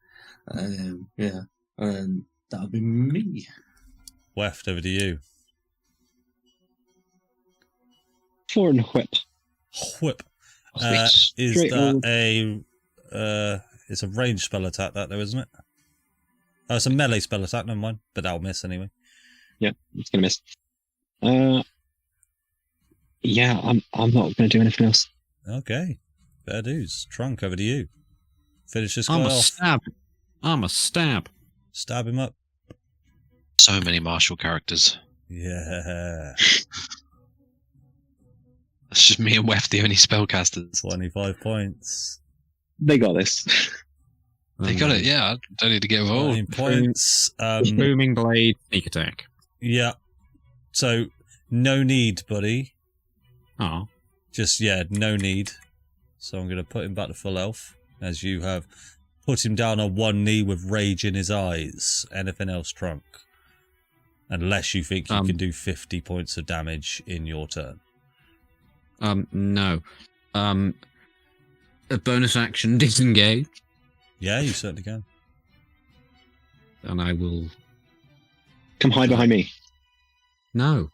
Yeah. That'll be me. Weft, over to you. 4 and whip. Whip. Sweet. Is Straight that roll. it's a ranged spell attack, that though, isn't it? Oh, it's a melee spell attack, never mind. But that'll miss anyway. Yeah, it's gonna miss. Yeah, I'm not gonna do anything else. Okay. Fair dues. Trunk, over to you. Finish this guy I'm a off. stab. I'm a stab. Stab him up. So many martial characters. Yeah. That's just me and Wef, the only spellcasters. 25 points. They got this. They got it, yeah. I don't need to get 9 involved. points. Booming blade, sneak attack. Yeah. So, no need, buddy. Oh. Just, yeah, no need. So I'm going to put him back to full health, as you have put him down on one knee with rage in his eyes. Anything else, Trunk? Unless you think you can do 50 points of damage in your turn. No. A bonus action, disengage, Yeah, you certainly can. and I will... Come hide behind me. No.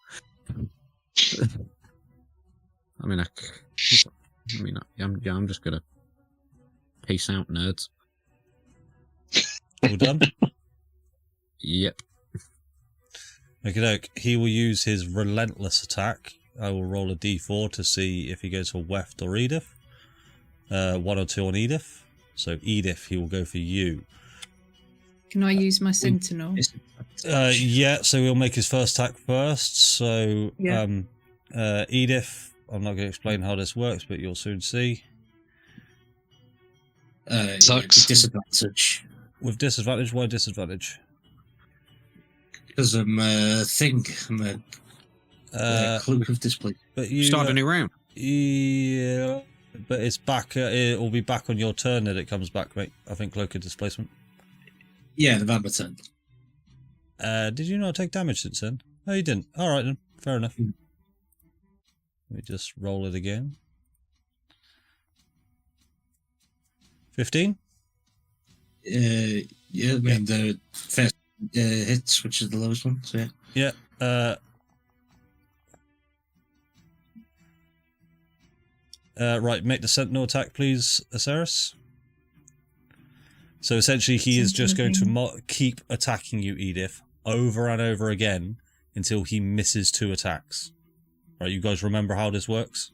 I'm just gonna peace out, nerds. All done? Yep. Okay, he will use his relentless attack. I will roll a d4 to see if he goes for Weft or Edith. 1 or 2 on Edith. So Edith, he will go for you. Can I use my sentinel? Yeah, so he'll make his first attack first. So Yeah. Edith, I'm not going to explain how this works, but you'll soon see. Sucks. Disadvantage. With disadvantage, why disadvantage? Because I'm a thing. I'm a cloak of display. But you Start a new round. Yeah, but it's back. It will be back on your turn that it comes back, mate. I think cloak of displacement. Yeah, the Vamper turn. Did you not take damage since then? No, you didn't. All right then, fair enough. Let me just roll it again. 15. Yeah, I mean the first hits, which is the lowest one. So yeah. Yeah. Right, make the sentinel attack, please, Aceris. So essentially, he is just going to keep attacking you, Edith, over and over again until he misses 2 attacks. Right, you guys remember how this works?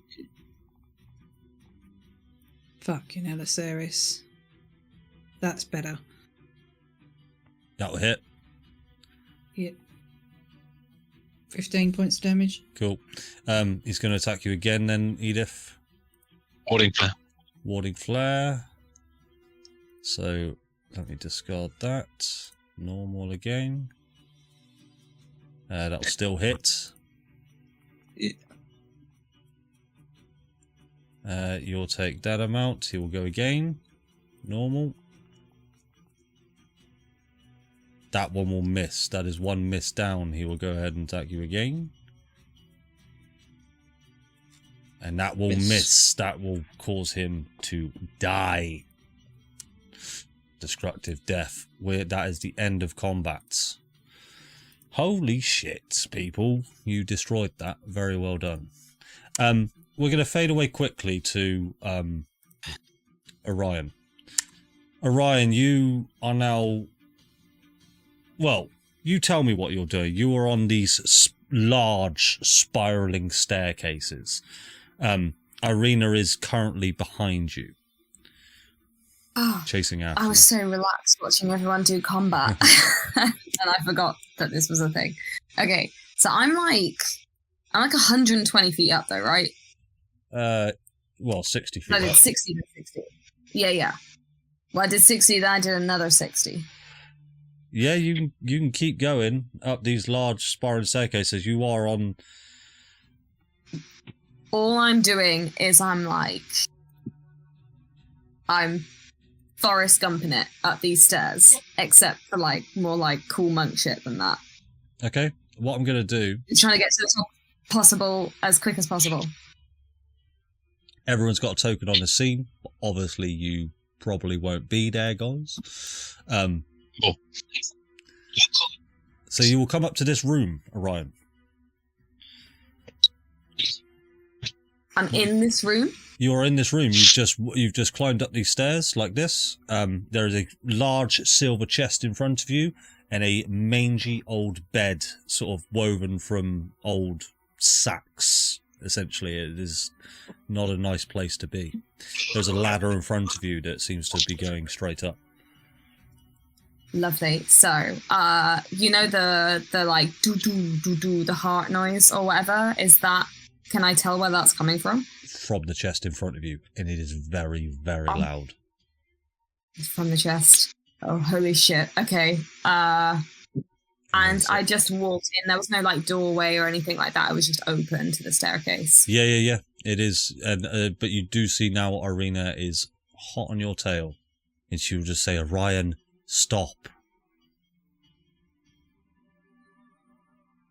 Fucking Elisaris. That's better. That'll hit. Yep. 15 points of damage. Cool. He's going to attack you again then, Edith. Warding flare. Warding flare. So, let me discard that. Normal again. That'll still hit. You'll take that amount. He will go again. Normal. That one will miss. That is 1 miss down. He will go ahead and attack you again. And that will miss. That will cause him to die. Destructive death. That is the end of combat. Holy shit, people. You destroyed that. Very well done. We're going to fade away quickly to Orion. Orion, you are now... Well, you tell me what you're doing. You are on these large spiraling staircases. Irina is currently behind you. Oh, chasing after I was you. so relaxed watching everyone do combat. And I forgot that this was a thing. Okay, so I'm like 120 feet up though, right? Well, 60 feet I did up. 60 to 60. Yeah. Well, I did 60, then I did another 60. Yeah, you can keep going up these large spiraling staircases. You are on... All I'm doing is I'm Forrest Gumping it up these stairs, except for more cool monk shit than that. Okay, what I'm going to do... Trying to get to the top possible as quick as possible. Everyone's got a token on the scene. Obviously, you probably won't be there, guys. So you will come up to this room, Orion. I'm in this room. You are in this room. You've just climbed up these stairs like this. There is a large silver chest in front of you and a mangy old bed, sort of woven from old sacks. Essentially, it is not a nice place to be. There's a ladder in front of you that seems to be going straight up. Lovely. So, you know the do do do do the heart noise or whatever. Is that? Can I tell where that's coming from? From the chest in front of you, and it is very, very loud. It's from the chest. Oh, holy shit. Okay. And I just walked in. There was no doorway or anything like that. It was just open to the staircase. Yeah. It is, and but you do see now Irina is hot on your tail, and she will just say, "Orion, stop."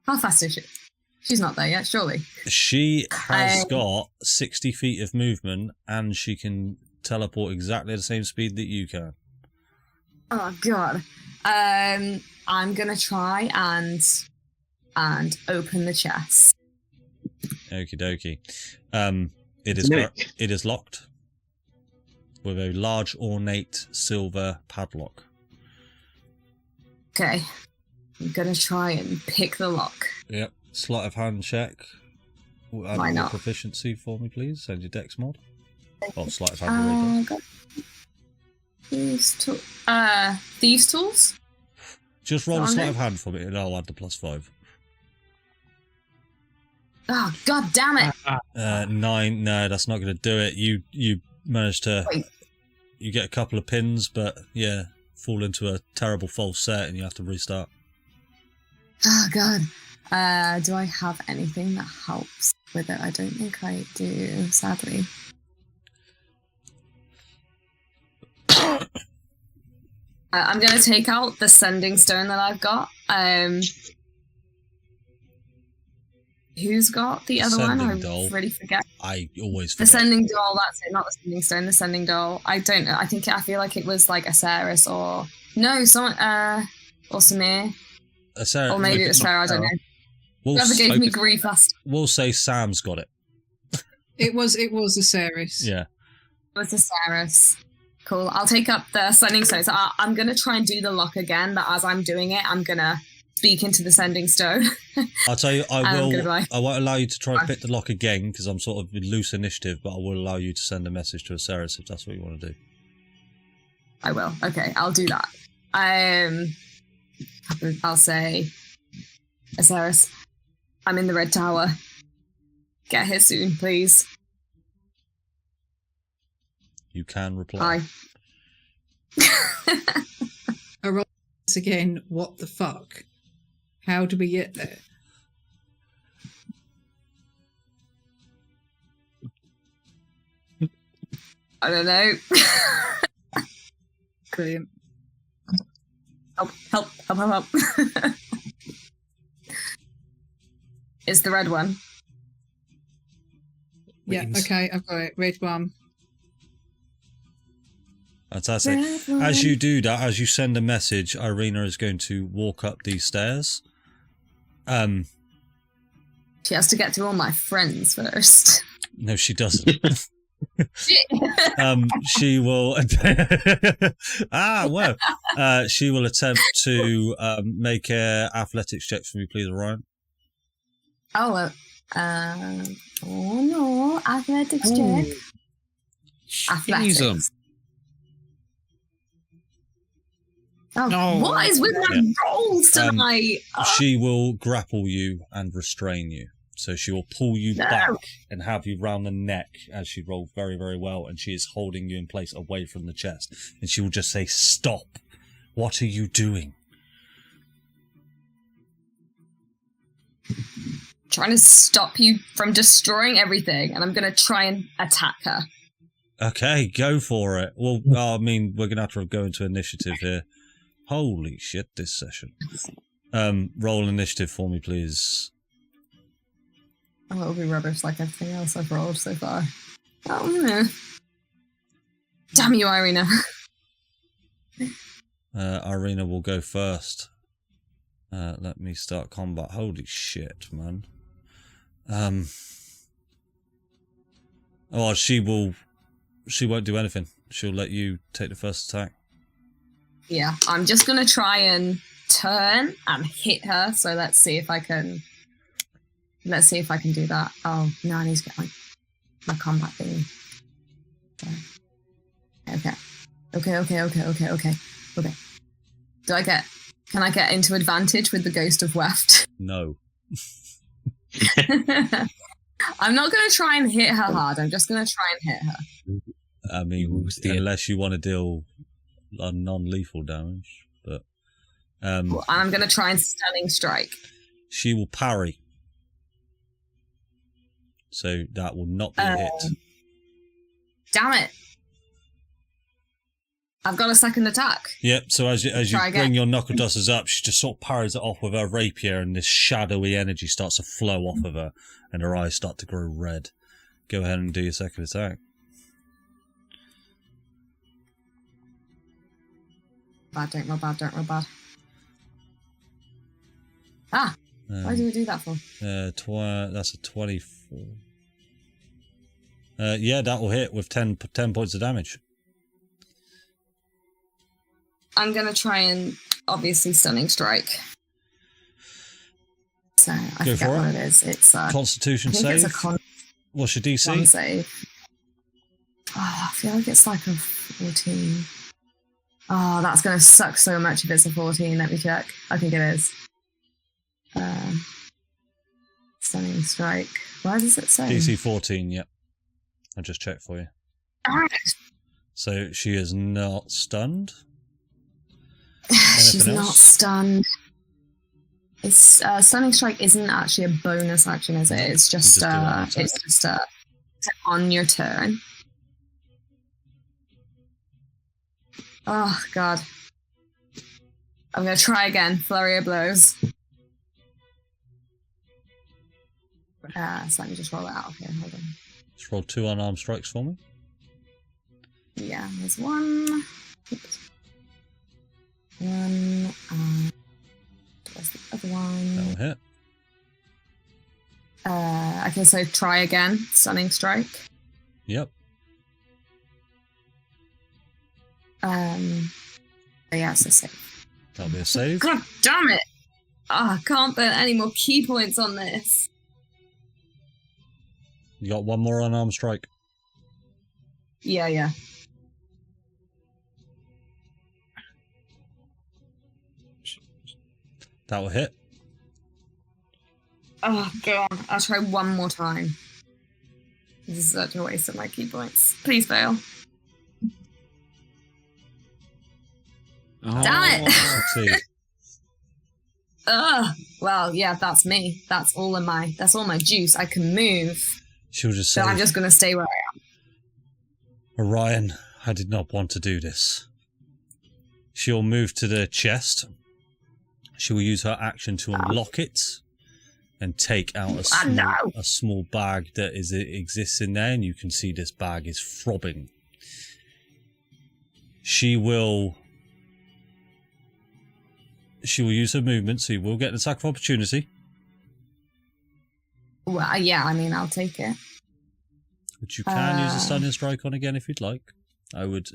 How fast is she? She's not there yet, surely. She has got 60 feet of movement, and she can teleport exactly the same speed that you can. Oh god. I'm gonna try and open the chest. Okie dokie. It is locked with a large ornate silver padlock. Okay. I'm gonna try and pick the lock. Yep. Sleight of hand check. Why not? Proficiency for me, please. Send your dex mod. Oh, sleight of hand. Thieves tools? Just roll a sleight of hand for me and I'll add the +5. Oh, god damn it! 9. No, that's not going to do it. You managed to... Wait. You get a couple of pins, but yeah, fall into a terrible false set and you have to restart. Oh god. Do I have anything that helps with it? I don't think I do, sadly. I'm going to take out the sending stone that I've got. Who's got the other one? I really forget. I always forget. The sending doll, that's it. Not the sending stone, the sending doll. I don't know. I feel like it was Asaris or... No, someone... or Samir. Asaris, or maybe it was Farah, I don't know. Whoever gave me grief last... We'll say Sam's got it. It was Asaris. Yeah. It was Asaris. Cool. I'll take up the sending stone. So I'm going to try and do the lock again, but as I'm doing it, I'm going to speak into the sending stone. I'll tell you, I goodbye. won't allow you to try and pick the lock again because I'm sort of in loose initiative, but I will allow you to send a message to Aceres if that's what you want to do. I will. Okay, I'll do that. I'll say, Aceres, I'm in the Red Tower. Get here soon, please. You can reply. Hi. Once again, what the fuck? How do we get there? I don't know. Brilliant. Help. It's the red one. Yeah, okay, I've got it. Red one. Fantastic. As you do that, as you send a message, Irina is going to walk up these stairs. She has to get to all my friends first. No, she doesn't. She will. She will attempt to make a athletics check for me, please, Orion. Oh, no, athletics check. Athletics. Oh, No. what is with my rolls tonight? She will grapple you and restrain you. So she will pull you back and have you round the neck as she rolled very, very well. And she is holding you in place away from the chest. And she will just say, "Stop. What are you doing?" Trying to stop you from destroying everything. And I'm going to try and attack her. Okay, go for it. Well, I mean, we're going to have to go into initiative here. Holy shit, this session. Roll initiative for me, please. Oh, it'll be rubbish like everything else I've rolled so far. Oh, no. Damn you, Irina. Irina will go first. Let me start combat. Holy shit, man. She won't do anything. She'll let you take the first attack. Yeah, I'm just going to try and turn and hit her. So let's see if I can do that. Oh, no, I need to get my combat thingy. Okay. Can I get into advantage with the Ghost of Weft? No. I'm not going to try and hit her hard. I'm just going to try and hit her. I mean, unless you want to deal non-lethal damage, but Well, I'm going to try and stunning strike. She will parry, so that will not be a hit. Damn it! I've got a second attack. Yep. So as you Try bring again. your knuckle dusters up, she just sort of parries it off with her rapier, and this shadowy energy starts to flow off of her, and her eyes start to grow red. Go ahead and do your second attack. Don't roll bad. Ah! Why do we do that for? That's a 24. Yeah, that will hit with 10 points of damage. I'm going to try and obviously stunning strike. So I Go forget for what it. it is. It's Constitution I think save. it's a con What's your DC? save. Oh, I feel like it's like a 14. Oh, that's going to suck so much if it's a 14. Let me check. I think it is. Stunning strike. Why does it say? DC 14, yep. I'll just check for you. Darn So she is not stunned? it. She's Anything not else? stunned. It's stunning strike isn't actually a bonus action, is it? It's just do it on your on your turn. Oh god. I'm gonna try again. Flurry of blows. So let me just roll it out. Okay, hold on. Let's roll 2 unarmed strikes for me. Yeah, there's one. Oops. One. Where's the other one? That will hit. Okay, so try again. Stunning strike. Yep. Yeah, it's a save. That'll be a save. God damn it! I can't burn any more key points on this. You got one more unarmed strike. Yeah. That will hit. Oh, go on. I'll try one more time. This is such a waste of my key points. Please fail. Oh, Damn it! Succeed. Ugh. Well, yeah, that's me. That's all my juice. I can move. She'll just say, So I'm just gonna stay where I am. Orion, I did not want to do this. She'll move to the chest. She will use her action to unlock it and take out a small bag that exists in there, and you can see this bag is throbbing. She will use her movement, so you will get an attack of opportunity. Well, yeah, I mean, I'll take it. Which you can use a stunning strike on again if you'd like. I would.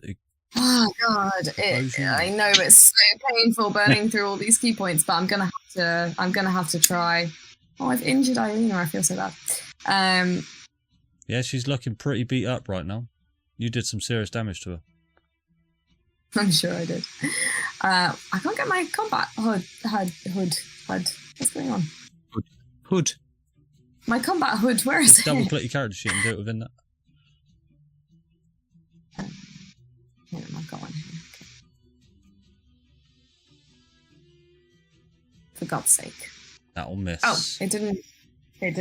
Oh God! I know it's so painful burning through all these key points, but I'm gonna have to try. Oh, I've injured Irina. I feel so bad. Yeah, she's looking pretty beat up right now. You did some serious damage to her. I'm sure I did. I can't get my combat hood. What's going on? Hood. My combat hood. Where is Just it? double click your character sheet and do it within that. Yeah, I've got one here. Okay. For God's sake. That'll miss. Oh, it didn't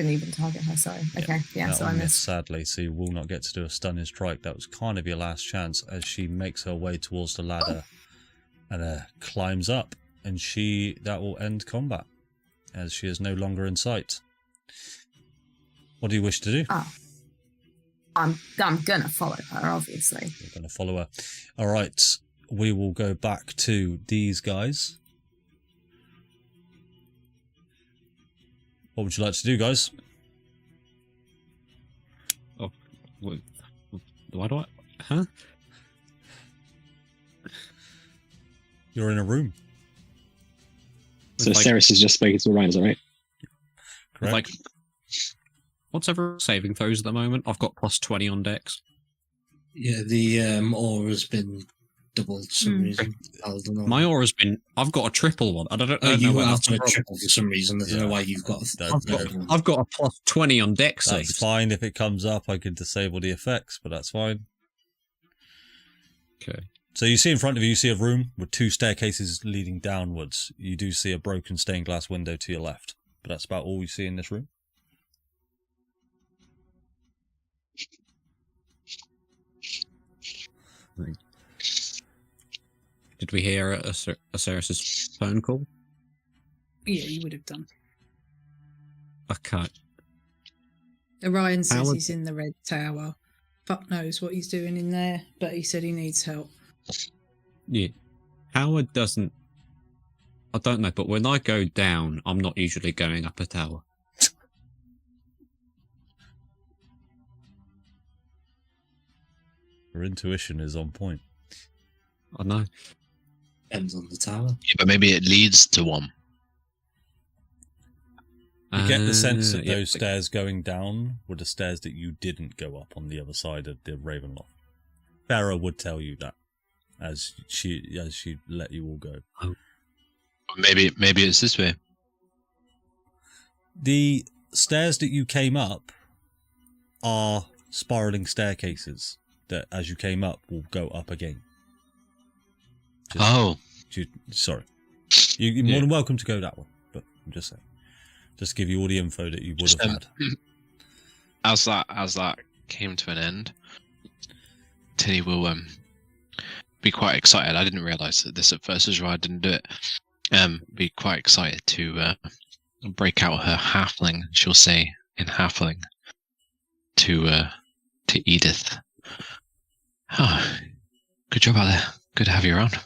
even target her, sorry. Okay, yeah, so I that'll miss, missed. sadly, so you will not get to do a stunning strike. That was kind of your last chance as she makes her way towards the ladder and climbs up. And that will end combat as she is no longer in sight. What do you wish to do? Oh. I'm gonna follow her, obviously. You're going to follow her. All right, we will go back to these guys. What would you like to do, guys? Oh, why do I? Huh? You're in a room. So Like- Ceres has just spoken to Orion, is that right? Correct. Like, what's everyone saving throws at the moment? I've got +20 on Dex. Yeah, the aura's been doubled for some reason. I don't know. My aura's been. I've got a triple one. I don't know you where have that's to from. triple for some reason. I don't know why you've got. I've got a +20 on Dex That's saves. fine. If it comes up, I could disable the effects, but that's fine. Okay. So you see in front of you, a room with 2 staircases leading downwards. You do see a broken stained glass window to your left, but that's about all you see in this room. Did we hear a Ceres's phone call? Yeah, you would have done. Okay. Orion says Howard- he's in the red tower. Fuck knows what he's doing in there, but he said he needs help. Yeah. Howard doesn't. I don't know, but when I go down, I'm not usually going up a tower. Your intuition is on point. I know. Ends on the tower. Yeah, but maybe it leads to one. You get the sense that Yeah, those stairs going down were the stairs that you didn't go up on the other side of the Ravenloft. Farah would tell you that as she let you all go. Maybe it's this way. The stairs that you came up are spiraling staircases that, as you came up, will go up again. Sorry. You're more than welcome to go that one, but I'm just saying. Just to give you all the info that you would have had. As that came to an end, Tinny will be quite excited. I didn't realise that this at first as well. I didn't do it. Be quite excited to break out her halfling. She'll say in halfling to Edith. Oh, good job out there. Good to have you around.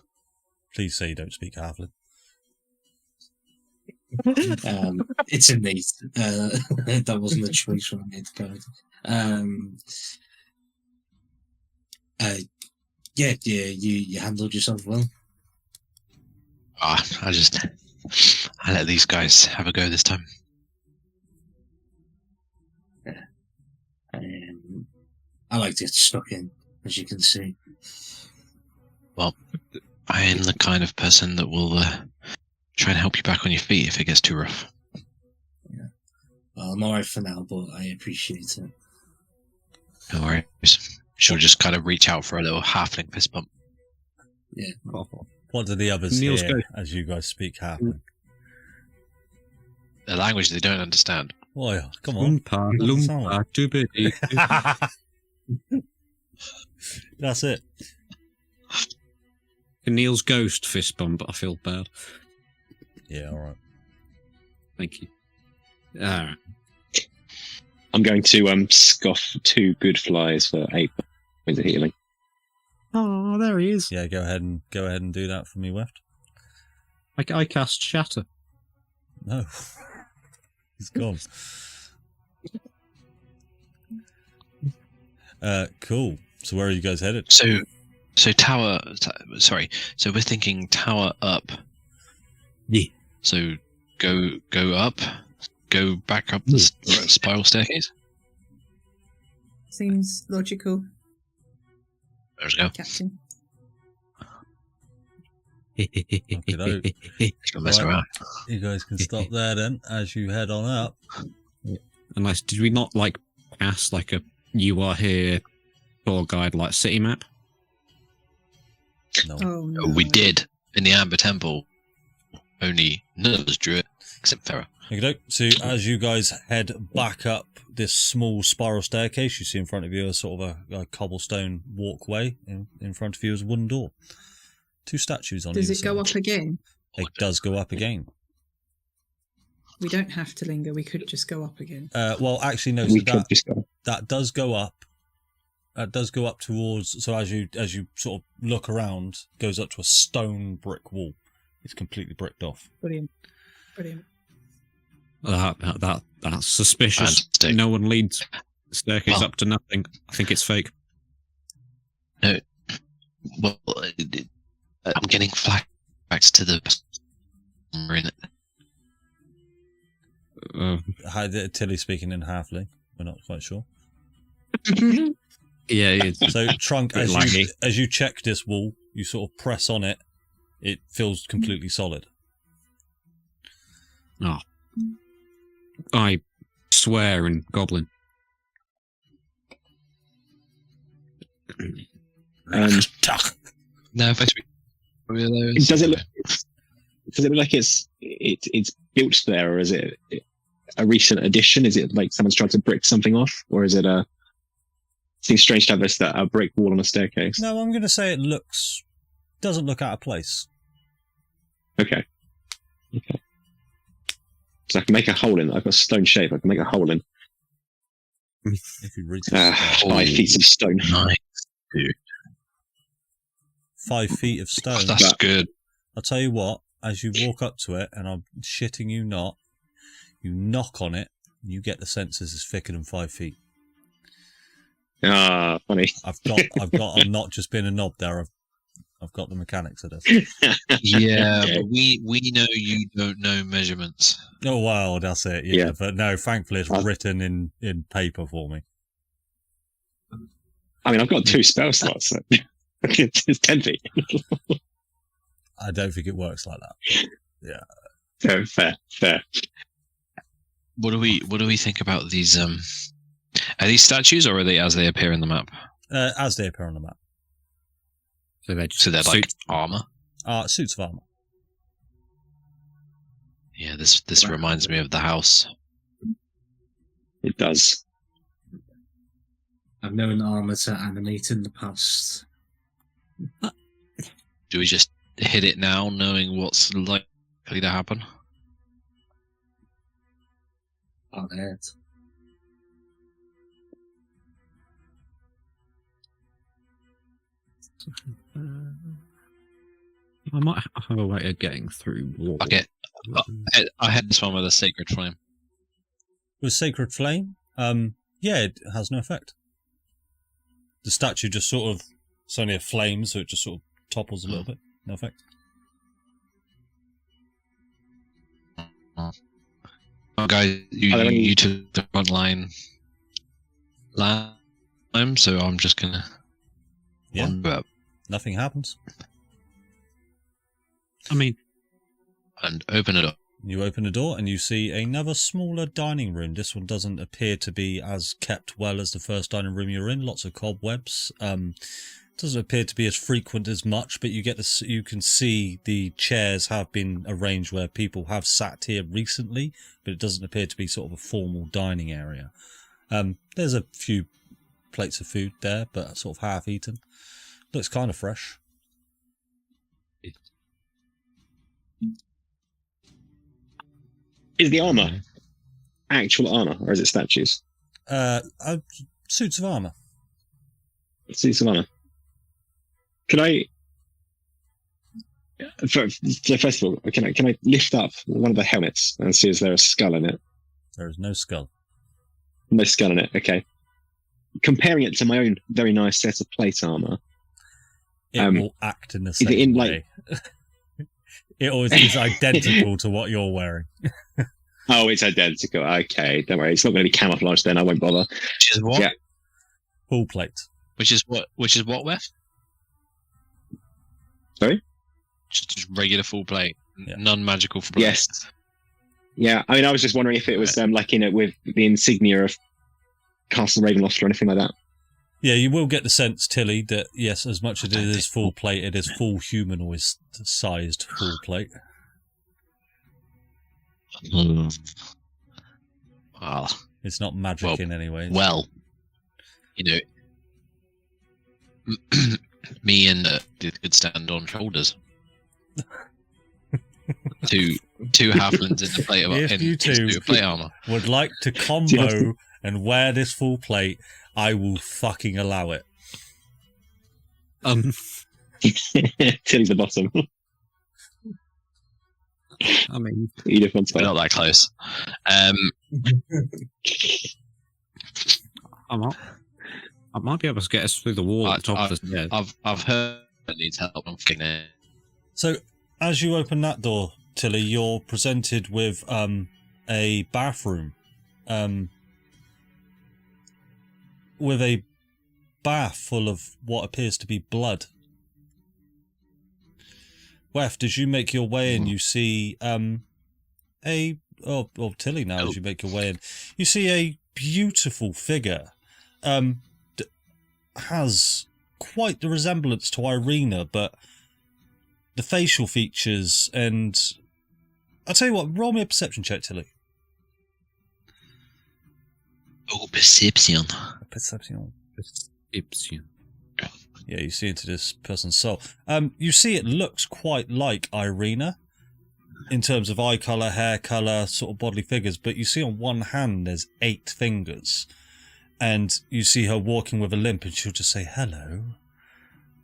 Please say you don't speak Halfling. It's innate. That wasn't a choice when I made the card. You handled yourself well. I I let these guys have a go this time. I like to get stuck in, as you can see. Well, I am the kind of person that will try and help you back on your feet if it gets too rough. Yeah. Well, I'm alright for now, but I appreciate it. No worries. She'll just kind of reach out for a little halfling fist bump. Yeah. What do the others Neil's hear go. as you guys speak halfling? A language they don't understand. Boy, come on. Lumpa, Doesn't sound lumpa, tubidi. That's it. Neil's ghost fist bump, but I feel bad. Yeah, all right. Thank you. Alright. I'm going to scoff 2 good flies for 8 points of healing. Oh, there he is. Yeah, go ahead and do that for me, Weft. I cast Shatter. No, he's gone. Cool. So where are you guys headed? So tower. Sorry. So we're thinking tower up. Yeah. So go up. Go back up the spiral staircase. Seems logical, Let's go. Captain. Okey-doke. Don't mess Right. around. You guys can stop there then as you head on up. Unless, did we not pass a you are here tour guide city map? No. Oh no. We did in the Amber Temple. Only none of us drew it except Farah. Okay, so as you guys head back up this small spiral staircase, you see in front of you a sort of a cobblestone walkway. In front of you is a wooden door. 2 statues on Does either it go side. up again? It does go up again. We don't have to linger. We could just go up again. Well, actually, no. We So could just go. that does go up. That does go up towards. So as you sort of look around, goes up to a stone brick wall. It's completely bricked off. Brilliant. Brilliant. That's suspicious. Fantastic. No one leads the staircase Well- up to nothing. I think it's fake. Well, I'm getting flashbacks to the. We're in it. Tilly speaking in halfling. We're not quite sure. Yeah, it's So Trunk, Bit laggy. as you check this wall, you sort of press on it. It feels completely solid. I swear in Goblin. No, if Does it look like it's built there, or is it a recent addition? Is it like someone's tried to brick something off, or is it a? Seems strange to have a brick wall on a staircase. No, I'm going to say it doesn't look out of place. Okay. So I can make a hole in. I've got a stone shape. I can make a hole in. If you read 5 feet of stone. Nice. 5 feet of stone. That's good. I'll tell you what, as you walk up to it, and I'm shitting you not, you knock on it, and you get the sense this is thicker than 5 feet. Ah, funny. I'm not just being a knob there. I've got the mechanics of this. Yeah, Okay. but we know you don't know measurements. Oh wow, that's it. Yeah, Yeah. but no, thankfully it's written in paper for me. I mean, I've got 2 spell slots. So it's 10 feet. I don't think it works like that. So fair. What do we think about these? Are these statues or are they as they appear in the map? As they appear on the map. So they're just So they're like armor. Suits of armor. Yeah, this reminds me of the house. It does. I've known armor to animate in the past. Do we just hit it now, knowing what's likely to happen? On it. I might have a way of getting through walls. Okay, I had this one with a sacred flame. With Sacred Flame, yeah, it has no effect. The statue just sort of, it's only a flame, so it just sort of topples a little bit. No effect. Oh, guys, Are there any- you took the front line last time, so I'm just gonna Yeah. wander up Nothing happens. I mean, and open it up. You open the door and you see another smaller dining room. This one doesn't appear to be as kept well as the first dining room you're in. Lots of cobwebs. Doesn't appear to be as frequent as much, but you can see the chairs have been arranged where people have sat here recently, but it doesn't appear to be sort of a formal dining area. There's a few plates of food there, but sort of half eaten. Looks kind of fresh. Is the armor actual armor, or is it statues? Suits of armor. Suits of armor. Could I? First of all, can I lift up one of the helmets and see is there a skull in it? There is no skull. No skull in it. Okay. Comparing it to my own very nice set of plate armor. It will act in the same it in, way. It always is identical to what you're wearing. Oh, it's identical. Okay, don't worry. It's not going to be camouflage then. I won't bother. Which is what? Yeah. Full plate. Which is what? Wef? Sorry? Just regular full plate, Yeah. non-magical full plate. Yes. Yeah, I mean, I was just wondering if it was like in it with the insignia of Castle Ravenloft or anything like that. Yeah, you will get the sense, Tilly, that yes, as much as it is full plate, it is full humanoid-sized full plate. Well, It's not magic in any way. well, you know, me and could stand on shoulders. two halflings in the plate of If you two plate armor. would like to combo and wear this full plate, I will fucking allow it. Tilly's the bottom. I mean, Edith wants We're not that close. I might be able to get us through the wall at the top of this. Yeah. I've heard it needs help. I'm getting it. So, as you open that door, Tilly, you're presented with a bathroom. With a bath full of what appears to be blood. Weft, as you make your way in, you see Tilly now, as you make your way in, you see a beautiful figure. Has quite the resemblance to Irina, but the facial features and... I'll tell you what, roll me a perception check, Tilly. Oh, perception. Perception. Perception. Yeah, you see into this person's soul. You see it looks quite like Irina in terms of eye colour, hair colour, sort of bodily figures, but you see on one hand there's 8 fingers. And you see her walking with a limp and she'll just say, hello.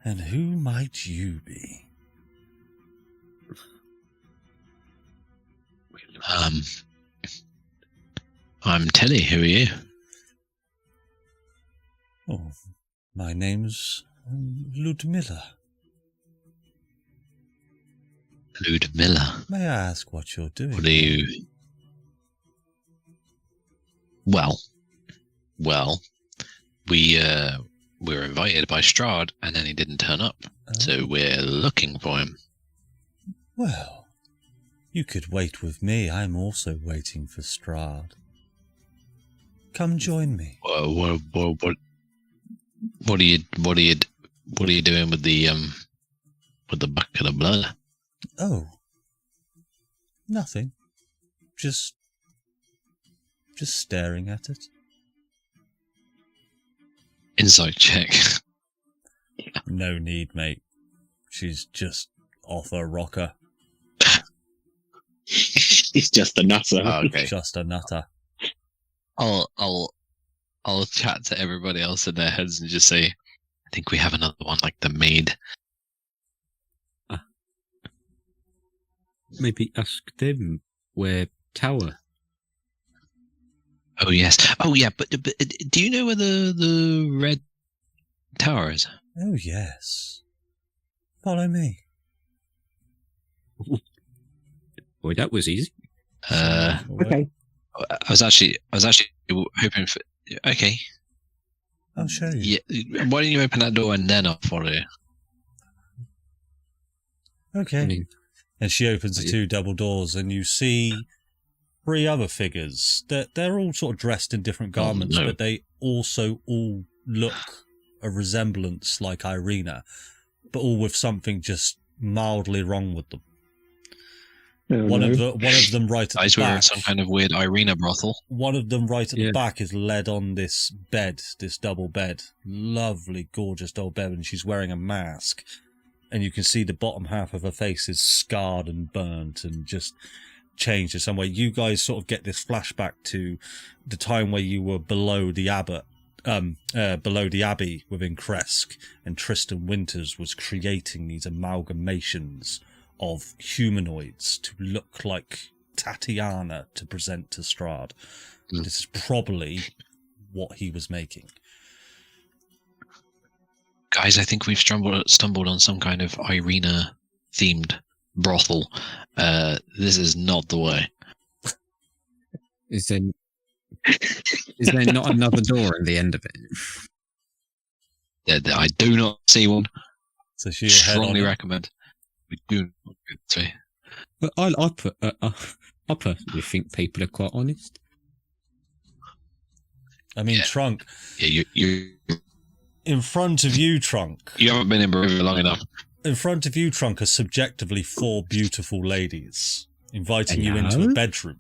And who might you be? I'm Telly. Who are you? Oh, my name's Ludmilla. Ludmilla. May I ask what you're doing? What are you? Well, we were invited by Strahd, and then he didn't turn up, so we're looking for him. Well, you could wait with me. I'm also waiting for Strahd. Come join me. What are you doing with the bucket of blood? Oh, nothing. Just staring at it. Insight check. No need, mate. She's just off her rocker. He's just a nutter. Oh, okay. Just a nutter. I'll chat to everybody else in their heads and just say, I think we have another one like the maid. Maybe ask them where Tower. Oh yes. Oh yeah. But do you know where the red tower is? Oh yes. Follow me. Boy, that was easy. Okay. I was actually hoping for. Okay. I'll show you. Yeah. Why don't you open that door and then I'll follow you? Okay. And she opens the 2 double doors, and you see 3 other figures. They're all sort of dressed in different garments, but they also all look a resemblance like Irina, but all with something just mildly wrong with them. One of them right at the We're in back. some kind of weird Irina brothel. One of them right at the back is led on this bed, this double bed. Lovely, gorgeous double bed, and she's wearing a mask. And you can see the bottom half of her face is scarred and burnt and just changed in some way. You guys sort of get this flashback to the time where you were below the abbey within Kresk, and Tristan Winters was creating these amalgamations of humanoids to look like Tatiana to present to Strahd. This is probably what he was making. Guys, I think we've stumbled on some kind of Irina-themed brothel. This is not the way. Is there not another door at the end of it? I do not see one. So she'll strongly recommend. We do not get to. But I personally think people are quite honest. I mean, Trunk. Yeah, you. In front of you, Trunk. You haven't been in Barovia long enough. In front of you, Trunk, are subjectively 4 beautiful ladies inviting you into a bedroom.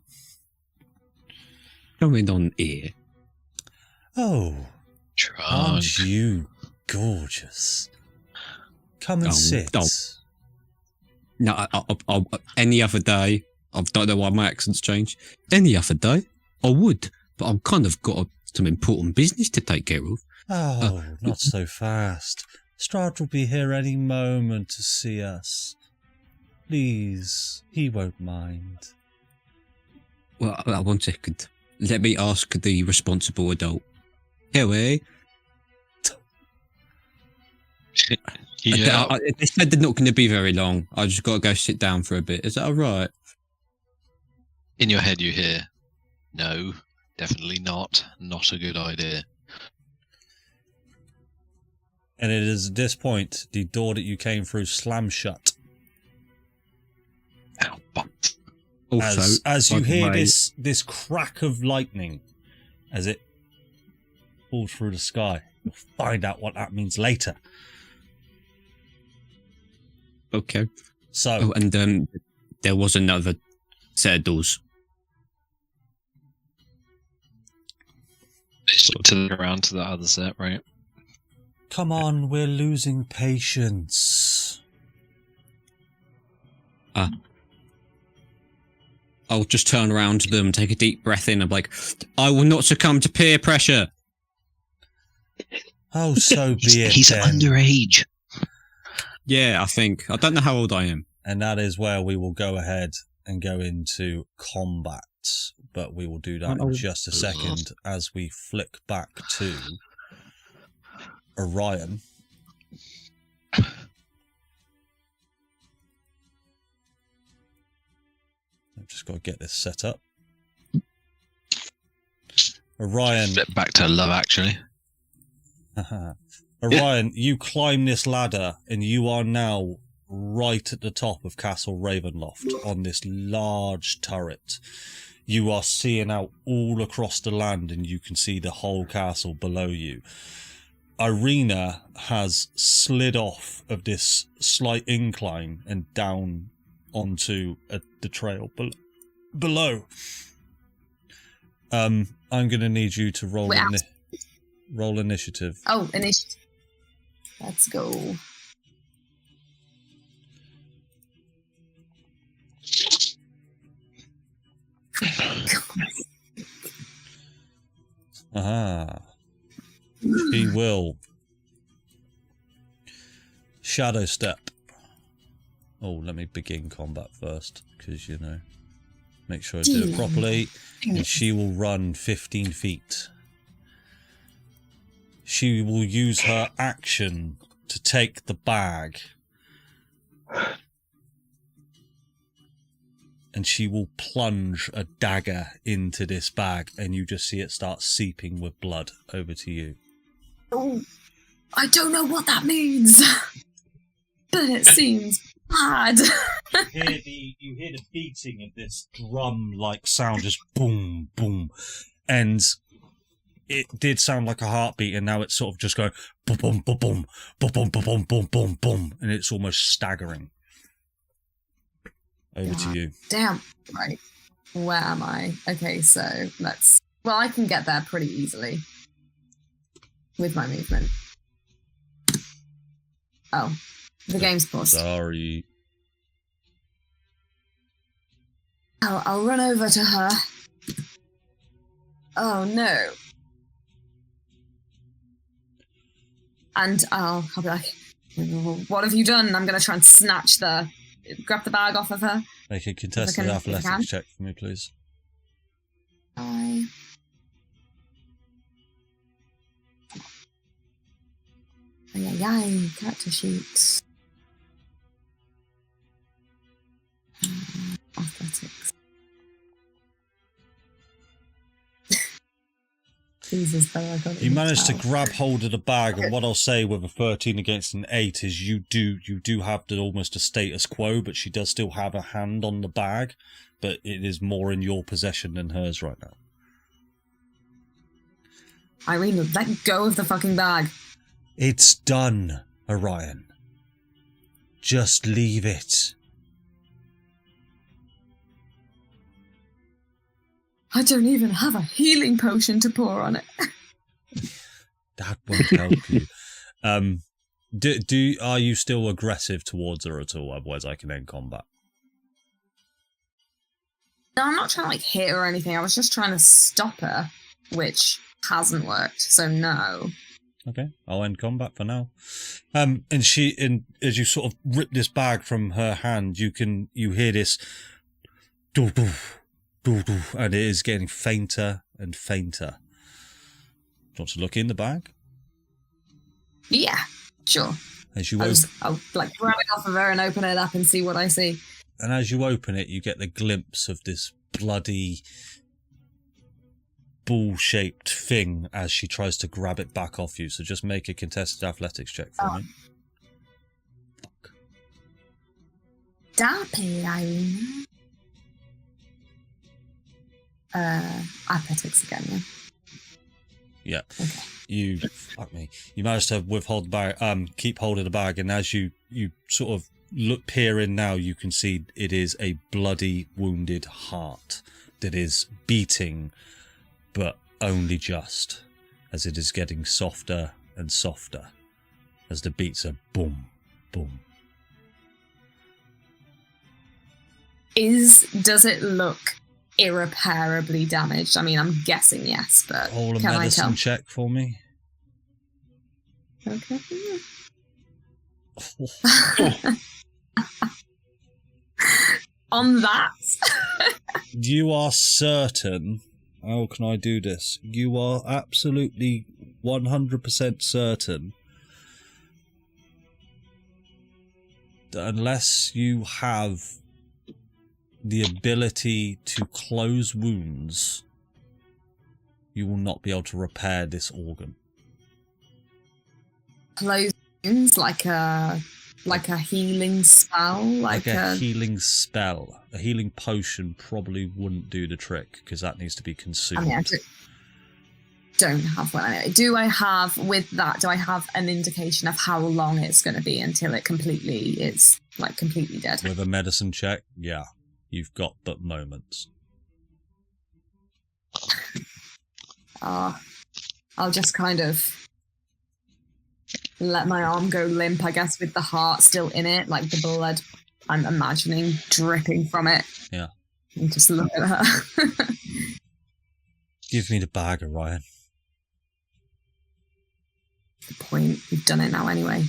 Coming on here. Oh, Trunk. Aren't you gorgeous? Come and sit. No, I'll, any other day, I don't know why my accent's changed. Any other day, I would, but I've kind of got some important business to take care of. Oh, not so fast. Strahd will be here any moment to see us. Please, he won't mind. Well, 1 second. Let me ask the responsible adult. Harry? Yeah. They said they're not going to be very long. I just got to go sit down for a bit. Is that all right? In your head you hear, no, definitely not. Not a good idea. And it is at this point the door that you came through slams shut. Also, as you hear this crack of lightning as it falls through the sky. You'll find out what that means later. Okay. So, and there was another set of doors. They just turn around to the other set, right? come on, we're losing patience. I'll just turn around to them, take a deep breath in. I'm like, I will not succumb to peer pressure. Oh, so be it. He's then. underage. Yeah, I think. I don't know how old I am. And that is where we will go ahead and go into combat. But we will do that in just a second as we flick back to Orion. I've just got to get this set up. Orion. Flip back to Love Actually. Orion, you climb this ladder and you are now right at the top of Castle Ravenloft on this large turret. You are seeing out all across the land and you can see the whole castle below you. Irina has slid off of this slight incline and down onto the trail below. I'm going to need you to roll roll initiative. Oh, initiative. Let's go. Aha. He will. Shadow step. Oh, let me begin combat first, because, you know, make sure I do it properly. And she will run 15 feet. She will use her action to take the bag. and she will plunge a dagger into this bag, and you just see it start seeping with blood over to you. Oh, I don't know what that means, but it seems bad. You hear the beating of this drum-like sound, just boom, boom, and it did sound like a heartbeat, and now it's sort of just going boom, boom, boom, boom, boom, boom, boom, boom, boom, boom, boom, and it's almost staggering. Over to you. Damn. Right. Where am I? Okay, so well, I can get there pretty easily with my movement. Oh, the game's paused. Sorry. I'll run over to her. Oh no. And I'll be like, what have you done? I'm going to try and grab the bag off of her. Make a contested athletics check for me, please. Ay, character sheets. Athletics. Jesus, you managed to grab hold of the bag, and what I'll say with a 13 against an 8 is you do have almost a status quo, but she does still have a hand on the bag, but it is more in your possession than hers right now. Irene, let go of the fucking bag. It's done, Orion. Just leave it. I don't even have a healing potion to pour on it. That won't help you. Are you still aggressive towards her at all? Otherwise, I can end combat. No, I'm not trying to hit her or anything. I was just trying to stop her, which hasn't worked. So no. Okay, I'll end combat for now. And as you sort of rip this bag from her hand, you hear this doo doo doo doo, and it is getting fainter and fainter. Do you want to look in the bag? Yeah, sure. I'll grab it off of her and open it up and see what I see. And as you open it, you get the glimpse of this bloody ball-shaped thing as she tries to grab it back off you. So just make a contested athletics check for me. Fuck. Stop it, Irene. Athletics again, yeah. Yeah. Okay. You managed to withhold the bag, keep hold of the bag, and as you sort of peer in now, you can see it is a bloody, wounded heart that is beating, but only just, as it is getting softer and softer, as the beats are boom, boom. Does it look irreparably damaged? I mean, I'm guessing yes, but Roll a can I medicine tell? check for me. Okay. On that. You are certain. How can I do this? You are absolutely 100% certain that unless you have the ability to close wounds, you will not be able to repair this organ. Close wounds, like a healing spell, like a healing spell. A healing potion probably wouldn't do the trick because that needs to be consumed. I mean, I don't have one. Anyway, do I have an indication of how long it's going to be until it is completely dead? With a medicine check, yeah, you've got but moments. I'll just kind of let my arm go limp, I guess, with the heart still in it, like the blood, I'm imagining, dripping from it. Yeah. And just look at her. Give me the bag, Orion. The point. We've done it now anyway.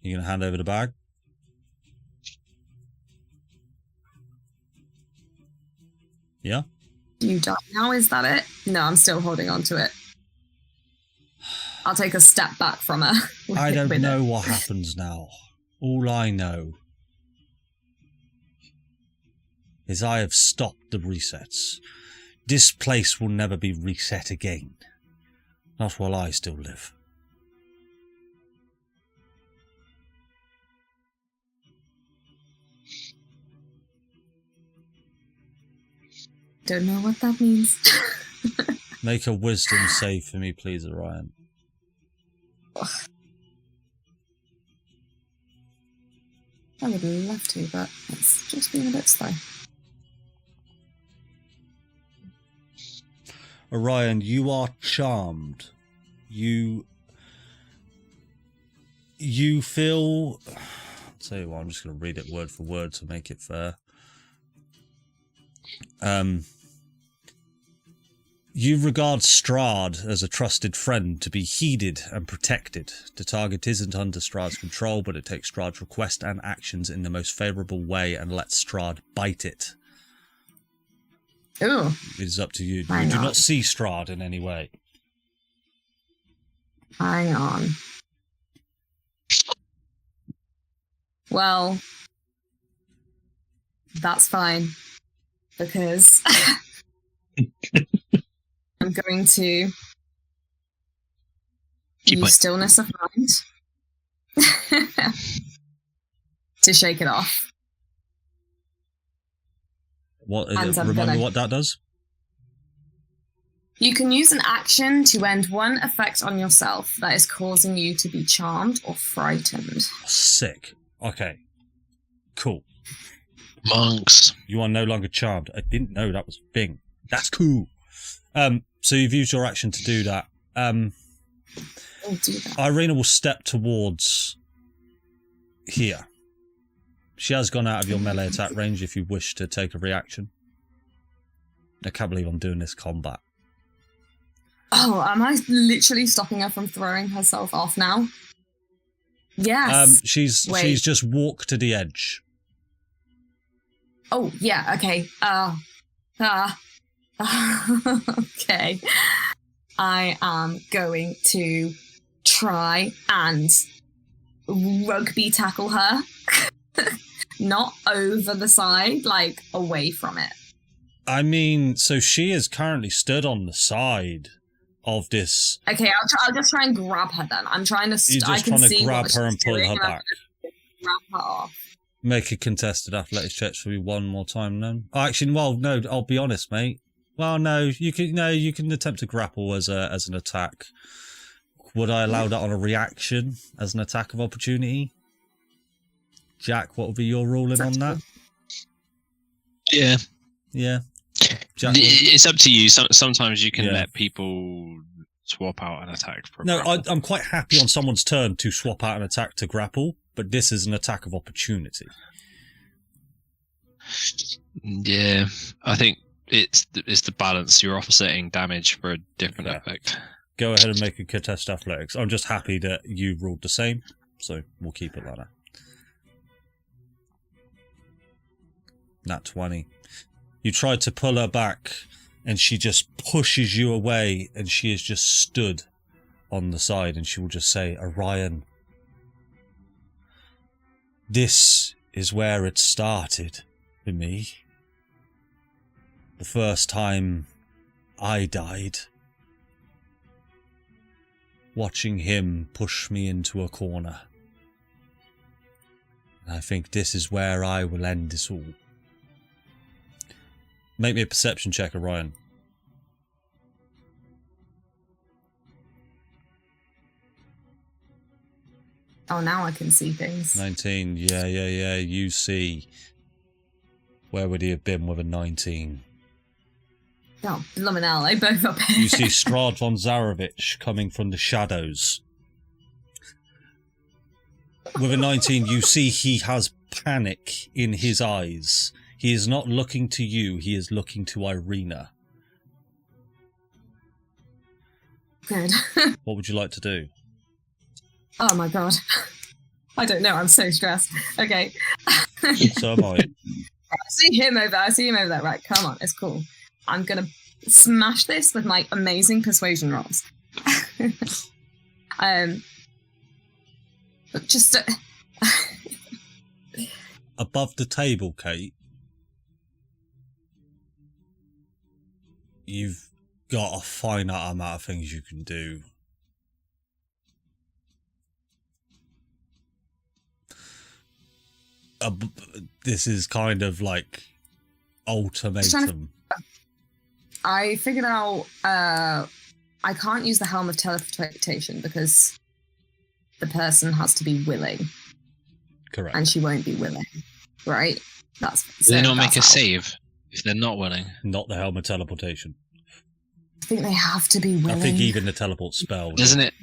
You going to hand over the bag? Yeah? You die now, is that it? No, I'm still holding on to it. I'll take a step back from her. I don't know what happens now. All I know is I have stopped the resets. This place will never be reset again. Not while I still live. Don't know what that means. Make a wisdom save for me, please, Orion. I would love to, but it's just being a bit slow. Orion, you are charmed. You feel... I'll tell you what, I'm just going to read it word for word to make it fair. You regard Strahd as a trusted friend to be heeded and protected. The target isn't under Strahd's control, but it takes Strahd's request and actions in the most favourable way and lets Strahd bite it. Ooh. It is up to you. Why You do not? not see Strahd in any way. Hang on. Well, that's fine. Because I'm going to Keep use going. stillness of mind to shake it off. What And is it? I'm Remind me gonna- what that does? You can use an action to end one effect on yourself that is causing you to be charmed or frightened. Sick. Okay. Cool. Monks. You are no longer charmed. I didn't know that was a thing. That's cool. So you've used your action to do that. I'll do that. Irina will step towards here. She has gone out of your melee attack range if you wish to take a reaction. I can't believe I'm doing this combat. Oh, am I literally stopping her from throwing herself off now? Yes. She's Wait. just walked to the edge. Oh, yeah, okay. Okay. I am going to try and rugby tackle her. Not over the side, like away from it. I mean, so she is currently stood on the side of this. Okay, I'll just try and grab her then. I'm trying to... You're I just can trying to see grab what her she's and pull doing, her and I'm back. gonna grab her off. Make a contested athletics check for me one more time then. Oh, actually, well, no, I'll be honest, mate. Well, no, you can attempt to grapple as an attack. Would I allow that on a reaction as an attack of opportunity? Jack, what would be your ruling on that? Yeah. Yeah. Jack, It's up to you. Sometimes you can Yeah. let people swap out an attack for a no, grapple. I'm quite happy on someone's turn to swap out an attack to grapple, but this is an attack of opportunity. Yeah, I think it's the balance. You're offsetting damage for a different Yeah. effect. Go ahead and make a contest athletics. I'm just happy that you ruled the same, so we'll keep it like that. Nat 20. You tried to pull her back, and she just pushes you away, and she is just stood on the side, and she will just say, Orion, this is where it started for me. The first time I died. Watching him push me into a corner. And I think this is where I will end this all. Make me a perception check, Orion. Oh, now I can see things. 19. Yeah. You see. Where would he have been with a 19? Oh, blooming hell, they both up here. You see Strahd von Zarevich coming from the shadows. With a 19, you see he has panic in his eyes. He is not looking to you, he is looking to Irina. Good. What would you like to do? Oh my god. I don't know, I'm so stressed. Okay. So am I. I see him over there. Right, come on, it's cool. I'm gonna smash this with my amazing persuasion rolls. Just Above the table, Kate, you've got a finite amount of things you can do. This is kind of like ultimatum. I figured out I can't use the Helm of Teleportation because the person has to be willing. Correct. And she won't be willing, right? Do they not make a save if they're not willing? Not the Helm of Teleportation. I think they have to be willing. I think even the teleport spell. Doesn't it?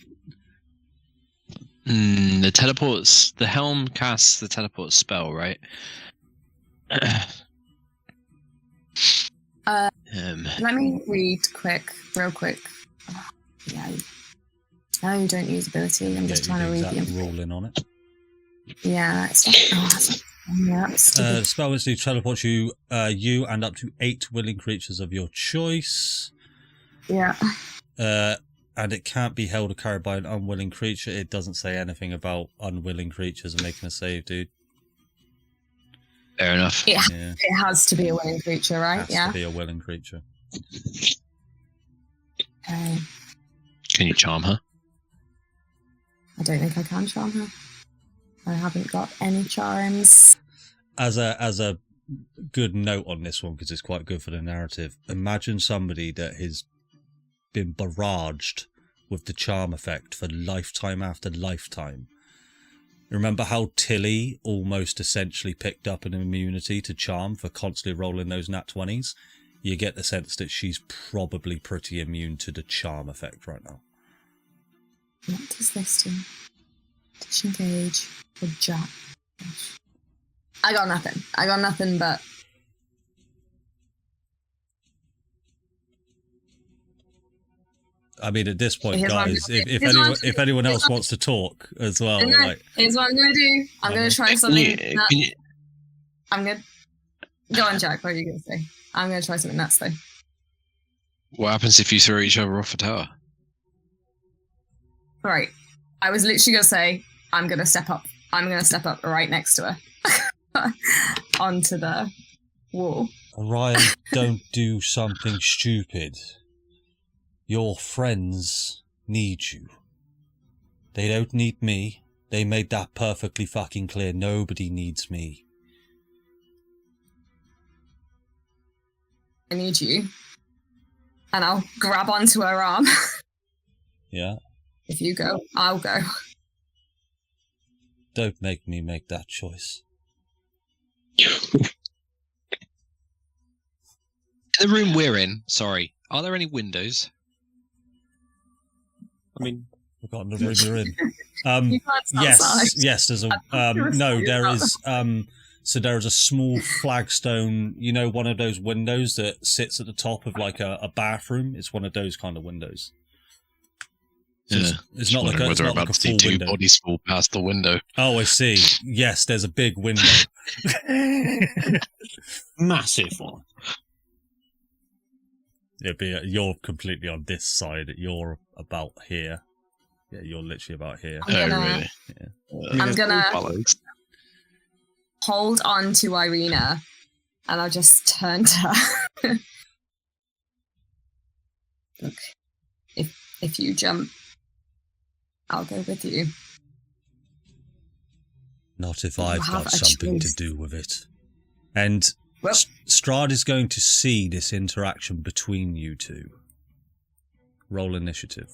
The helm casts the teleport spell, right? Let me read real quick. Yeah. No, you don't use ability. I'm just trying to read the info. Ruling on it. Yeah, The spell is to teleport you and up to 8 willing creatures of your choice. Yeah. And it can't be held or carried by an unwilling creature. It doesn't say anything about unwilling creatures and making a save, dude. Fair enough. It has to be a willing creature, right? It has to be a willing creature. Okay. Can you charm her? I don't think I can charm her. I haven't got any charms. As a good note on this one, because it's quite good for the narrative, imagine somebody that has been barraged with the charm effect for lifetime after lifetime. Remember how Tilly almost essentially picked up an immunity to charm for constantly rolling those nat 20s? You get the sense that she's probably pretty immune to the charm effect right now. What does this do? Disengage or jump? I got nothing but... I mean, at this point, guys, if anyone else wants to talk as well, here's what I'm going to do. I'm going to try something. I'm going to go on, Jack. What are you going to say? I'm going to try something nuts, though. What happens if you throw each other off a tower? Right. I was literally going to say, I'm going to step up. I'm going to step up right next to her onto the wall. Orion, don't do something stupid. Your friends need you. They don't need me. They made that perfectly fucking clear. Nobody needs me. I need you. And I'll grab onto her arm. Yeah. If you go, I'll go. Don't make me make that choice. The room we're in, sorry, are there any windows? I mean, I've got another room you're in. Yes, there's a, no, there is, so there is a small flagstone, you know, one of those windows that sits at the top of like a bathroom. It's one of those kind of windows. So Yeah. it's not like a, whether not about like a to see full two window. bodies fall past the window. Oh, I see. Yes, there's a big window. massive one. You're completely on this side. You're about here. Yeah, you're literally about here. Really? Yeah. I'm gonna hold on to Irina, and I'll just turn to her. Look, if you jump, I'll go with you. Not if I've have got a something choice. to do with it. And Well- Strahd is going to see this interaction between you two. Roll initiative.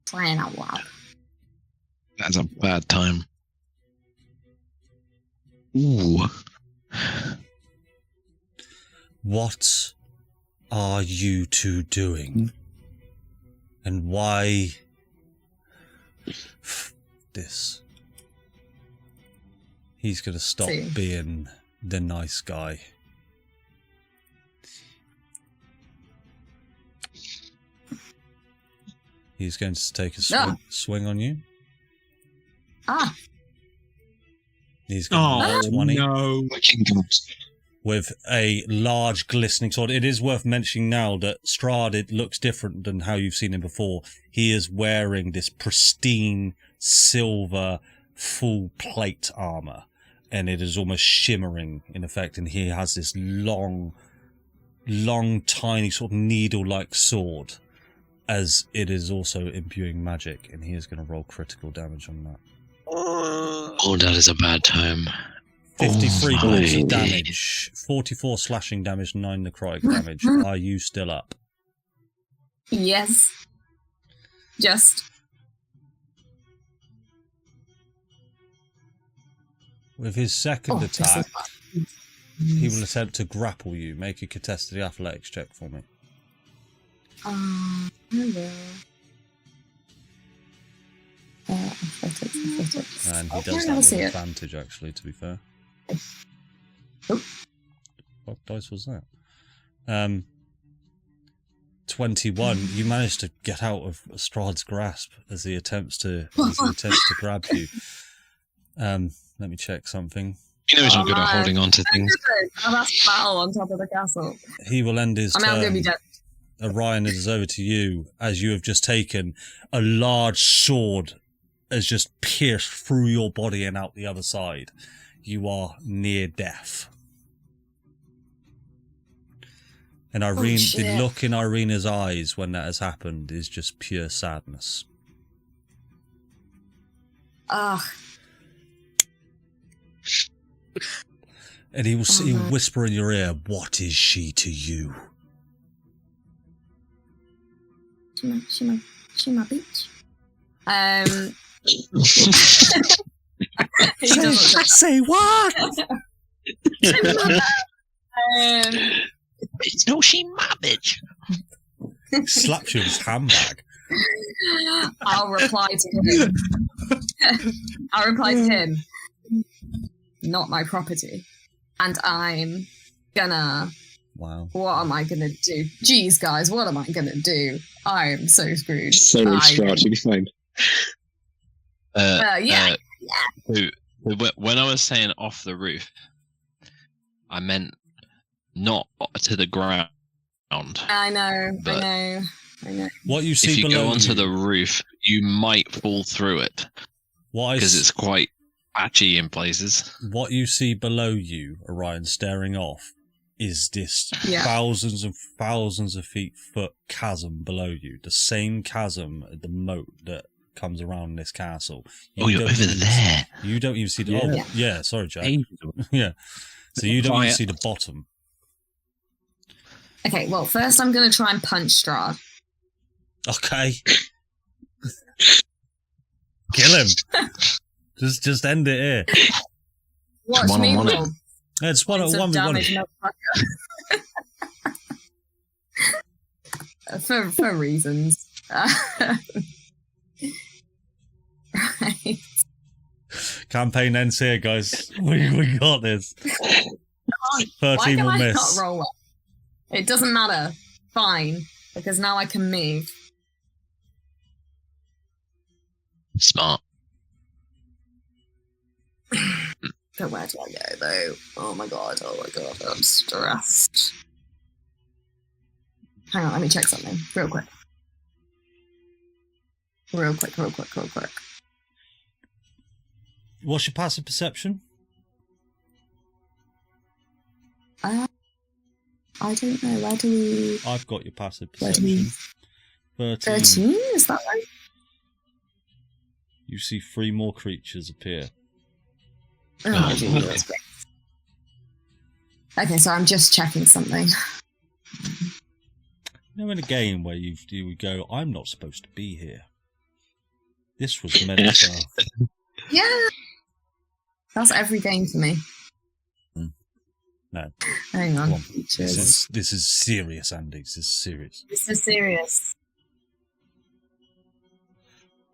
Crying out loud. That's a bad time. Ooh. What are you two doing? And why this? He's going to stop See. being the nice guy. He's going to take a swing on you. Ah, He's going to roll 20 no. with a large glistening sword. It is worth mentioning now that Strahd, it looks different than how you've seen him before. He is wearing this pristine silver full plate armor, and it is almost shimmering in effect, and he has this long long, tiny, sort of needle-like sword, as it is also imbuing magic, and he is going to roll critical damage on that. Oh, that is a bad time. 53 Oh, points of my. damage, 44 slashing damage, 9 necrotic damage. Are you still up? Yes. Just. With his second Oh, this attack, is he will attempt to grapple you. Make a contested athletics check for me. I will. Athletics. And he Oh, does I that with see it. advantage, actually, to be fair. Oh. What dice was that? 21. You managed to get out of Strahd's grasp as he attempts to grab you. Let me check something. He knows I'm good at man. holding on to things. Oh, that's battle on top of the castle. He will end his I mean, I'm going to be turn. dead. Orion, it is over to you, as you have just taken a large sword has just pierced through your body and out the other side. You are near death. And Irene, the shit. look in Irina's eyes when that has happened is just pure sadness. Ugh. And he will Oh, he'll no. whisper in your ear, "What is she to you?" She my bitch. He doesn't say Say what? No, she my bitch. Slaps you with his handbag. I'll reply to him. I'll reply to him. Not my property. And I'm gonna... Wow. What am I gonna do? Jeez, guys, what am I gonna do? I am so screwed. So Strahd, you'll be fine. Yeah. So when I was saying off the roof, I meant not to the ground. I know. But What you if see you below go onto you, the roof, you might fall through it because it's quite patchy in places. what you see below you, Orion, staring off, is this Yeah. thousands and thousands of foot chasm below you. The same chasm at the moat that comes around this castle. Oh, you're don't over even there. You don't even see the... Yeah. Oh, yeah, sorry, Jack. Angel. Yeah. So you don't even Quiet. see the bottom. Okay, well, first I'm gonna try and punch Strahd. Okay. Kill him. Just end it here. Watch One on me one. roll. It's one Points on of one. damage, motherfucker. for reasons. Right. Campaign ends here, guys. We got this. Why 13 can will I miss. not roll well? It doesn't matter. Fine, because now I can move. Smart. But where do I go though? Oh my god, I'm stressed. Hang on, let me check something real quick. Real quick. What's your passive perception? I don't know. Where do we? I've got your passive Where do we? perception. 13? Is that right? You see 3 more creatures appear. Oh, geez, that's great. Okay, so I'm just checking something. You know, in a game where you would go, I'm not supposed to be here. This was meant to... Yeah, that's every game for me. No. Hang Come on. on. This is serious, Andy. This is serious. This is serious.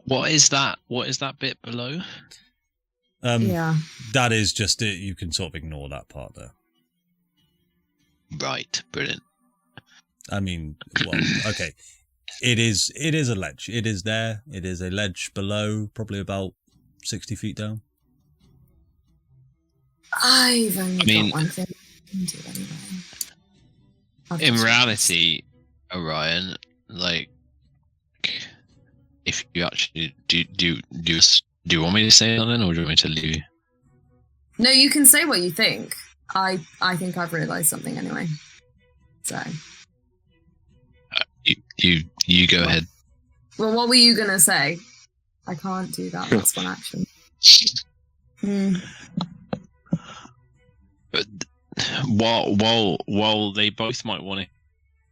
What is that? What is that bit below? Yeah. That is just it. You can sort of ignore that part there. Right, brilliant. I mean, well, okay. It is a ledge. It is there. It is a ledge below, probably about 60 feet down. I've only mean- got one thing I can do anyway. I've In got reality, Orion, like, if you actually do you want me to say something, or do you want me to leave you? No, you can say what you think. I think I've realised something anyway. So. You go ahead. Well, what were you gonna say? I can't do that. That's one action. But while they both might want to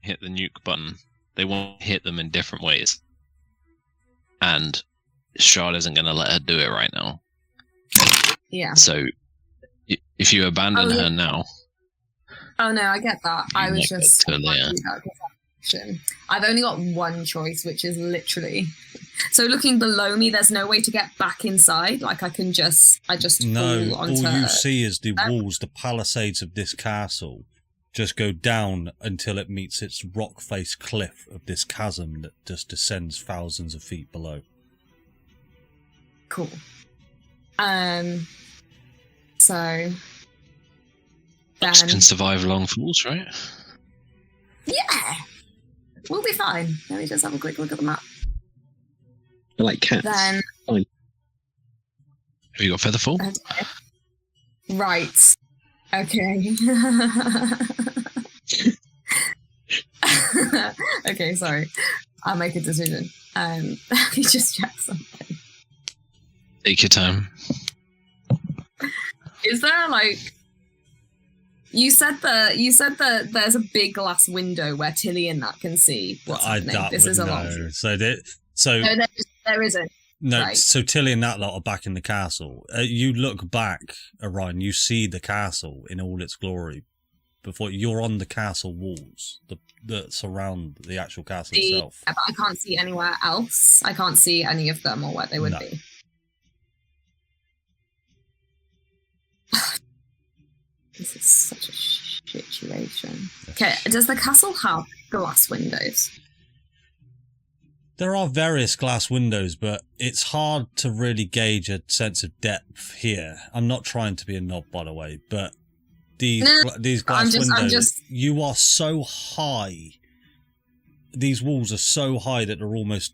hit the nuke button, they want to hit them in different ways. And Strahd isn't going to let her do it right now. Yeah. So if you abandon her now... Oh no, I get that. I was just... Totally, I've only got one choice, which is literally... So looking below me, there's no way to get back inside? Like I just No, fall onto... all you see is the walls, the palisades of this castle just go down until it meets its rock-faced cliff of this chasm that just descends thousands of feet below. Cool. So... Rocks can survive long falls, right? Yeah! We'll be fine. Let me just have a quick look at the map. They're like cats. Then... Fine. Have you got Featherfall? Okay. Right. Okay. Okay, sorry. I'll make a decision. Let me just check something. Take your time. Is there like... You said that there's a big glass window where Tilly and that can see what's happening. This is a long... No, there isn't. No, Right. so Tilly and that lot are back in the castle. You look back, Orion, you see the castle in all its glory. Before you're on the castle walls that surround the actual castle itself. But I can't see anywhere else. I can't see any of them or where they would be. This is such a situation. Okay, does the castle have glass windows? There are various glass windows, but it's hard to really gauge a sense of depth here. I'm not trying to be a knob, by the way, but these glass windows, you are so high. These walls are so high that they're almost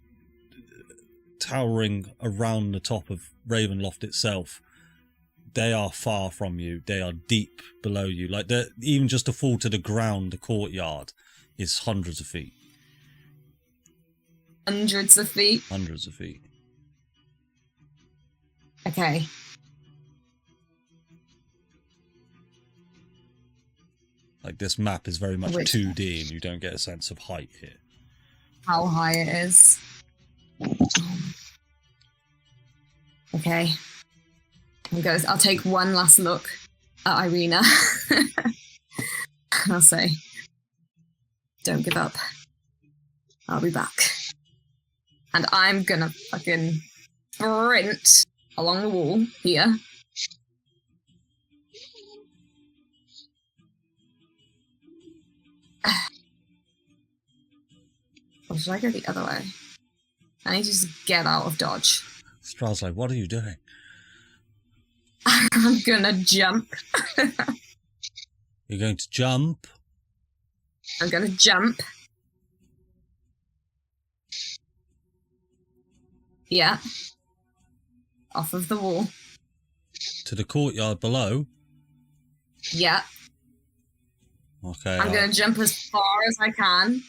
towering around the top of Ravenloft itself. They are far from you. They are deep below you. Like even just to fall to the ground, the courtyard is hundreds of feet. Hundreds of feet? Hundreds of feet. Okay. Like this map is very much 2D and you don't get a sense of height here. How high it is. Okay. I'll take one last look at Irina. I'll say, don't give up. I'll be back. And I'm gonna fucking sprint along the wall here. Or should I go the other way? I need to just get out of dodge. Strahd's like, what are you doing? I'm gonna jump. You're going to jump? I'm gonna jump. Yeah. Off of the wall. To the courtyard below? Yeah. Okay. I'm gonna jump as far as I can.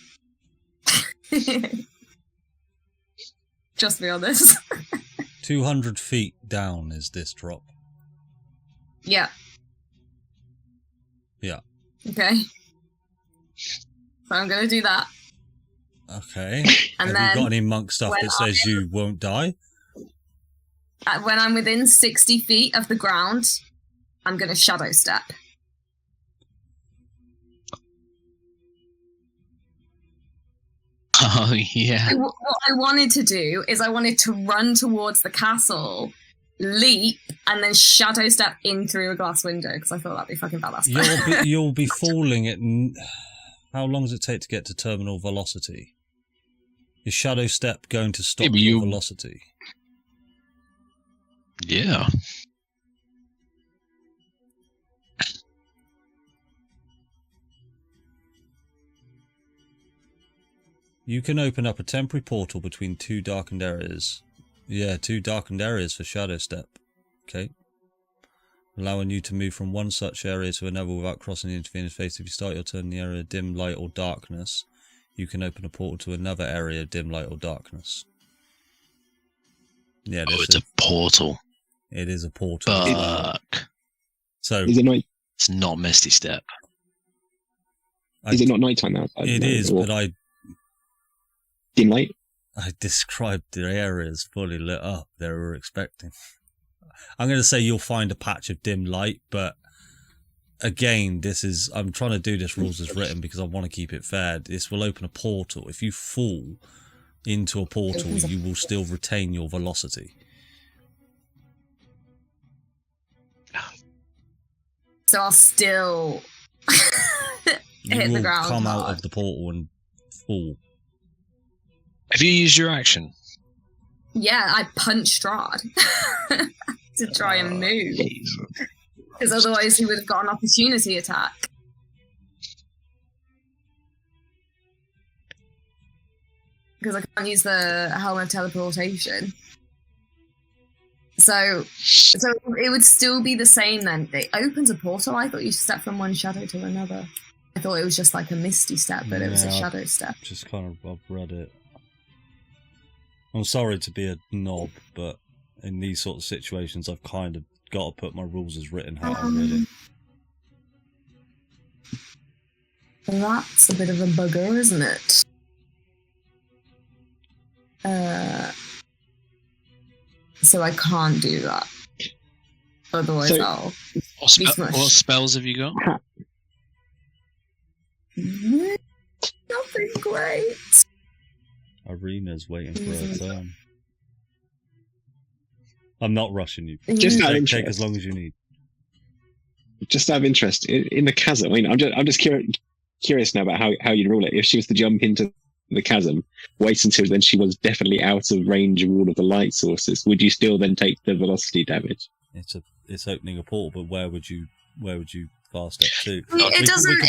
Just be honest. 200 feet down is this drop. Yeah. Yeah. Okay. So I'm gonna do that. Okay. And Have you got any monk stuff that says you won't die? When I'm within 60 feet of the ground, I'm gonna shadow step. Oh, yeah. What I wanted to do is I wanted to run towards the castle, leap, and then shadow step in through a glass window, because I thought that'd be fucking badass. You'll be falling at... How long does it take to get to terminal velocity? Is shadow step going to stop your velocity? Yeah. You can open up a temporary portal between two darkened areas. Yeah, two darkened areas for shadow step. Okay. allowing you to move from one such area to another without crossing the intervener's face. If you start your turn in the area of dim light or darkness, you can open a portal to another area of dim light or darkness. Yeah, It's a portal. It is a portal. Fuck. So is it night? It's not Misty Step. Is it not nighttime now? It is, but I dim light. I described the area as fully lit up. They were expecting. I'm going to say you'll find a patch of dim light, but again, I'm trying to do this rules as written because I want to keep it fair. This will open a portal. If you fall into a portal, you will still retain your velocity. So I'll still hit the ground. Come out of the portal and fall. Have you used your action? Yeah, I punch Strahd to try and move. Because otherwise he would have got an opportunity attack. Because I can't use the helmet of teleportation. So it would still be the same then. It opens a portal. I thought you step from one shadow to another. I thought it was just like a misty step, but it was a shadow step. Just I've read it. I'm sorry to be a knob, but in these sort of situations, I've kind of got to put my rules as written how I read it. That's a bit of a bugger, isn't it? So I can't do that. Otherwise, I'll be smushed. What spells have you got? Nothing great. Arena's waiting for her turn. I'm not rushing you. Just take as long as you need. Just out of interest, in the chasm. I mean, I'm just curious now about how you'd rule it. If she was to jump into the chasm, wait until then she was definitely out of range of all of the light sources, would you still then take the velocity damage? It's opening a portal, but where would you fast it to? It doesn't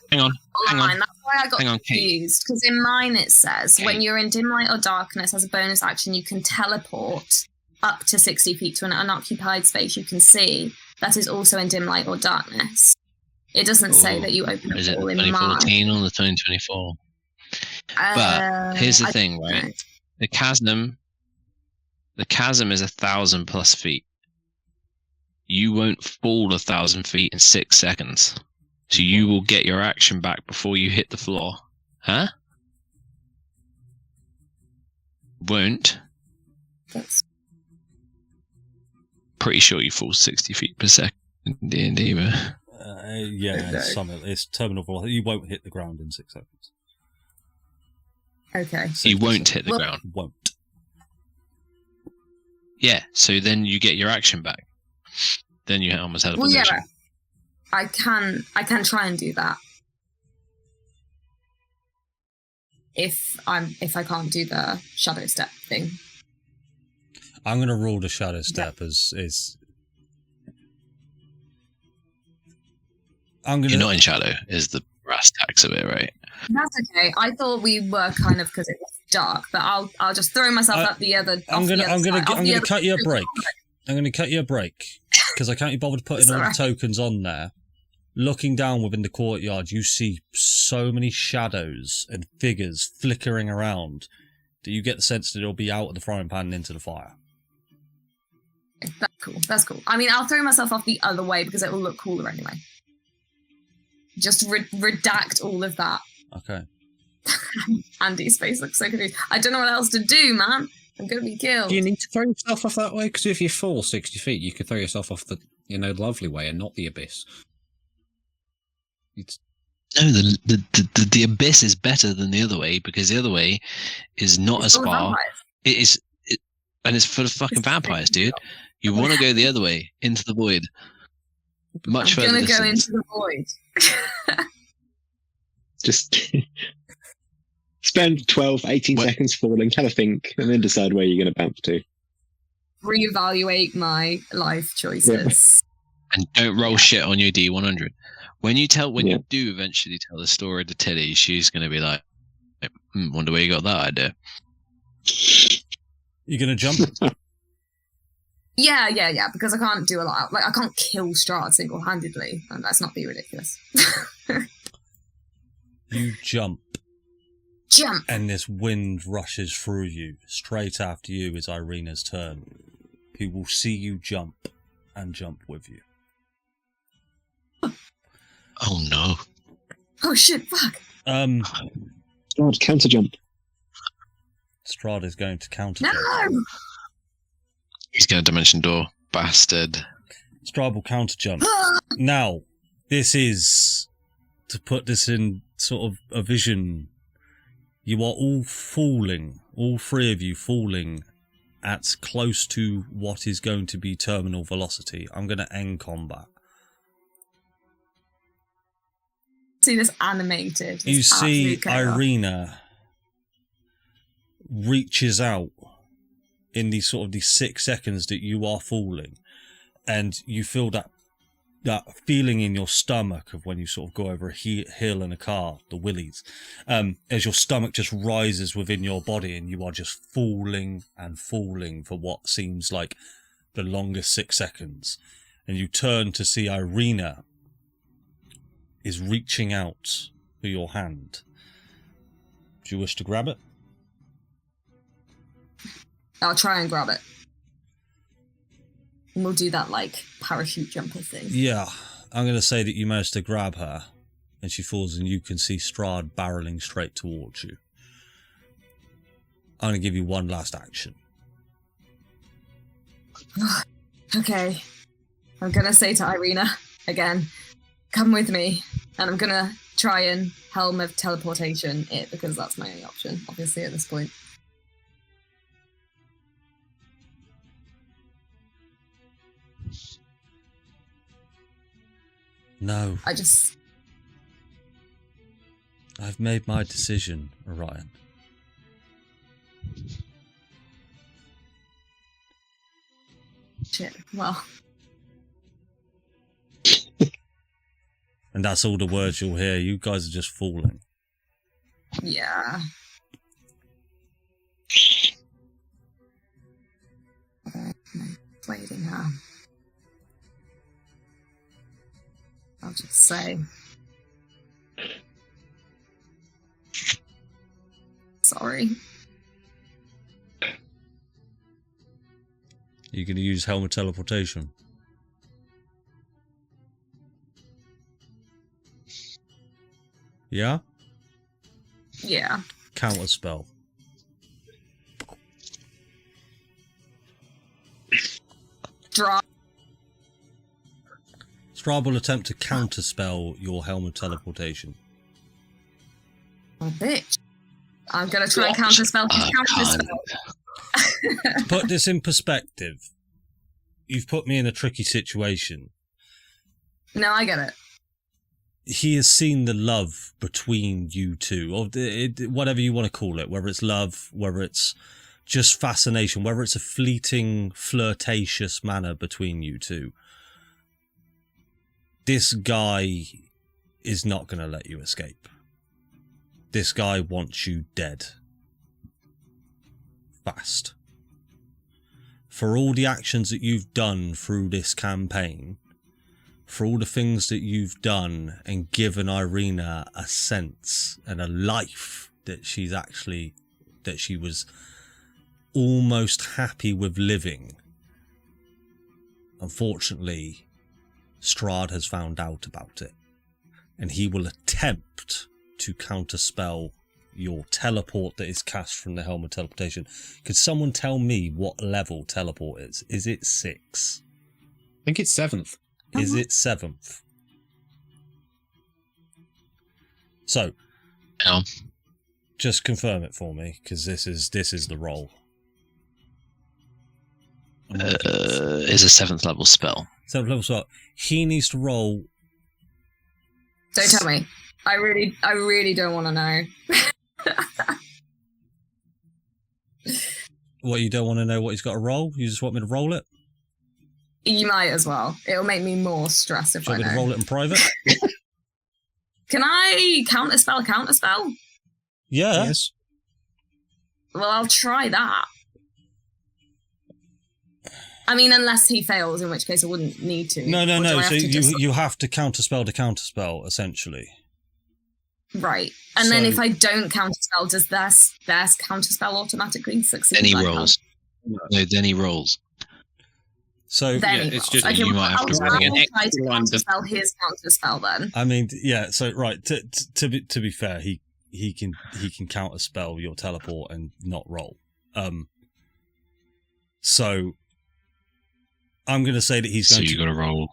Hang on. That's why I got confused. Because in mine it says when you're in dim light or darkness, as a bonus action, you can teleport up to 60 feet to an unoccupied space you can see that is also in dim light or darkness. It doesn't say that you open a portal in mine. Is it 2014 or the 2024? But here's the thing, right? The chasm is 1,000 plus feet. You won't fall 1,000 feet in 6 seconds. So you will get your action back before you hit the floor. Huh? Won't. Pretty sure you fall 60 feet per second in D&D, but... it's terminal velocity. You won't hit the ground in 6 seconds. Okay. You won't hit the ground. Won't. Yeah, so then you get your action back. Then you almost had a position. Well, yeah, I can try and do that. If I can't do the shadow step thing. I'm gonna rule the shadow step as You're not in shadow, is the brass tacks of it, right? That's okay. I thought we were kind of because it was dark, but I'll just throw myself up the other. I'm gonna cut you a break. I'm gonna cut you a break because I can't be bothered putting all the tokens on there. Looking down within the courtyard, you see so many shadows and figures flickering around that you get the sense that it'll be out of the frying pan and into the fire. That's cool. That's cool. I mean, I'll throw myself off the other way because it will look cooler anyway. Just redact all of that. Okay. Andy's face looks so confused. I don't know what else to do, man. I'm going to be killed. Do you need to throw yourself off that way? Because if you fall 60 feet, you could throw yourself off the, lovely way and not the abyss. No, the abyss is better than the other way because the other way is not as far. And it's full of fucking vampires, dude. You want to go the other way into the void. Much further. I'm going to go into the void. Just spend 12, 18 seconds falling, have a think, and then decide where you're going to bounce to. Reevaluate my life choices. Yeah. And don't roll shit on your D100. When you do eventually tell the story to Tilly, she's going to be like, wonder where you got that idea. You going to jump? Yeah, because I can't do a lot. Like, I can't kill Strahd single-handedly, and let's not be ridiculous. You jump, Jump! and this wind rushes through you. Straight after you is Irina's turn, who will see you jump and jump with you. Oh no. Oh shit, fuck! God, counter jump. Strahd is going to counter No! jump. He's going to dimension door. Bastard. Strahd will counter jump. Now, this is, to put this in sort of a vision, you are all falling, all three of you falling at close to what is going to be terminal velocity. I'm going to end combat. See this animated. You It's see absolute chaos. Irina reaches out in these 6 seconds that you are falling, and you feel that feeling in your stomach of when you sort of go over a hill in a car, the willies, as your stomach just rises within your body, and you are just falling and falling for what seems like the longest 6 seconds. And you turn to see Irina is reaching out for your hand. Do you wish to grab it? I'll try and grab it. And we'll do that, like, parachute jumper thing. Yeah, I'm going to say that you managed to grab her, and she falls, and you can see Strahd barreling straight towards you. I'm going to give you one last action. Okay. I'm gonna say to Irina, again, come with me. And I'm gonna try and helm of teleportation it, because that's my only option, obviously, at this point. No, I've made my decision, Orion. Shit, well, And that's all the words you'll hear. You guys are just falling. yeah. Waiting her. I'll just say. Sorry. You're going to use helmet teleportation. Yeah? Yeah. Counter spell. Draw. Strahd will attempt to counterspell your helmet teleportation. Oh, bitch. I'm gonna try and counterspell his counterspell. To put this in perspective, you've put me in a tricky situation. No, I get it. He has seen the love between you two, or whatever you want to call it, whether it's love, whether it's just fascination, whether it's a fleeting, flirtatious manner between you two. This guy is not going to let you escape. This guy wants you dead. Fast. For all the actions that you've done through this campaign, for all the things that you've done and given Irina a sense and a life that she was almost happy with living. Unfortunately, Strahd has found out about it, and he will attempt to counterspell your teleport that is cast from the helmet teleportation. Could someone tell me what level teleport is? Is it 6? I think it's 7th. Is it 7th? So, just confirm it for me, because this is the roll. Is a 7th level spell. 7th level spell. He needs to roll. Don't tell me. I really don't want to know. What, you don't want to know what he's got to roll? You just want me to roll it? You might as well. It'll make me more stressed if Do you I want me to know. roll it in private? Can I counterspell? Yeah. Yes. Well, I'll try that. I mean, unless he fails, in which case I wouldn't need to. No. Or do I have So to just- you have to counterspell to counterspell, essentially. Right. And then So- if I don't counterspell, does their counterspell automatically succeed? Then he I rolls. No, then he rolls. So Then Yeah, he it's rolls. just- Okay, you well, might have I'll to roll again. try to Line does- counterspell his counterspell then. I mean, yeah. So right. To be fair, he can counterspell your teleport and not roll. So I'm going to say that he's So going you got to roll.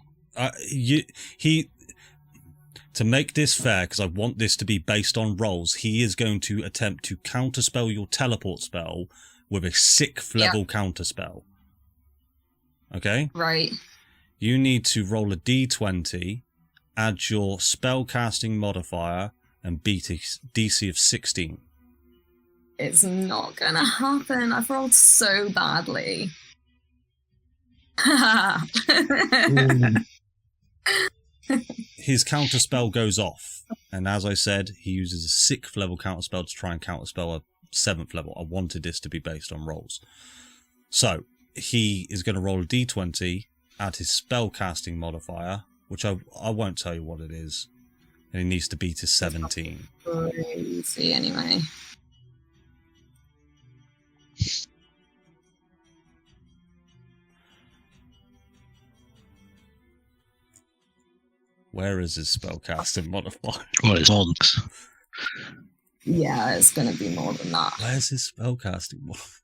To make this fair, because I want this to be based on rolls, he is going to attempt to counterspell your teleport spell with a 6th level counterspell. Okay? Right. You need to roll a d20, add your spellcasting modifier, and beat a DC of 16. It's not gonna happen. I've rolled so badly. His counterspell goes off, and as I said, he uses a 6th level counterspell to try and counterspell a 7th level. I wanted this to be based on rolls. So, he is going to roll a d20, add his spellcasting modifier, which I won't tell you what it is, and he needs to beat a 17. Crazy, anyway. Where is his spellcasting modifier? Well, it's monks. Yeah, it's gonna be more than that. Where's his spellcasting modifier?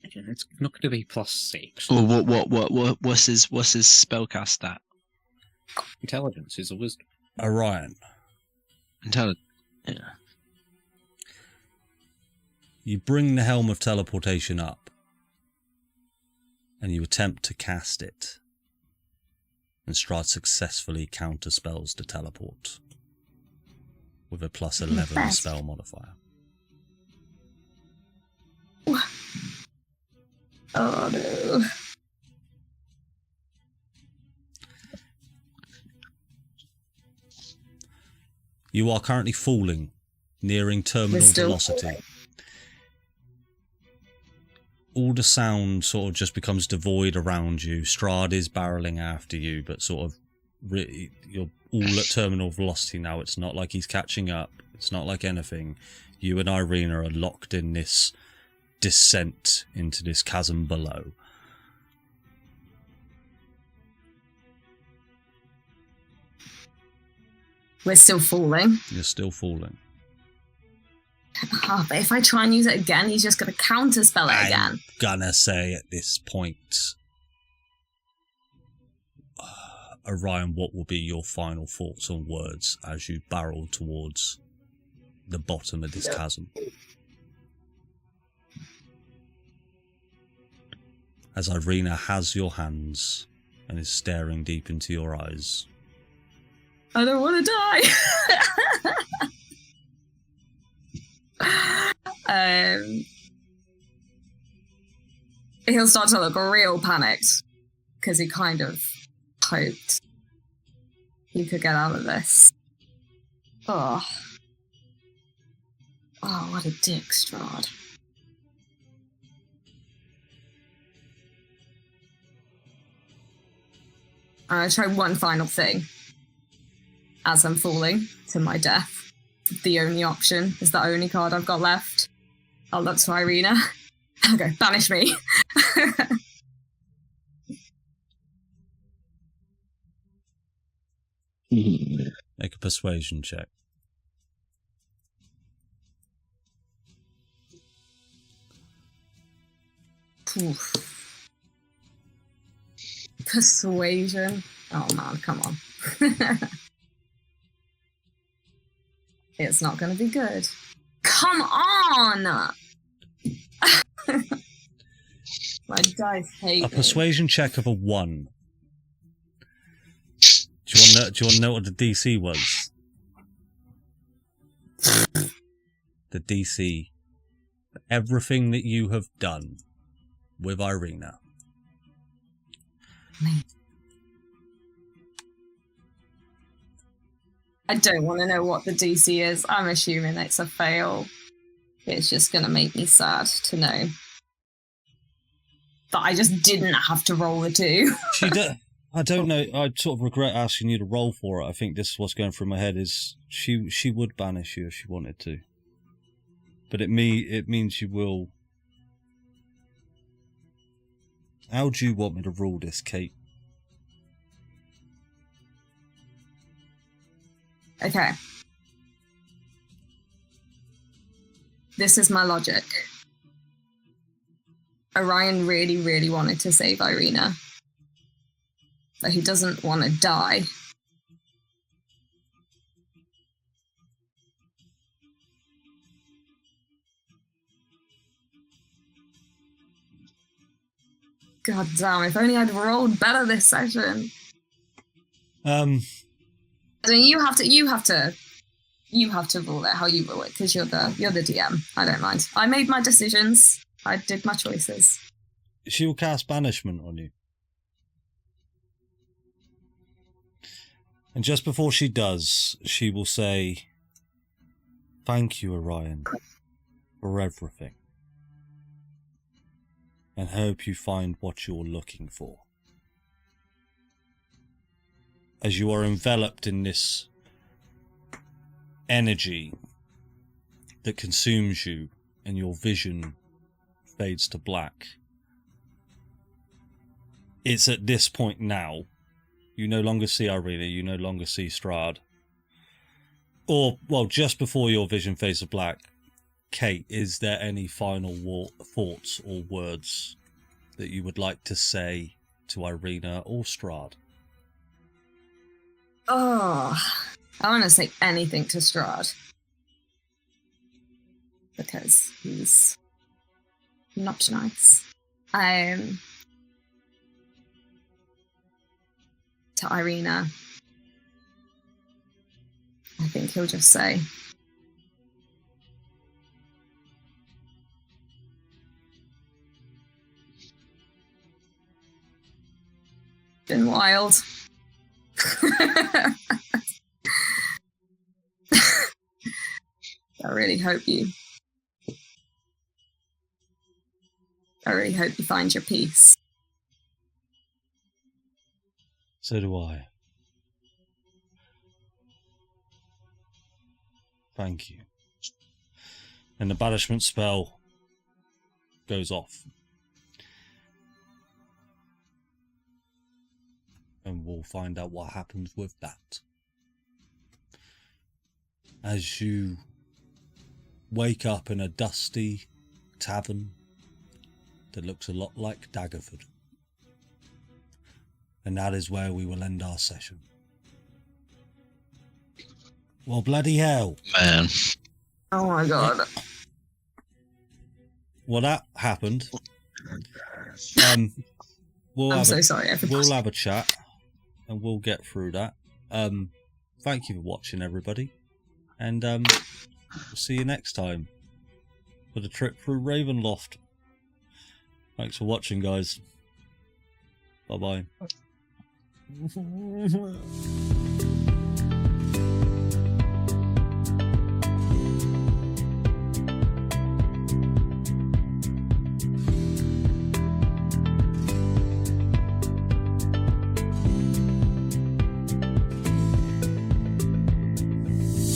It's not going to be +6. Well, what's his spellcast stat? Intelligence is a wisdom. Orion. Intelligence. Yeah. You bring the Helm of Teleportation up, and you attempt to cast it. And Strahd successfully counterspells the teleport with a +11 spell modifier. Oh no. You are currently falling, nearing terminal still velocity. falling. All the sound sort of just becomes devoid around you. Strahd is barreling after you, but sort of you're all at terminal velocity now. It's not like he's catching up. It's not like anything. You and Irina are locked in this descent into this chasm below. We're still falling. You're still falling. Oh, but if I try and use it again, he's just gonna counterspell it again. I'm gonna say at this point, Orion, what will be your final thoughts and words as you barrel towards the bottom of this chasm? As Irina has your hands and is staring deep into your eyes. I don't want to die. He'll start to look real panicked because he kind of hoped he could get out of this. Oh, what a dick, Strahd. I'm gonna try one final thing. As I'm falling to my death, the only option is the only card I've got left. I'll look to Irina. I'll go, banish me. Make a persuasion check. Oof. Persuasion. Oh man, come on. It's not going to be good. Come on! My dice hate A me. persuasion check of a 1. Do you want to know what the DC was? The DC for everything that you have done with Irina. I don't want to know what the DC is. I'm assuming it's a fail. It's just going to make me sad to know but I just didn't have to roll the 2. I don't know. I sort of regret asking you to roll for it. I think this is what's going through my head is she would banish you if she wanted to. But it means you will. How do you want me to rule this, Kate? Okay. This is my logic. Orion really, really wanted to save Irina. But he doesn't want to die. God damn, if only I'd rolled better this session. I mean, you have to rule it how you rule it, because you're the DM. I don't mind. I made my decisions. I did my choices. She will cast banishment on you. And just before she does, she will say, "Thank you, Orion, for everything. And hope you find what you're looking for." As you are enveloped in this energy that consumes you and your vision fades to black, it's at this point now, you no longer see Irina, you no longer see Strahd. Or, well, just before your vision fades to black, Kate, is there any final thoughts or words that you would like to say to Irina or Strahd? Oh, I want to say anything to Strahd. Because he's not nice. To Irina, I think he'll just say, been wild. I really hope you find your peace. So do I. Thank you. And the banishment spell goes off. And we'll find out what happens with that. As you wake up in a dusty tavern that looks a lot like Daggerford. And that is where we will end our session. Well, bloody hell. Man. Oh my god. Well, that happened. I'm so sorry, everybody. We'll have a chat and we'll get through that. Thank you for watching, everybody. And we'll see you next time for the trip through Ravenloft. Thanks for watching, guys. Bye-bye.